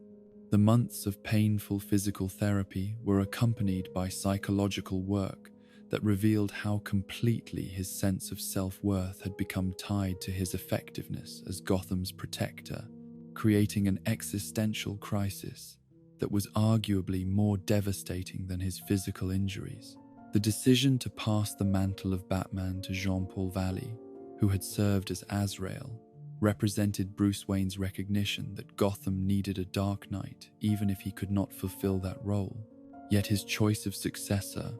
The months of painful physical therapy were accompanied by psychological work that revealed how completely his sense of self-worth had become tied to his effectiveness as Gotham's protector, creating an existential crisis that was arguably more devastating than his physical injuries. The decision to pass the mantle of Batman to Jean-Paul Valley, who had served as Azrael, represented Bruce Wayne's recognition that Gotham needed a Dark Knight even if he could not fulfill that role. Yet his choice of successor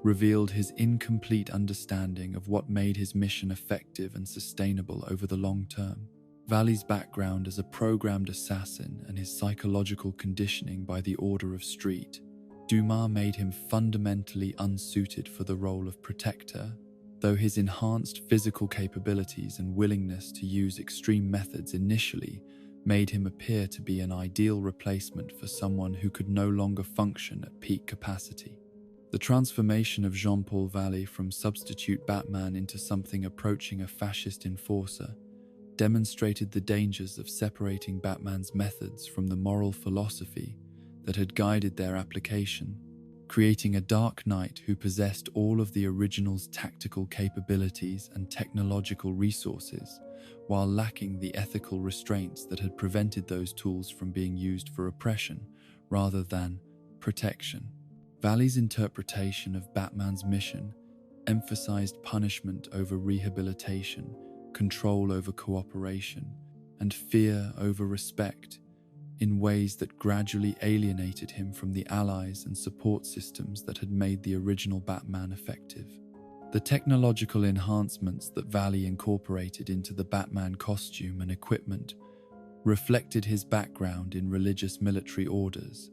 revealed his incomplete understanding of what made his mission effective and sustainable over the long term. Valley's background as a programmed assassin and his psychological conditioning by the Order of Street, Dumas made him fundamentally unsuited for the role of protector, though his enhanced physical capabilities and willingness to use extreme methods initially made him appear to be an ideal replacement for someone who could no longer function at peak capacity. The transformation of Jean-Paul Valley from substitute Batman into something approaching a fascist enforcer demonstrated the dangers of separating Batman's methods from the moral philosophy that had guided their application, creating a Dark Knight who possessed all of the original's tactical capabilities and technological resources, while lacking the ethical restraints that had prevented those tools from being used for oppression rather than protection. Valley's interpretation of Batman's mission emphasized punishment over rehabilitation, control over cooperation, and fear over respect, in ways that gradually alienated him from the allies and support systems that had made the original Batman effective. The technological enhancements that Valley incorporated into the Batman costume and equipment reflected his background in religious military orders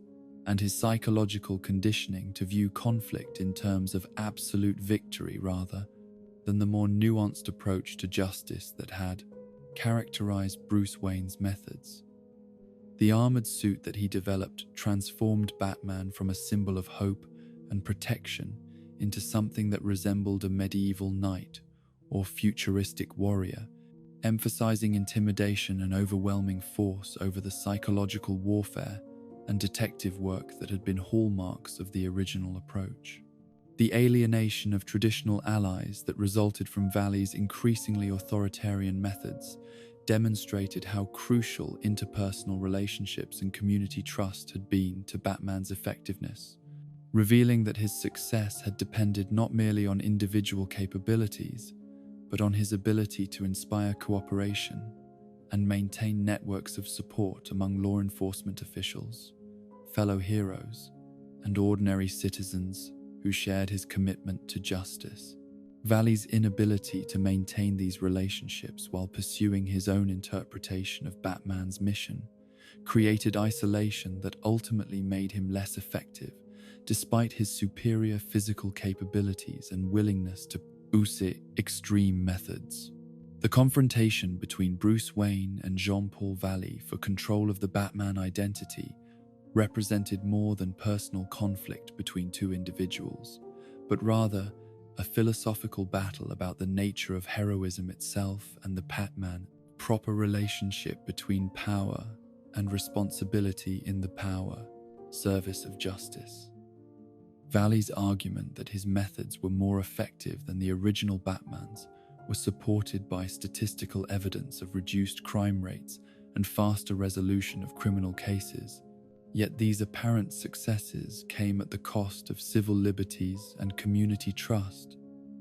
and his psychological conditioning to view conflict in terms of absolute victory rather than the more nuanced approach to justice that had characterized Bruce Wayne's methods. The armored suit that he developed transformed Batman from a symbol of hope and protection into something that resembled a medieval knight or futuristic warrior, emphasizing intimidation and overwhelming force over the psychological warfare and detective work that had been hallmarks of the original approach. The alienation of traditional allies that resulted from Valley's increasingly authoritarian methods demonstrated how crucial interpersonal relationships and community trust had been to Batman's effectiveness, revealing that his success had depended not merely on individual capabilities, but on his ability to inspire cooperation and maintain networks of support among law enforcement officials, fellow heroes, and ordinary citizens who shared his commitment to justice. Valley's inability to maintain these relationships while pursuing his own interpretation of Batman's mission created isolation that ultimately made him less effective, despite his superior physical capabilities and willingness to use extreme methods. The confrontation between Bruce Wayne and Jean-Paul Valley for control of the Batman identity represented more than personal conflict between two individuals, but rather a philosophical battle about the nature of heroism itself and the Batman proper relationship between power and responsibility in the power service of justice. Valley's argument that his methods were more effective than the original Batman's was supported by statistical evidence of reduced crime rates and faster resolution of criminal cases. Yet these apparent successes came at the cost of civil liberties and community trust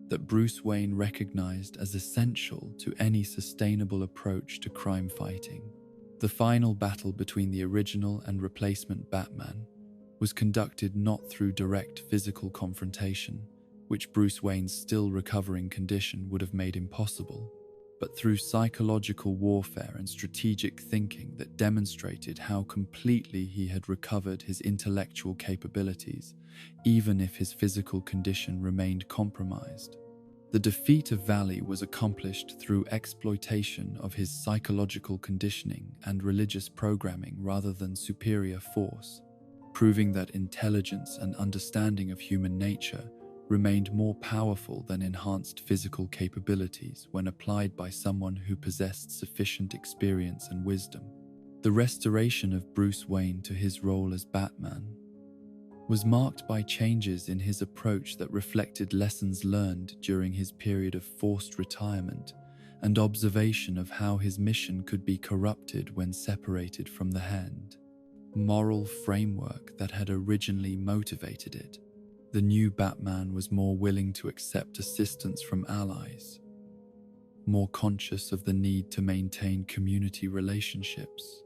that Bruce Wayne recognized as essential to any sustainable approach to crime fighting. The final battle between the original and replacement Batman was conducted not through direct physical confrontation, which Bruce Wayne's still recovering condition would have made impossible, but through psychological warfare and strategic thinking that demonstrated how completely he had recovered his intellectual capabilities, even if his physical condition remained compromised. The defeat of Valley was accomplished through exploitation of his psychological conditioning and religious programming rather than superior force, proving that intelligence and understanding of human nature remained more powerful than enhanced physical capabilities when applied by someone who possessed sufficient experience and wisdom. The restoration of Bruce Wayne to his role as Batman was marked by changes in his approach that reflected lessons learned during his period of forced retirement and observation of how his mission could be corrupted when separated from the hand moral framework that had originally motivated it. The new Batman was more willing to accept assistance from allies, more conscious of the need to maintain community relationships,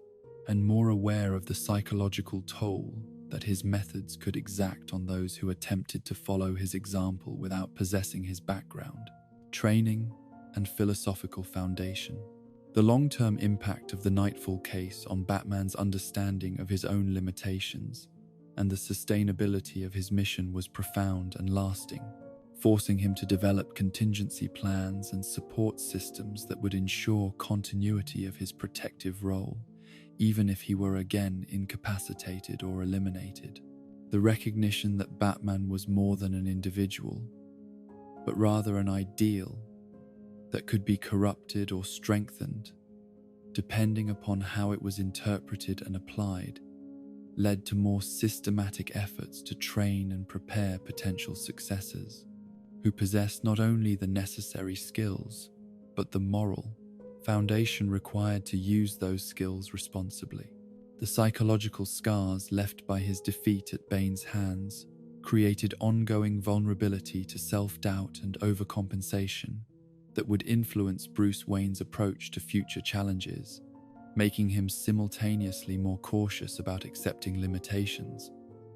and more aware of the psychological toll that his methods could exact on those who attempted to follow his example without possessing his background, training, and philosophical foundation. The long-term impact of the Nightfall case on Batman's understanding of his own limitations and the sustainability of his mission was profound and lasting, forcing him to develop contingency plans and support systems that would ensure continuity of his protective role, even if he were again incapacitated or eliminated. The recognition that Batman was more than an individual, but rather an ideal that could be corrupted or strengthened, depending upon how it was interpreted and applied, led to more systematic efforts to train and prepare potential successors, who possessed not only the necessary skills, but the moral foundation required to use those skills responsibly. The psychological scars left by his defeat at Bane's hands created ongoing vulnerability to self-doubt and overcompensation that would influence Bruce Wayne's approach to future challenges, making him simultaneously more cautious about accepting limitations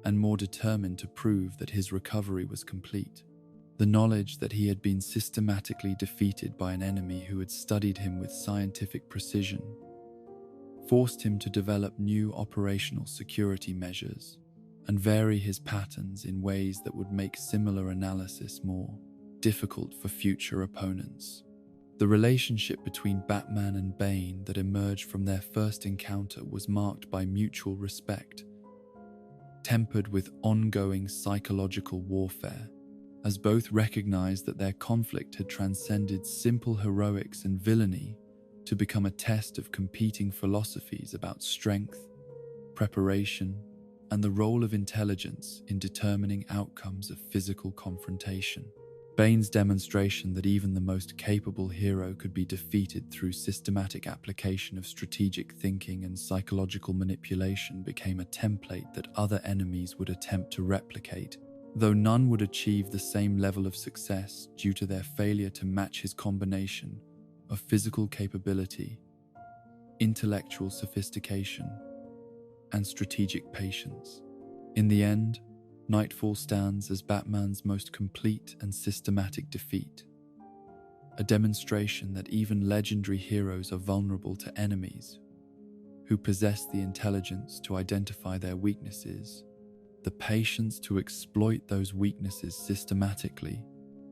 and more determined to prove that his recovery was complete. The knowledge that he had been systematically defeated by an enemy who had studied him with scientific precision forced him to develop new operational security measures and vary his patterns in ways that would make similar analysis more difficult for future opponents. The relationship between Batman and Bane that emerged from their first encounter was marked by mutual respect, tempered with ongoing psychological warfare, as both recognized that their conflict had transcended simple heroics and villainy to become a test of competing philosophies about strength, preparation, and the role of intelligence in determining outcomes of physical confrontation. Bane's demonstration that even the most capable hero could be defeated through systematic application of strategic thinking and psychological manipulation became a template that other enemies would attempt to replicate, though none would achieve the same level of success due to their failure to match his combination of physical capability, intellectual sophistication, and strategic patience. In the end, Nightfall stands as Batman's most complete and systematic defeat, a demonstration that even legendary heroes are vulnerable to enemies who possess the intelligence to identify their weaknesses, the patience to exploit those weaknesses systematically,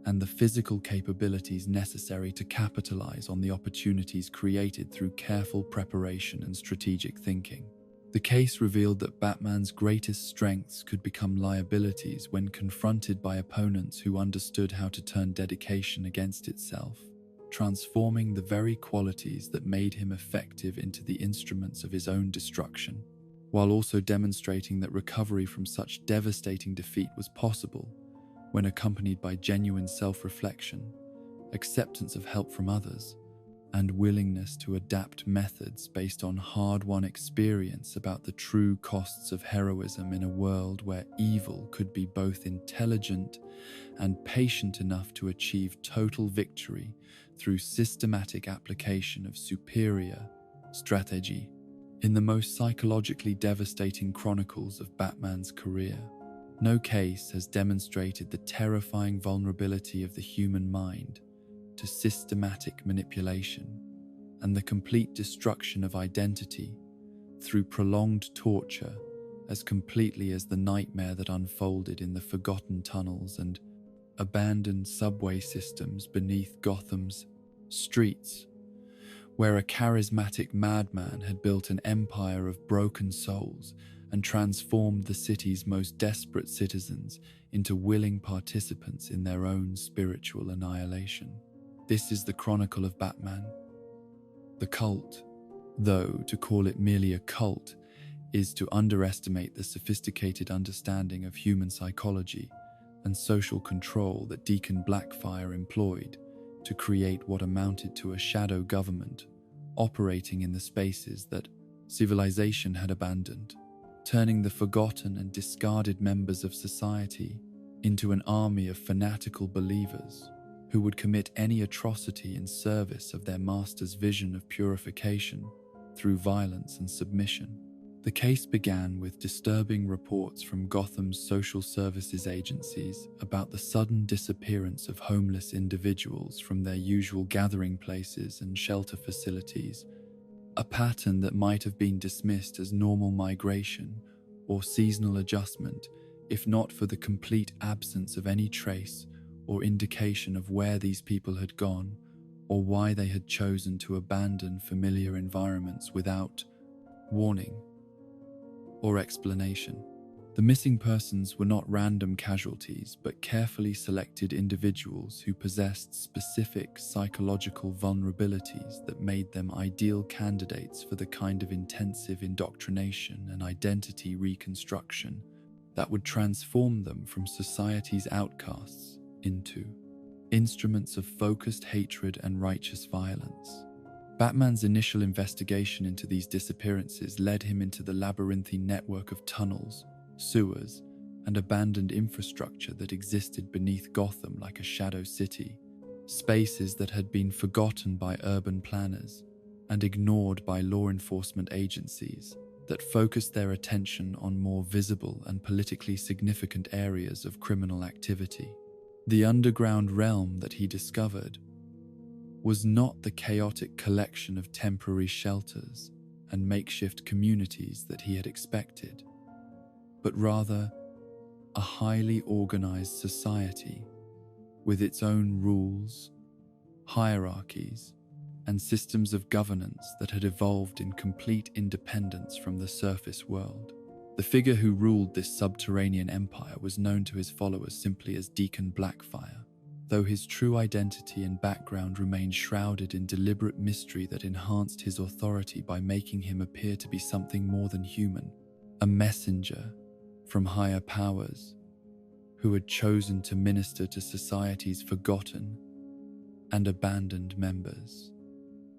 and the physical capabilities necessary to capitalize on the opportunities created through careful preparation and strategic thinking. The case revealed that Batman's greatest strengths could become liabilities when confronted by opponents who understood how to turn dedication against itself, transforming the very qualities that made him effective into the instruments of his own destruction, while also demonstrating that recovery from such devastating defeat was possible when accompanied by genuine self-reflection, acceptance of help from others, and willingness to adapt methods based on hard-won experience about the true costs of heroism in a world where evil could be both intelligent and patient enough to achieve total victory through systematic application of superior strategy. In the most psychologically devastating chronicles of Batman's career, no case has demonstrated the terrifying vulnerability of the human mind to systematic manipulation and the complete destruction of identity through prolonged torture as completely as the nightmare that unfolded in the forgotten tunnels and abandoned subway systems beneath Gotham's streets, where a charismatic madman had built an empire of broken souls and transformed the city's most desperate citizens into willing participants in their own spiritual annihilation. This is the chronicle of Batman. The cult, though to call it merely a cult is to underestimate the sophisticated understanding of human psychology and social control that Deacon Blackfire employed to create what amounted to a shadow government operating in the spaces that civilization had abandoned, turning the forgotten and discarded members of society into an army of fanatical believers who would commit any atrocity in service of their master's vision of purification through violence and submission. The case began with disturbing reports from Gotham's social services agencies about the sudden disappearance of homeless individuals from their usual gathering places and shelter facilities, a pattern that might have been dismissed as normal migration or seasonal adjustment if not for the complete absence of any trace or indication of where these people had gone or why they had chosen to abandon familiar environments without warning or explanation. The missing persons were not random casualties, but carefully selected individuals who possessed specific psychological vulnerabilities that made them ideal candidates for the kind of intensive indoctrination and identity reconstruction that would transform them from society's outcasts into instruments of focused hatred and righteous violence. Batman's initial investigation into these disappearances led him into the labyrinthine network of tunnels, sewers, and abandoned infrastructure that existed beneath Gotham like a shadow city, spaces that had been forgotten by urban planners, and ignored by law enforcement agencies that focused their attention on more visible and politically significant areas of criminal activity. The underground realm that he discovered was not the chaotic collection of temporary shelters and makeshift communities that he had expected, but rather a highly organized society with its own rules, hierarchies, and systems of governance that had evolved in complete independence from the surface world. The figure who ruled this subterranean empire was known to his followers simply as Deacon Blackfire, though his true identity and background remained shrouded in deliberate mystery that enhanced his authority by making him appear to be something more than human, a messenger from higher powers who had chosen to minister to society's forgotten and abandoned members.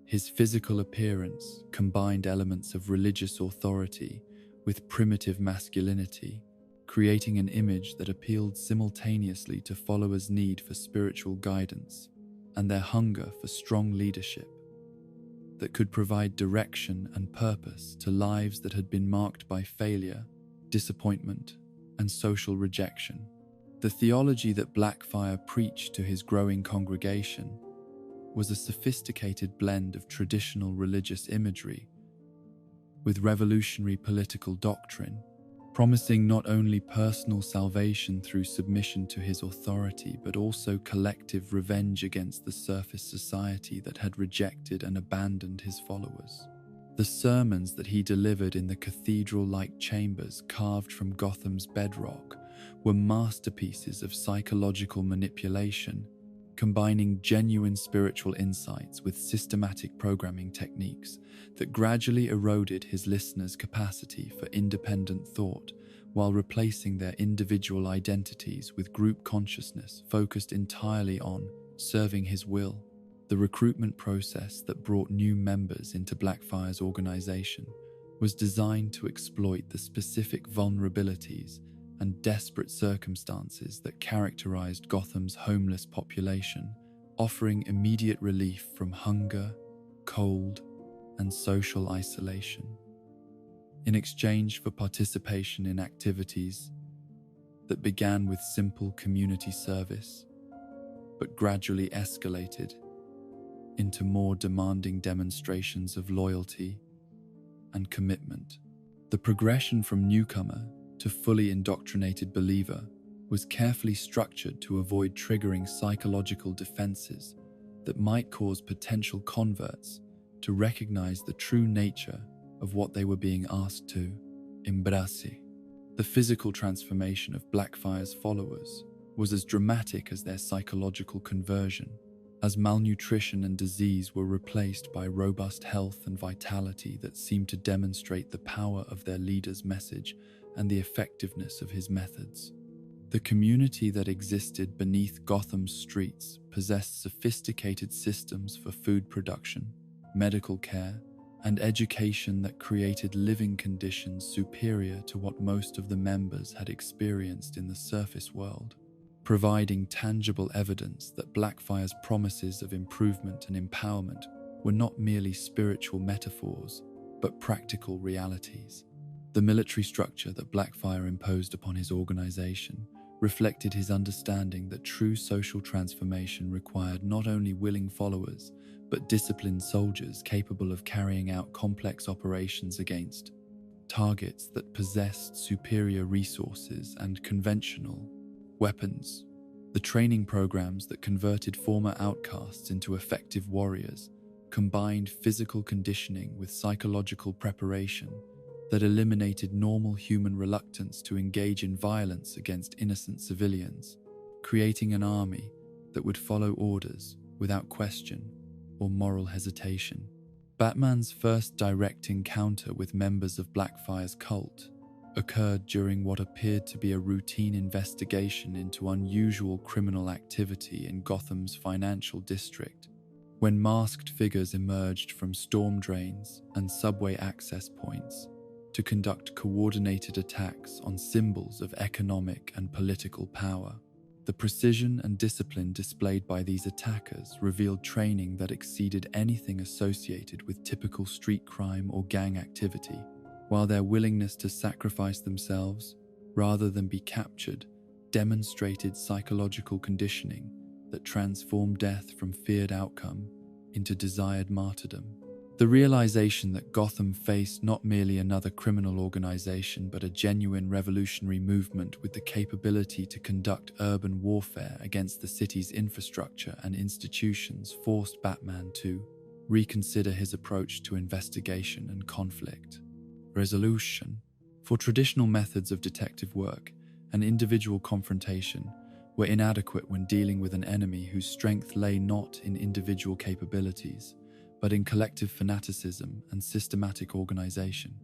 His physical appearance combined elements of religious authority with primitive masculinity, creating an image that appealed simultaneously to followers' need for spiritual guidance and their hunger for strong leadership that could provide direction and purpose to lives that had been marked by failure, disappointment, and social rejection. The theology that Blackfire preached to his growing congregation was a sophisticated blend of traditional religious imagery with revolutionary political doctrine, promising not only personal salvation through submission to his authority, but also collective revenge against the surface society that had rejected and abandoned his followers. The sermons that he delivered in the cathedral-like chambers carved from Gotham's bedrock were masterpieces of psychological manipulation, combining genuine spiritual insights with systematic programming techniques that gradually eroded his listeners' capacity for independent thought while replacing their individual identities with group consciousness focused entirely on serving his will. The recruitment process that brought new members into Blackfire's organization was designed to exploit the specific vulnerabilities and desperate circumstances that characterized Gotham's homeless population, offering immediate relief from hunger, cold, and social isolation. In exchange for participation in activities that began with simple community service, but gradually escalated into more demanding demonstrations of loyalty and commitment. The progression from newcomer to fully indoctrinated believer was carefully structured to avoid triggering psychological defenses that might cause potential converts to recognize the true nature of what they were being asked to embrace. The physical transformation of Blackfire's followers was as dramatic as their psychological conversion, as malnutrition and disease were replaced by robust health and vitality that seemed to demonstrate the power of their leader's message and the effectiveness of his methods. The community that existed beneath Gotham's streets possessed sophisticated systems for food production, medical care, and education that created living conditions superior to what most of the members had experienced in the surface world, providing tangible evidence that Blackfire's promises of improvement and empowerment were not merely spiritual metaphors, but practical realities. The military structure that Blackfire imposed upon his organization reflected his understanding that true social transformation required not only willing followers, but disciplined soldiers capable of carrying out complex operations against targets that possessed superior resources and conventional weapons. The training programs that converted former outcasts into effective warriors combined physical conditioning with psychological preparation that eliminated normal human reluctance to engage in violence against innocent civilians, creating an army that would follow orders without question or moral hesitation. Batman's first direct encounter with members of Blackfire's cult occurred during what appeared to be a routine investigation into unusual criminal activity in Gotham's financial district, when masked figures emerged from storm drains and subway access points to conduct coordinated attacks on symbols of economic and political power. The precision and discipline displayed by these attackers revealed training that exceeded anything associated with typical street crime or gang activity, while their willingness to sacrifice themselves rather than be captured demonstrated psychological conditioning that transformed death from feared outcome into desired martyrdom. The realization that Gotham faced not merely another criminal organization but a genuine revolutionary movement with the capability to conduct urban warfare against the city's infrastructure and institutions forced Batman to reconsider his approach to investigation and conflict resolution. For traditional methods of detective work and individual confrontation were inadequate when dealing with an enemy whose strength lay not in individual capabilities, but in collective fanaticism and systematic organization.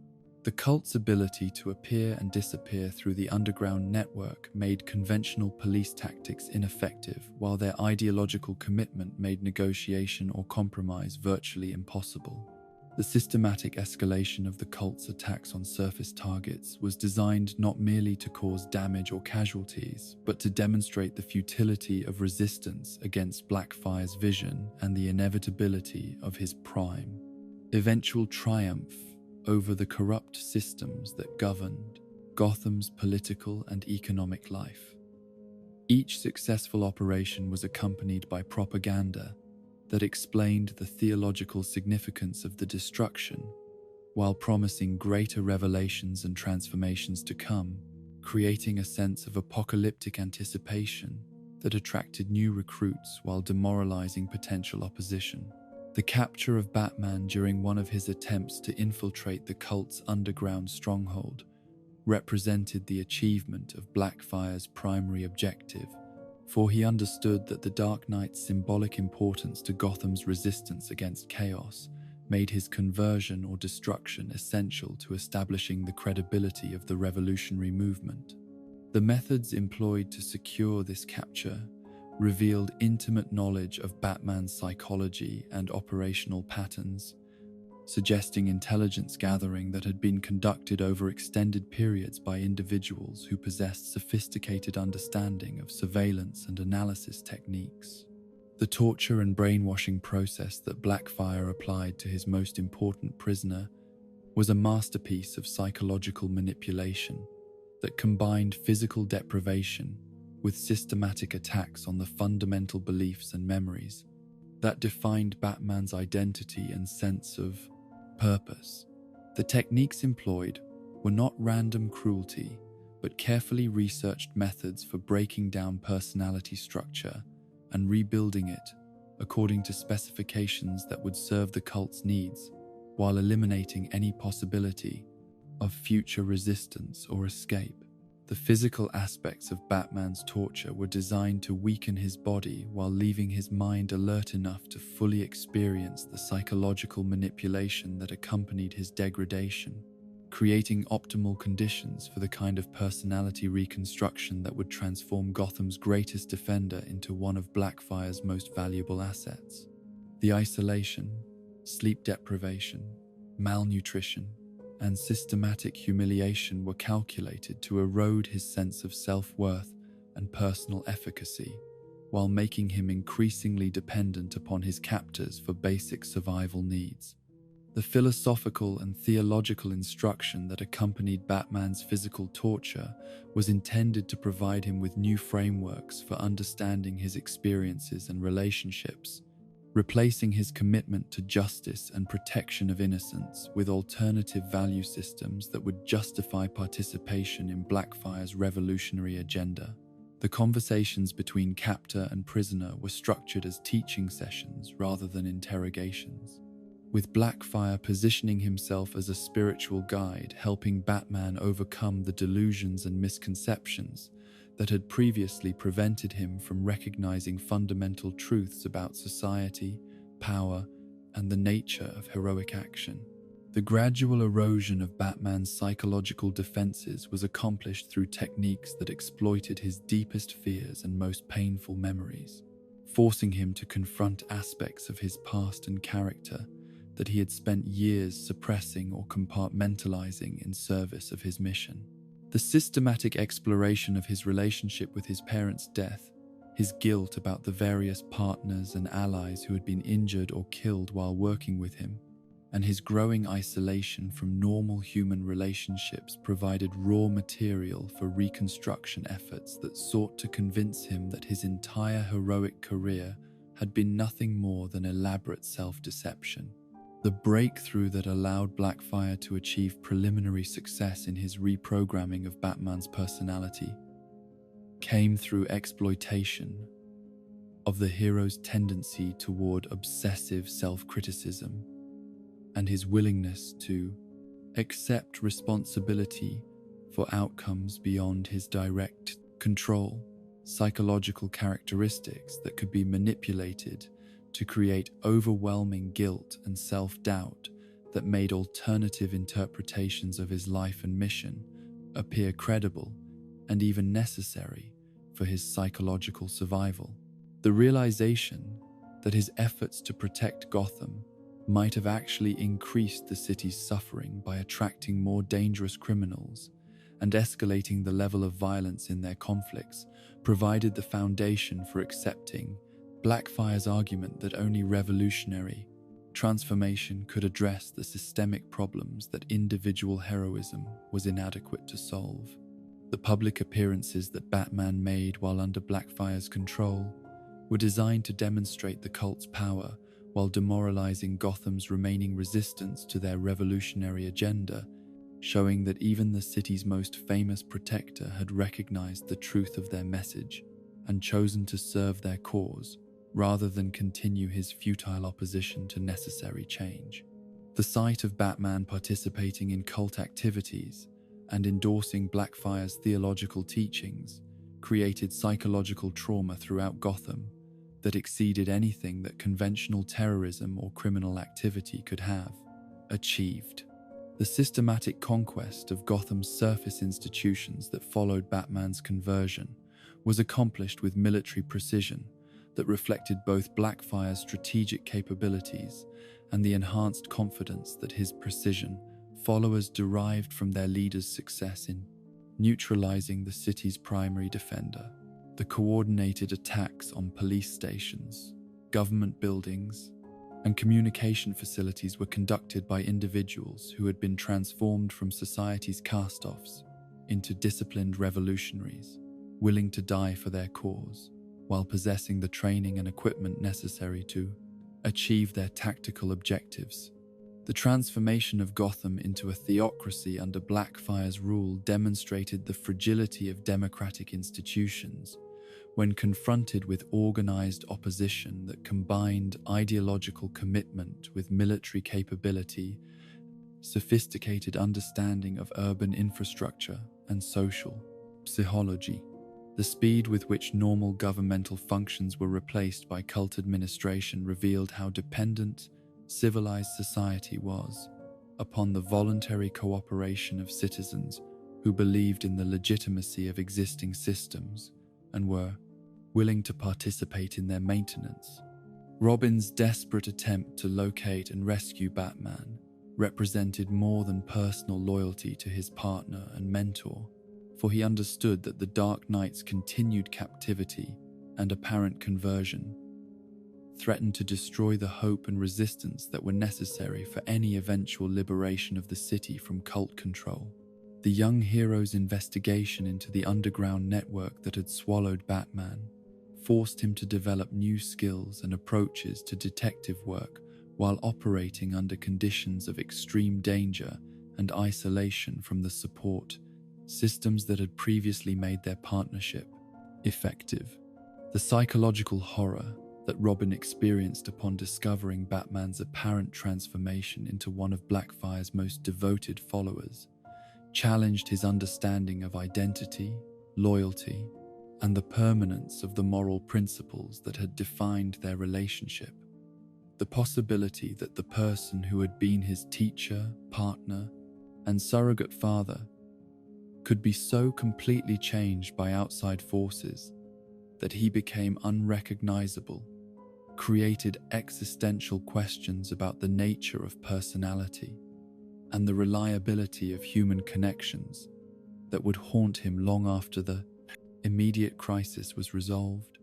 The cult's ability to appear and disappear through the underground network made conventional police tactics ineffective, while their ideological commitment made negotiation or compromise virtually impossible. The systematic escalation of the cult's attacks on surface targets was designed not merely to cause damage or casualties, but to demonstrate the futility of resistance against Blackfire's vision and the inevitability of his eventual triumph over the corrupt systems that governed Gotham's political and economic life. Each successful operation was accompanied by propaganda that explained the theological significance of the destruction, while promising greater revelations and transformations to come, creating a sense of apocalyptic anticipation that attracted new recruits while demoralizing potential opposition. The capture of Batman during one of his attempts to infiltrate the cult's underground stronghold represented the achievement of Blackfire's primary objective, for he understood that the Dark Knight's symbolic importance to Gotham's resistance against chaos made his conversion or destruction essential to establishing the credibility of the revolutionary movement. The methods employed to secure this capture revealed intimate knowledge of Batman's psychology and operational patterns, suggesting intelligence gathering that had been conducted over extended periods by individuals who possessed sophisticated understanding of surveillance and analysis techniques. The torture and brainwashing process that Blackfire applied to his most important prisoner was a masterpiece of psychological manipulation that combined physical deprivation with systematic attacks on the fundamental beliefs and memories that defined Batman's identity and sense of purpose. The techniques employed were not random cruelty, but carefully researched methods for breaking down personality structure and rebuilding it according to specifications that would serve the cult's needs, while eliminating any possibility of future resistance or escape. The physical aspects of Batman's torture were designed to weaken his body while leaving his mind alert enough to fully experience the psychological manipulation that accompanied his degradation, creating optimal conditions for the kind of personality reconstruction that would transform Gotham's greatest defender into one of Blackfire's most valuable assets. The isolation, sleep deprivation, malnutrition, and systematic humiliation were calculated to erode his sense of self-worth and personal efficacy, while making him increasingly dependent upon his captors for basic survival needs. The philosophical and theological instruction that accompanied Batman's physical torture was intended to provide him with new frameworks for understanding his experiences and relationships, replacing his commitment to justice and protection of innocence with alternative value systems that would justify participation in Blackfire's revolutionary agenda. The conversations between captor and prisoner were structured as teaching sessions rather than interrogations, with Blackfire positioning himself as a spiritual guide, helping Batman overcome the delusions and misconceptions that had previously prevented him from recognizing fundamental truths about society, power, and the nature of heroic action. The gradual erosion of Batman's psychological defenses was accomplished through techniques that exploited his deepest fears and most painful memories, forcing him to confront aspects of his past and character that he had spent years suppressing or compartmentalizing in service of his mission. The systematic exploration of his relationship with his parents' death his guilt about the various partners and allies who had been injured or killed while working with him, and his growing isolation from normal human relationships provided raw material for reconstruction efforts that sought to convince him that his entire heroic career had been nothing more than elaborate self-deception. The breakthrough that allowed Blackfire to achieve preliminary success in his reprogramming of Batman's personality came through exploitation of the hero's tendency toward obsessive self-criticism and his willingness to accept responsibility for outcomes beyond his direct control, psychological characteristics that could be manipulated to create overwhelming guilt and self-doubt that made alternative interpretations of his life and mission appear credible and even necessary for his psychological survival. The realization that his efforts to protect Gotham might have actually increased the city's suffering by attracting more dangerous criminals and escalating the level of violence in their conflicts provided the foundation for accepting Blackfire's argument that only revolutionary transformation could address the systemic problems that individual heroism was inadequate to solve. The public appearances that Batman made while under Blackfire's control were designed to demonstrate the cult's power while demoralizing Gotham's remaining resistance to their revolutionary agenda, showing that even the city's most famous protector had recognized the truth of their message and chosen to serve their cause rather than continue his futile opposition to necessary change. The sight of Batman participating in cult activities and endorsing Blackfire's theological teachings created psychological trauma throughout Gotham that exceeded anything that conventional terrorism or criminal activity could have achieved. The systematic conquest of Gotham's surface institutions that followed Batman's conversion was accomplished with military precision that reflected both Blackfire's strategic capabilities and the enhanced confidence that his precision followers derived from their leader's success in neutralizing the city's primary defender. The coordinated attacks on police stations, government buildings, and communication facilities were conducted by individuals who had been transformed from society's cast-offs into disciplined revolutionaries, willing to die for their cause, while possessing the training and equipment necessary to achieve their tactical objectives. The transformation of Gotham into a theocracy under Blackfire's rule demonstrated the fragility of democratic institutions when confronted with organized opposition that combined ideological commitment with military capability, sophisticated understanding of urban infrastructure and social psychology. The speed with which normal governmental functions were replaced by cult administration revealed how dependent civilized society was upon the voluntary cooperation of citizens who believed in the legitimacy of existing systems and were willing to participate in their maintenance. Robin's desperate attempt to locate and rescue Batman represented more than personal loyalty to his partner and mentor, for he understood that the Dark Knight's continued captivity and apparent conversion threatened to destroy the hope and resistance that were necessary for any eventual liberation of the city from cult control. The young hero's investigation into the underground network that had swallowed Batman forced him to develop new skills and approaches to detective work while operating under conditions of extreme danger and isolation from the support systems that had previously made their partnership effective. The psychological horror that Robin experienced upon discovering Batman's apparent transformation into one of Blackfire's most devoted followers challenged his understanding of identity, loyalty, and the permanence of the moral principles that had defined their relationship. The possibility that the person who had been his teacher, partner, and surrogate father could be so completely changed by outside forces that he became unrecognizable created existential questions about the nature of personality and the reliability of human connections that would haunt him long after the immediate crisis was resolved.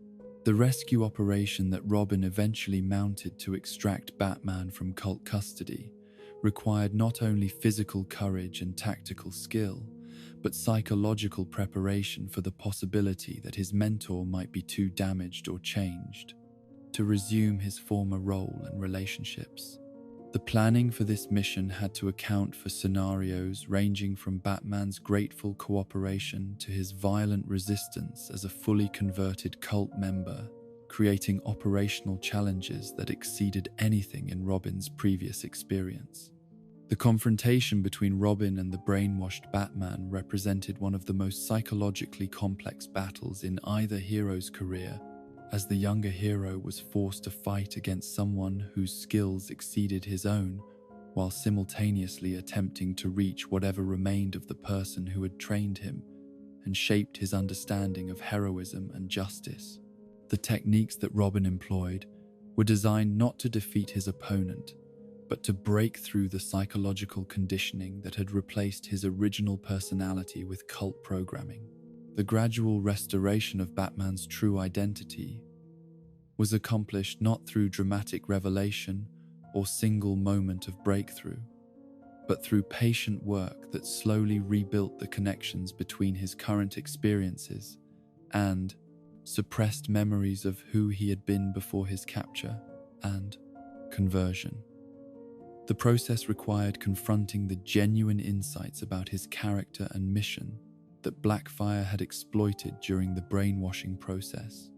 The rescue operation that Robin eventually mounted to extract Batman from cult custody required not only physical courage and tactical skill, but psychological preparation for the possibility that his mentor might be too damaged or changed to resume his former role and relationships. The planning for this mission had to account for scenarios ranging from Batman's grateful cooperation to his violent resistance as a fully converted cult member, creating operational challenges that exceeded anything in Robin's previous experience. The confrontation between Robin and the brainwashed Batman represented one of the most psychologically complex battles in either hero's career, as the younger hero was forced to fight against someone whose skills exceeded his own, while simultaneously attempting to reach whatever remained of the person who had trained him and shaped his understanding of heroism and justice. The techniques that Robin employed were designed not to defeat his opponent, but to break through the psychological conditioning that had replaced his original personality with cult programming. The gradual restoration of Batman's true identity was accomplished not through dramatic revelation or single moment of breakthrough, but through patient work that slowly rebuilt the connections between his current experiences and suppressed memories of who he had been before his capture and conversion. The process required confronting the genuine insights about his character and mission that Blackfire had exploited during the brainwashing process,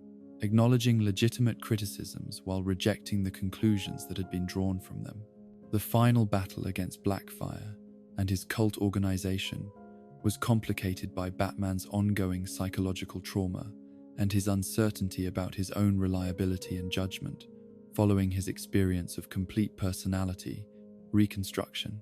acknowledging legitimate criticisms while rejecting the conclusions that had been drawn from them. The final battle against Blackfire and his cult organization was complicated by Batman's ongoing psychological trauma and his uncertainty about his own reliability and judgment, following his experience of complete personality reconstruction.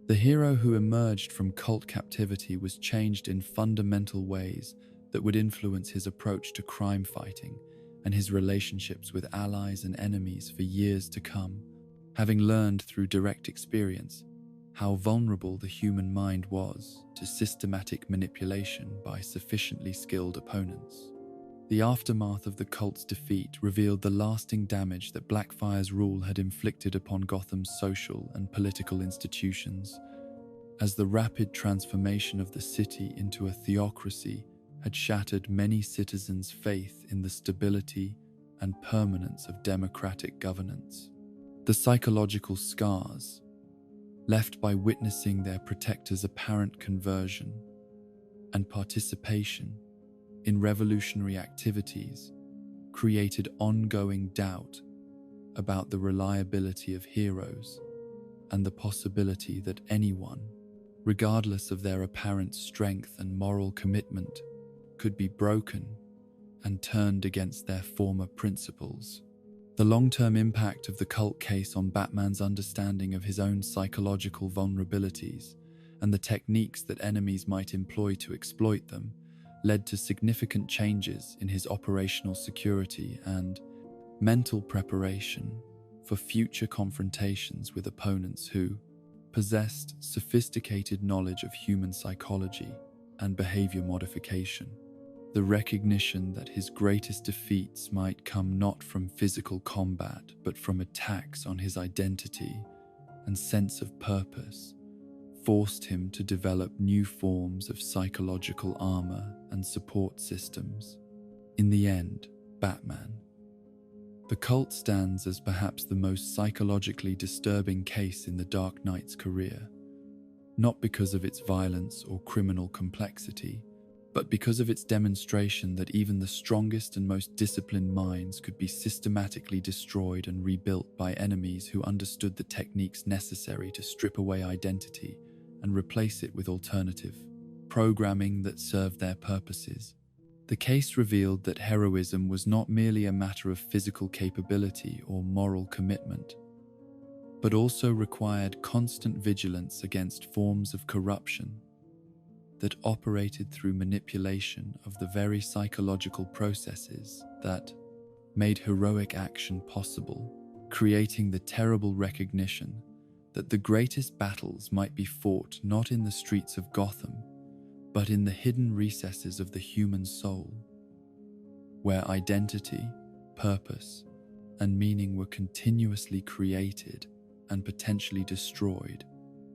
The hero who emerged from cult captivity was changed in fundamental ways that would influence his approach to crime fighting and his relationships with allies and enemies for years to come, having learned through direct experience how vulnerable the human mind was to systematic manipulation by sufficiently skilled opponents. The aftermath of the cult's defeat revealed the lasting damage that Blackfire's rule had inflicted upon Gotham's social and political institutions, as the rapid transformation of the city into a theocracy had shattered many citizens' faith in the stability and permanence of democratic governance. The psychological scars left by witnessing their protectors' apparent conversion and participation in revolutionary activities created ongoing doubt about the reliability of heroes and the possibility that anyone, regardless of their apparent strength and moral commitment, could be broken and turned against their former principles. The long-term impact of the cult case on Batman's understanding of his own psychological vulnerabilities and the techniques that enemies might employ to exploit them led to significant changes in his operational security and mental preparation for future confrontations with opponents who possessed sophisticated knowledge of human psychology and behavior modification. The recognition that his greatest defeats might come not from physical combat but from attacks on his identity and sense of purpose forced him to develop new forms of psychological armor and support systems. In the end, Batman. The cult stands as perhaps the most psychologically disturbing case in the Dark Knight's career, not because of its violence or criminal complexity, but because of its demonstration that even the strongest and most disciplined minds could be systematically destroyed and rebuilt by enemies who understood the techniques necessary to strip away identity and replace it with alternative programming that served their purposes. The case revealed that heroism was not merely a matter of physical capability or moral commitment, but also required constant vigilance against forms of corruption that operated through manipulation of the very psychological processes that made heroic action possible, creating the terrible recognition that the greatest battles might be fought not in the streets of Gotham, but in the hidden recesses of the human soul, where identity purpose and meaning were continuously created and potentially destroyed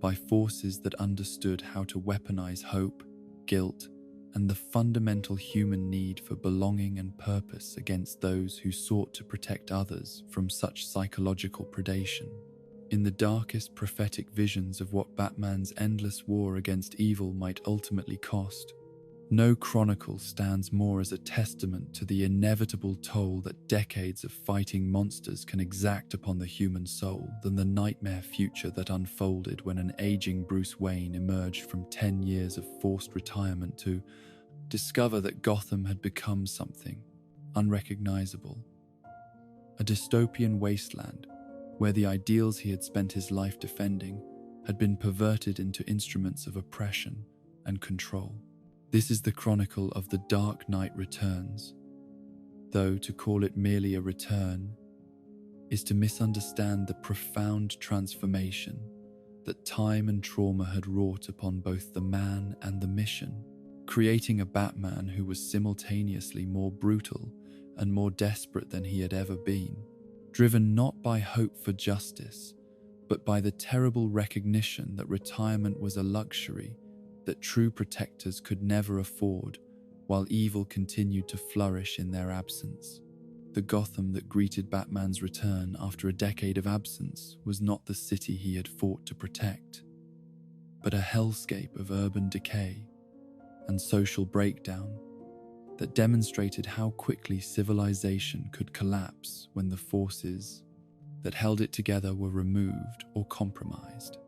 by forces that understood how to weaponize hope, guilt, and the fundamental human need for belonging and purpose against those who sought to protect others from such psychological predation. In the darkest prophetic visions of what Batman's endless war against evil might ultimately cost, no chronicle stands more as a testament to the inevitable toll that decades of fighting monsters can exact upon the human soul than the nightmare future that unfolded when an aging Bruce Wayne emerged from 10 years of forced retirement to discover that Gotham had become something unrecognizable. A dystopian wasteland where the ideals he had spent his life defending had been perverted into instruments of oppression and control. This is the chronicle of The Dark Knight Returns, though to call it merely a return is to misunderstand the profound transformation that time and trauma had wrought upon both the man and the mission, creating a Batman who was simultaneously more brutal and more desperate than he had ever been, driven not by hope for justice, but by the terrible recognition that retirement was a luxury that true protectors could never afford, while evil continued to flourish in their absence. The Gotham that greeted Batman's return after a decade of absence was not the city he had fought to protect, but a hellscape of urban decay and social breakdown that demonstrated how quickly civilization could collapse when the forces that held it together were removed or compromised.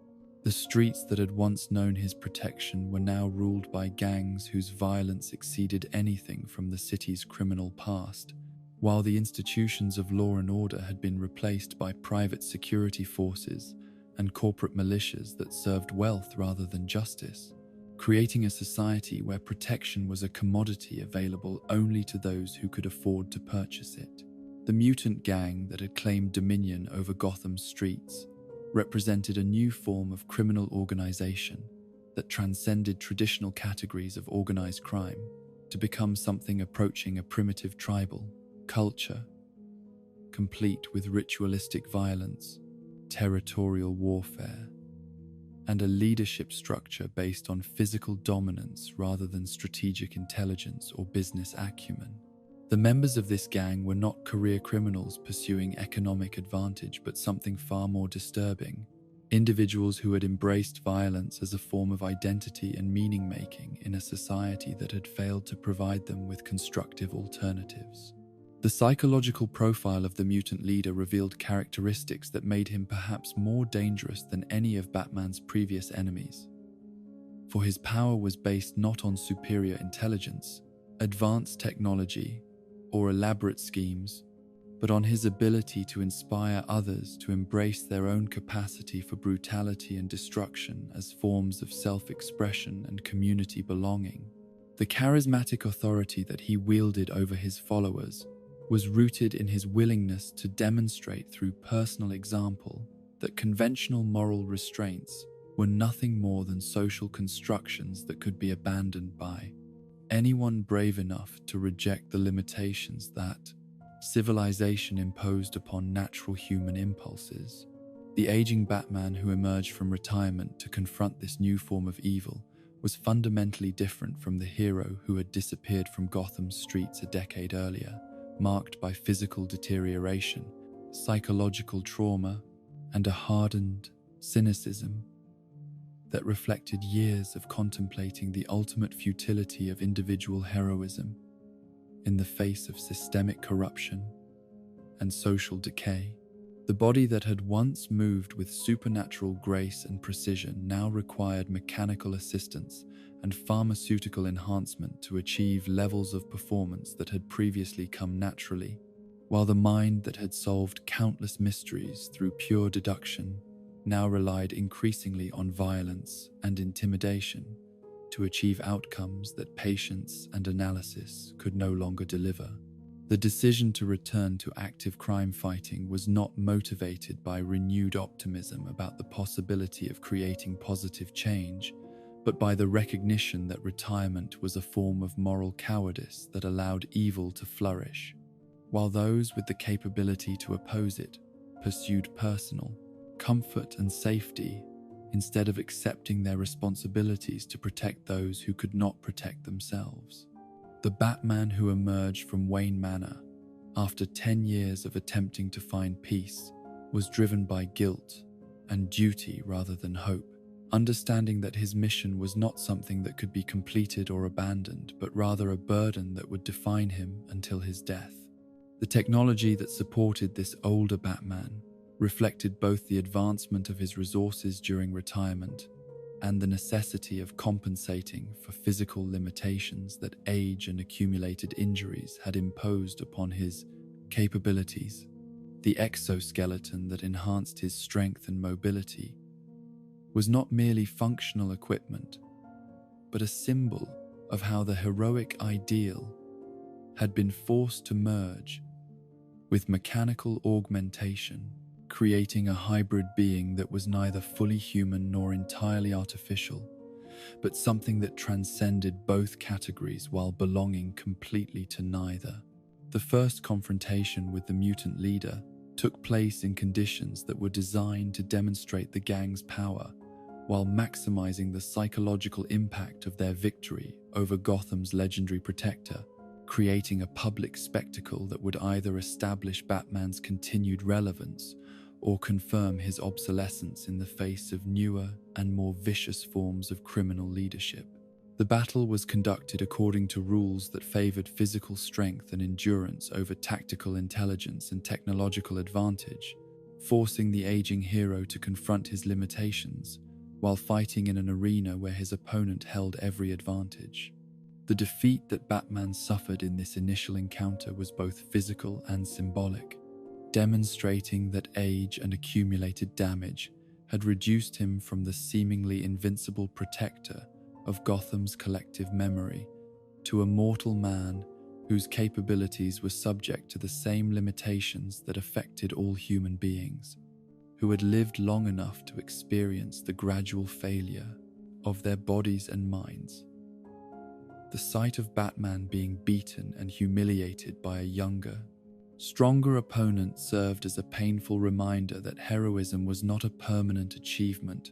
The streets that had once known his protection were now ruled by gangs whose violence exceeded anything from the city's criminal past, while the institutions of law and order had been replaced by private security forces and corporate militias that served wealth rather than justice, creating a society where protection was a commodity available only to those who could afford to purchase it. The mutant gang that had claimed dominion over Gotham's streets represented a new form of criminal organization that transcended traditional categories of organized crime to become something approaching a primitive tribal culture, complete with ritualistic violence, territorial warfare, and a leadership structure based on physical dominance rather than strategic intelligence or business acumen. The members of this gang were not career criminals pursuing economic advantage, but something far more disturbing: individuals who had embraced violence as a form of identity and meaning-making in a society that had failed to provide them with constructive alternatives. The psychological profile of the mutant leader revealed characteristics that made him perhaps more dangerous than any of Batman's previous enemies. For his power was based not on superior intelligence, advanced technology, or elaborate schemes, but on his ability to inspire others to embrace their own capacity for brutality and destruction as forms of self-expression and community belonging. The charismatic authority that he wielded over his followers was rooted in his willingness to demonstrate through personal example that conventional moral restraints were nothing more than social constructions that could be abandoned by anyone brave enough to reject the limitations that civilization imposed upon natural human impulses. The aging Batman who emerged from retirement to confront this new form of evil was fundamentally different from the hero who had disappeared from Gotham's streets a decade earlier, marked by physical deterioration, psychological trauma, and a hardened cynicism that reflected years of contemplating the ultimate futility of individual heroism in the face of systemic corruption and social decay. The body that had once moved with supernatural grace and precision now required mechanical assistance and pharmaceutical enhancement to achieve levels of performance that had previously come naturally, while the mind that had solved countless mysteries through pure deduction now relied increasingly on violence and intimidation to achieve outcomes that patience and analysis could no longer deliver. The decision to return to active crime fighting was not motivated by renewed optimism about the possibility of creating positive change, but by the recognition that retirement was a form of moral cowardice that allowed evil to flourish, while those with the capability to oppose it pursued personal comfort and safety instead of accepting their responsibilities to protect those who could not protect themselves. The Batman who emerged from Wayne Manor after 10 years of attempting to find peace was driven by guilt and duty rather than hope, understanding that his mission was not something that could be completed or abandoned, but rather a burden that would define him until his death. The technology that supported this older Batman reflected both the advancement of his resources during retirement and the necessity of compensating for physical limitations that age and accumulated injuries had imposed upon his capabilities. The exoskeleton that enhanced his strength and mobility was not merely functional equipment, but a symbol of how the heroic ideal had been forced to merge with mechanical augmentation, creating a hybrid being that was neither fully human nor entirely artificial, but something that transcended both categories while belonging completely to neither. The first confrontation with the mutant leader took place in conditions that were designed to demonstrate the gang's power, while maximizing the psychological impact of their victory over Gotham's legendary protector, creating a public spectacle that would either establish Batman's continued relevance or confirm his obsolescence in the face of newer and more vicious forms of criminal leadership. The battle was conducted according to rules that favored physical strength and endurance over tactical intelligence and technological advantage, forcing the aging hero to confront his limitations while fighting in an arena where his opponent held every advantage. The defeat that Batman suffered in this initial encounter was both physical and symbolic, demonstrating that age and accumulated damage had reduced him from the seemingly invincible protector of Gotham's collective memory to a mortal man whose capabilities were subject to the same limitations that affected all human beings, who had lived long enough to experience the gradual failure of their bodies and minds. The sight of Batman being beaten and humiliated by a younger, stronger opponent served as a painful reminder that heroism was not a permanent achievement,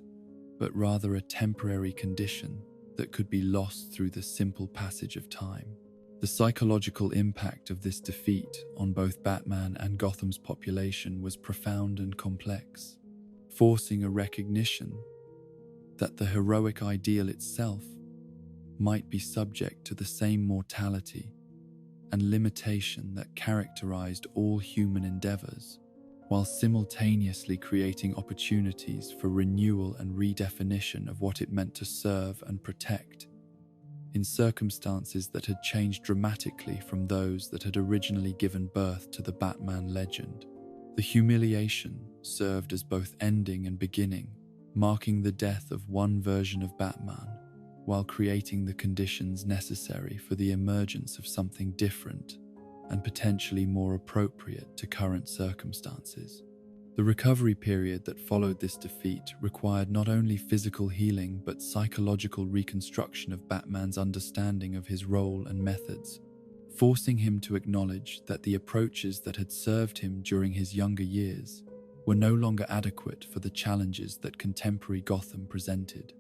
but rather a temporary condition that could be lost through the simple passage of time. The psychological impact of this defeat on both Batman and Gotham's population was profound and complex, forcing a recognition that the heroic ideal itself might be subject to the same mortality and limitation that characterized all human endeavors, while simultaneously creating opportunities for renewal and redefinition of what it meant to serve and protect, in circumstances that had changed dramatically from those that had originally given birth to the Batman legend. The humiliation served as both ending and beginning, marking the death of one version of Batman, while creating the conditions necessary for the emergence of something different and potentially more appropriate to current circumstances. The recovery period that followed this defeat required not only physical healing but psychological reconstruction of Batman's understanding of his role and methods, forcing him to acknowledge that the approaches that had served him during his younger years were no longer adequate for the challenges that contemporary Gotham presented.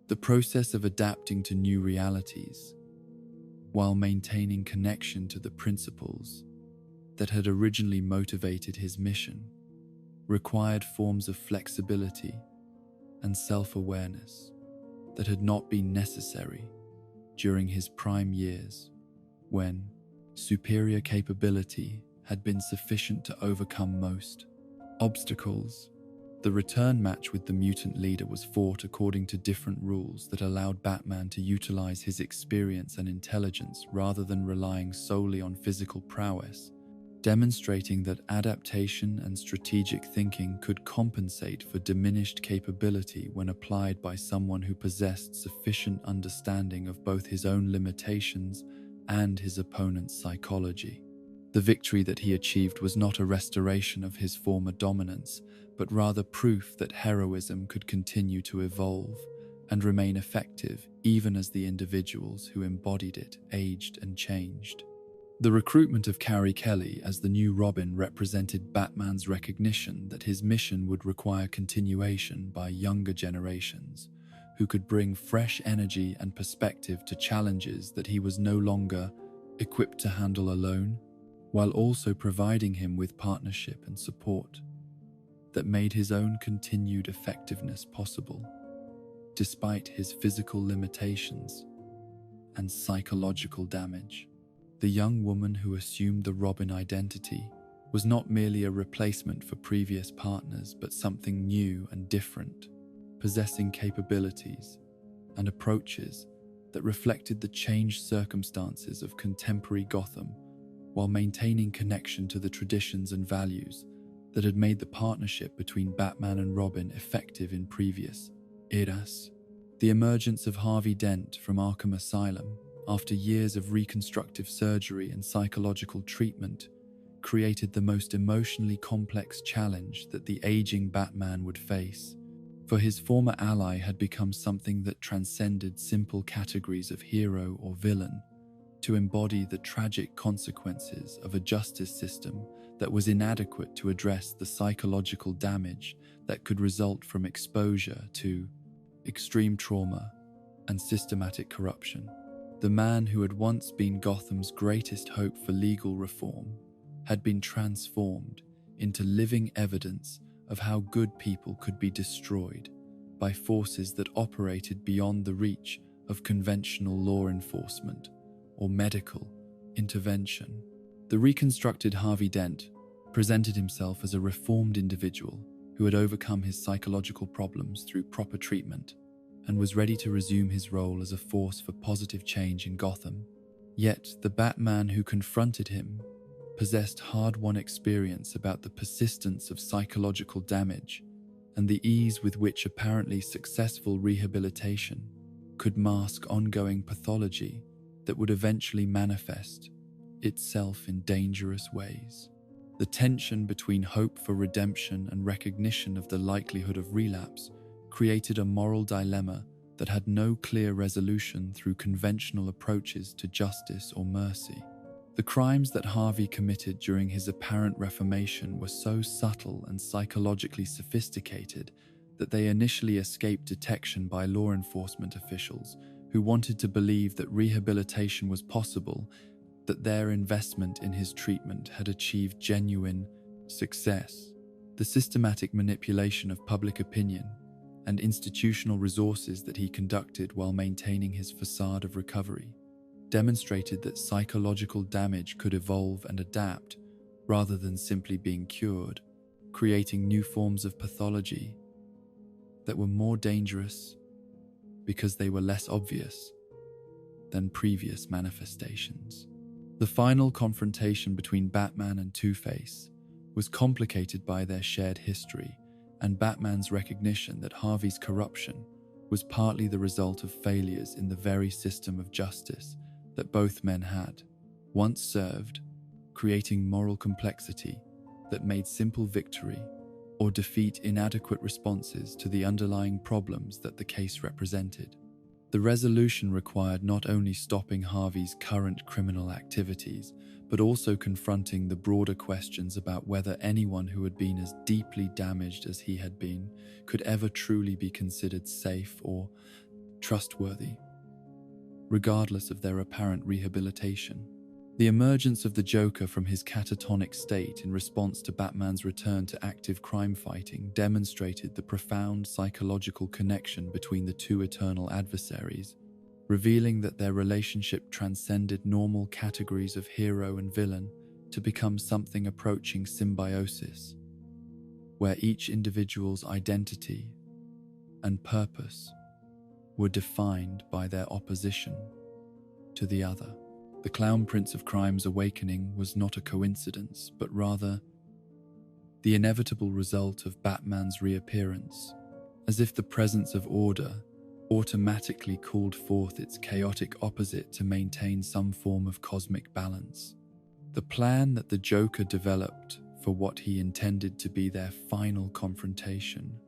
The process of adapting to new realities, while maintaining connection to the principles that had originally motivated his mission, required forms of flexibility and self-awareness that had not been necessary during his prime years, when superior capability had been sufficient to overcome most obstacles. The return match with the mutant leader was fought according to different rules that allowed Batman to utilize his experience and intelligence rather than relying solely on physical prowess, demonstrating that adaptation and strategic thinking could compensate for diminished capability when applied by someone who possessed sufficient understanding of both his own limitations and his opponent's psychology. The victory that he achieved was not a restoration of his former dominance, but rather proof that heroism could continue to evolve and remain effective even as the individuals who embodied it aged and changed. The recruitment of Carrie Kelly as the new Robin represented Batman's recognition that his mission would require continuation by younger generations, who could bring fresh energy and perspective to challenges that he was no longer equipped to handle alone, while also providing him with partnership and support that made his own continued effectiveness possible, despite his physical limitations and psychological damage. The young woman who assumed the Robin identity was not merely a replacement for previous partners, but something new and different, possessing capabilities and approaches that reflected the changed circumstances of contemporary Gotham, while maintaining connection to the traditions and values that had made the partnership between Batman and Robin effective in previous eras. The emergence of Harvey Dent from Arkham Asylum, after years of reconstructive surgery and psychological treatment, created the most emotionally complex challenge that the aging Batman would face. For his former ally had become something that transcended simple categories of hero or villain, to embody the tragic consequences of a justice system that was inadequate to address the psychological damage that could result from exposure to extreme trauma and systematic corruption. The man who had once been Gotham's greatest hope for legal reform had been transformed into living evidence of how good people could be destroyed by forces that operated beyond the reach of conventional law enforcement or medical intervention. The reconstructed Harvey Dent presented himself as a reformed individual who had overcome his psychological problems through proper treatment and was ready to resume his role as a force for positive change in Gotham. Yet the Batman who confronted him possessed hard-won experience about the persistence of psychological damage and the ease with which apparently successful rehabilitation could mask ongoing pathology that would eventually manifest itself in dangerous ways. The tension between hope for redemption and recognition of the likelihood of relapse created a moral dilemma that had no clear resolution through conventional approaches to justice or mercy. The crimes that Harvey committed during his apparent reformation were so subtle and psychologically sophisticated that they initially escaped detection by law enforcement officials who wanted to believe that rehabilitation was possible, that their investment in his treatment had achieved genuine success. The systematic manipulation of public opinion and institutional resources that he conducted while maintaining his facade of recovery demonstrated that psychological damage could evolve and adapt rather than simply being cured, creating new forms of pathology that were more dangerous because they were less obvious than previous manifestations. The final confrontation between Batman and Two-Face was complicated by their shared history and Batman's recognition that Harvey's corruption was partly the result of failures in the very system of justice that both men had once served, creating moral complexity that made simple victory or defeat inadequate responses to the underlying problems that the case represented. The resolution required not only stopping Harvey's current criminal activities, but also confronting the broader questions about whether anyone who had been as deeply damaged as he had been could ever truly be considered safe or trustworthy, regardless of their apparent rehabilitation. The emergence of the Joker from his catatonic state in response to Batman's return to active crime fighting demonstrated the profound psychological connection between the two eternal adversaries, revealing that their relationship transcended normal categories of hero and villain to become something approaching symbiosis, where each individual's identity and purpose were defined by their opposition to the other. The Clown Prince of Crime's awakening was not a coincidence, but rather the inevitable result of Batman's reappearance, as if the presence of order automatically called forth its chaotic opposite to maintain some form of cosmic balance. The plan that the Joker developed for what he intended to be their final confrontation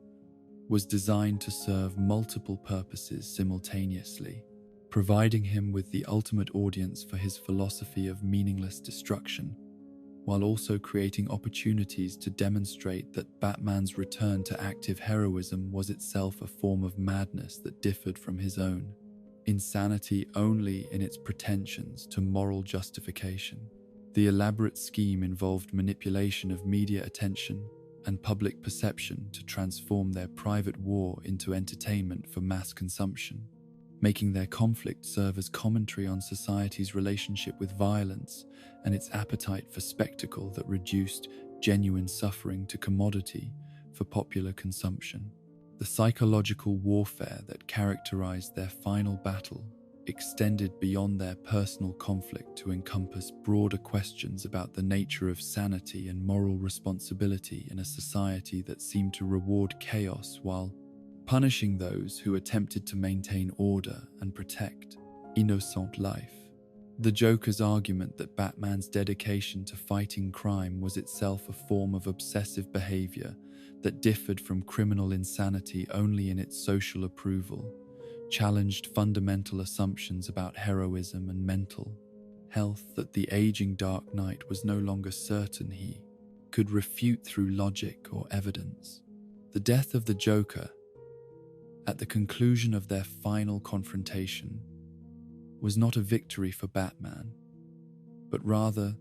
was designed to serve multiple purposes simultaneously, providing him with the ultimate audience for his philosophy of meaningless destruction, while also creating opportunities to demonstrate that Batman's return to active heroism was itself a form of madness that differed from his own. Insanity only in its pretensions to moral justification. The elaborate scheme involved manipulation of media attention and public perception to transform their private war into entertainment for mass consumption, making their conflict serve as commentary on society's relationship with violence and its appetite for spectacle that reduced genuine suffering to commodity for popular consumption. The psychological warfare that characterized their final battle extended beyond their personal conflict to encompass broader questions about the nature of sanity and moral responsibility in a society that seemed to reward chaos while punishing those who attempted to maintain order and protect innocent life. The Joker's argument that Batman's dedication to fighting crime was itself a form of obsessive behavior that differed from criminal insanity only in its social approval, challenged fundamental assumptions about heroism and mental health that the aging Dark Knight was no longer certain he could refute through logic or evidence. The death of the Joker, at the conclusion of their final confrontation, was not a victory for Batman, but rather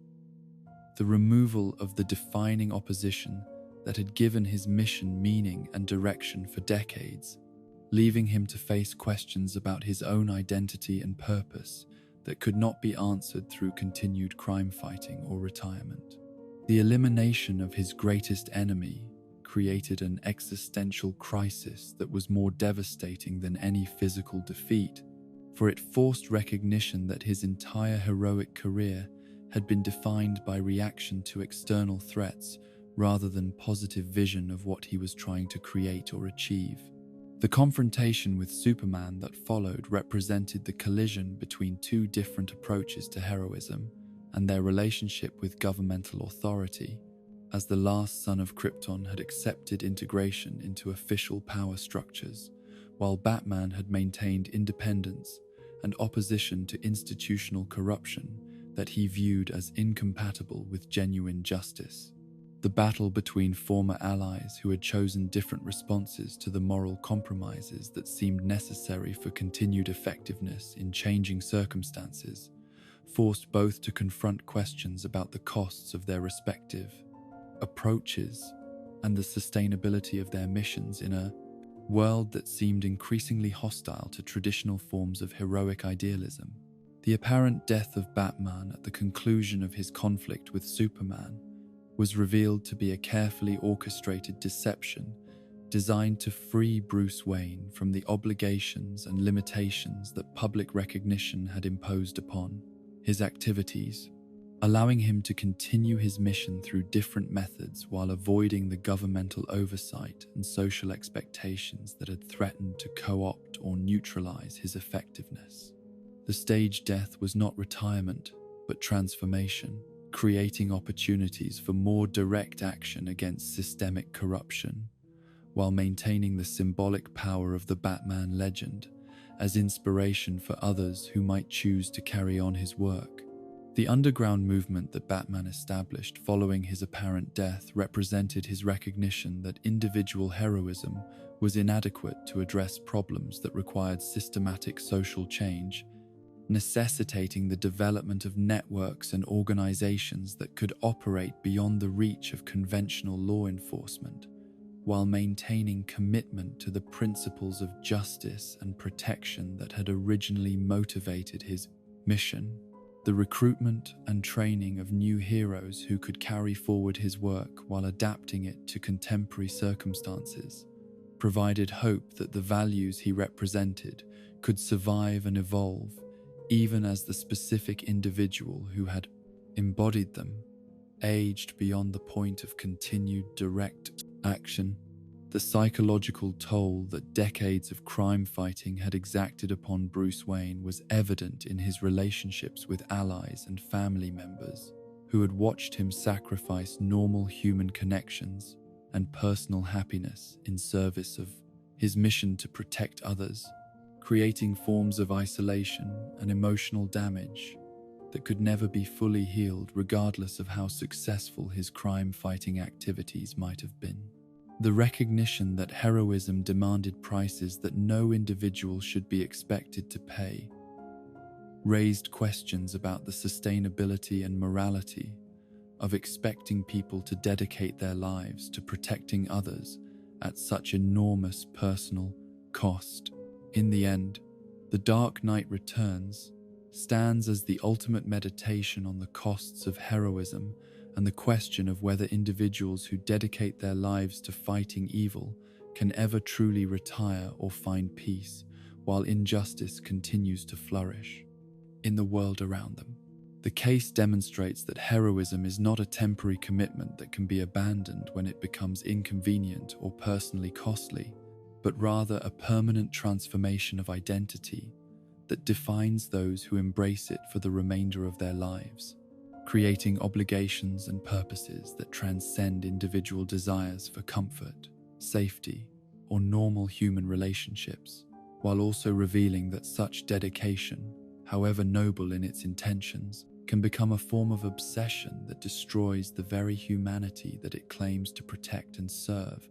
the removal of the defining opposition that had given his mission meaning and direction for decades, leaving him to face questions about his own identity and purpose that could not be answered through continued crime fighting or retirement. The elimination of his greatest enemy created an existential crisis that was more devastating than any physical defeat, for it forced recognition that his entire heroic career had been defined by reaction to external threats rather than positive vision of what he was trying to create or achieve. The confrontation with Superman that followed represented the collision between two different approaches to heroism and their relationship with governmental authority, as the last son of Krypton had accepted integration into official power structures, while Batman had maintained independence and opposition to institutional corruption that he viewed as incompatible with genuine justice. The battle between former allies who had chosen different responses to the moral compromises that seemed necessary for continued effectiveness in changing circumstances forced both to confront questions about the costs of their respective approaches and the sustainability of their missions in a world that seemed increasingly hostile to traditional forms of heroic idealism. The apparent death of Batman at the conclusion of his conflict with Superman was revealed to be a carefully orchestrated deception designed to free Bruce Wayne from the obligations and limitations that public recognition had imposed upon his activities, allowing him to continue his mission through different methods while avoiding the governmental oversight and social expectations that had threatened to co-opt or neutralize his effectiveness. The stage death was not retirement, but transformation, creating opportunities for more direct action against systemic corruption, while maintaining the symbolic power of the Batman legend as inspiration for others who might choose to carry on his work. The underground movement that Batman established following his apparent death represented his recognition that individual heroism was inadequate to address problems that required systematic social change, necessitating the development of networks and organizations that could operate beyond the reach of conventional law enforcement, while maintaining commitment to the principles of justice and protection that had originally motivated his mission. The recruitment and training of new heroes who could carry forward his work while adapting it to contemporary circumstances provided hope that the values he represented could survive and evolve, even as the specific individual who had embodied them aged beyond the point of continued direct action. The psychological toll that decades of crime fighting had exacted upon Bruce Wayne was evident in his relationships with allies and family members who had watched him sacrifice normal human connections and personal happiness in service of his mission to protect others, creating forms of isolation and emotional damage that could never be fully healed regardless of how successful his crime-fighting activities might have been. The recognition that heroism demanded prices that no individual should be expected to pay raised questions about the sustainability and morality of expecting people to dedicate their lives to protecting others at such enormous personal cost. In the end, The Dark Knight Returns stands as the ultimate meditation on the costs of heroism and the question of whether individuals who dedicate their lives to fighting evil can ever truly retire or find peace while injustice continues to flourish in the world around them. The case demonstrates that heroism is not a temporary commitment that can be abandoned when it becomes inconvenient or personally costly, but rather a permanent transformation of identity that defines those who embrace it for the remainder of their lives, creating obligations and purposes that transcend individual desires for comfort, safety, or normal human relationships, while also revealing that such dedication, however noble in its intentions, can become a form of obsession that destroys the very humanity that it claims to protect and serve,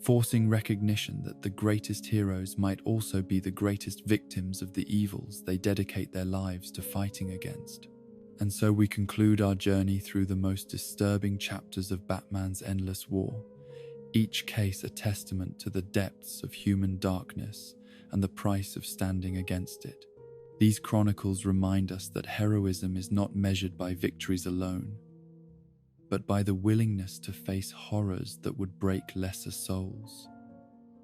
forcing recognition that the greatest heroes might also be the greatest victims of the evils they dedicate their lives to fighting against. And so we conclude our journey through the most disturbing chapters of Batman's endless war, each case a testament to the depths of human darkness and the price of standing against it. These chronicles remind us that heroism is not measured by victories alone, but by the willingness to face horrors that would break lesser souls,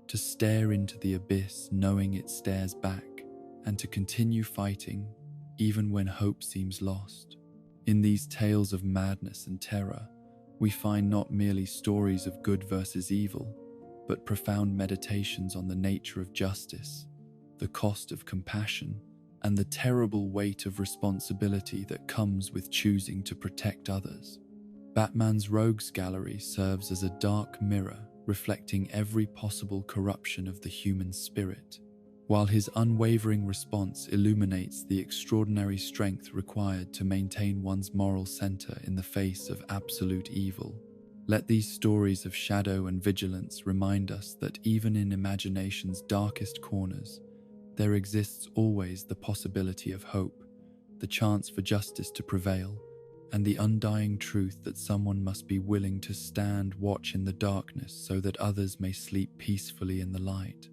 to stare into the abyss knowing it stares back, and to continue fighting even when hope seems lost. In these tales of madness and terror, we find not merely stories of good versus evil, but profound meditations on the nature of justice, the cost of compassion, and the terrible weight of responsibility that comes with choosing to protect others. Batman's Rogues Gallery serves as a dark mirror reflecting every possible corruption of the human spirit, while his unwavering response illuminates the extraordinary strength required to maintain one's moral center in the face of absolute evil. Let these stories of shadow and vigilance remind us that even in imagination's darkest corners, there exists always the possibility of hope, the chance for justice to prevail, and the undying truth that someone must be willing to stand watch in the darkness so that others may sleep peacefully in the light.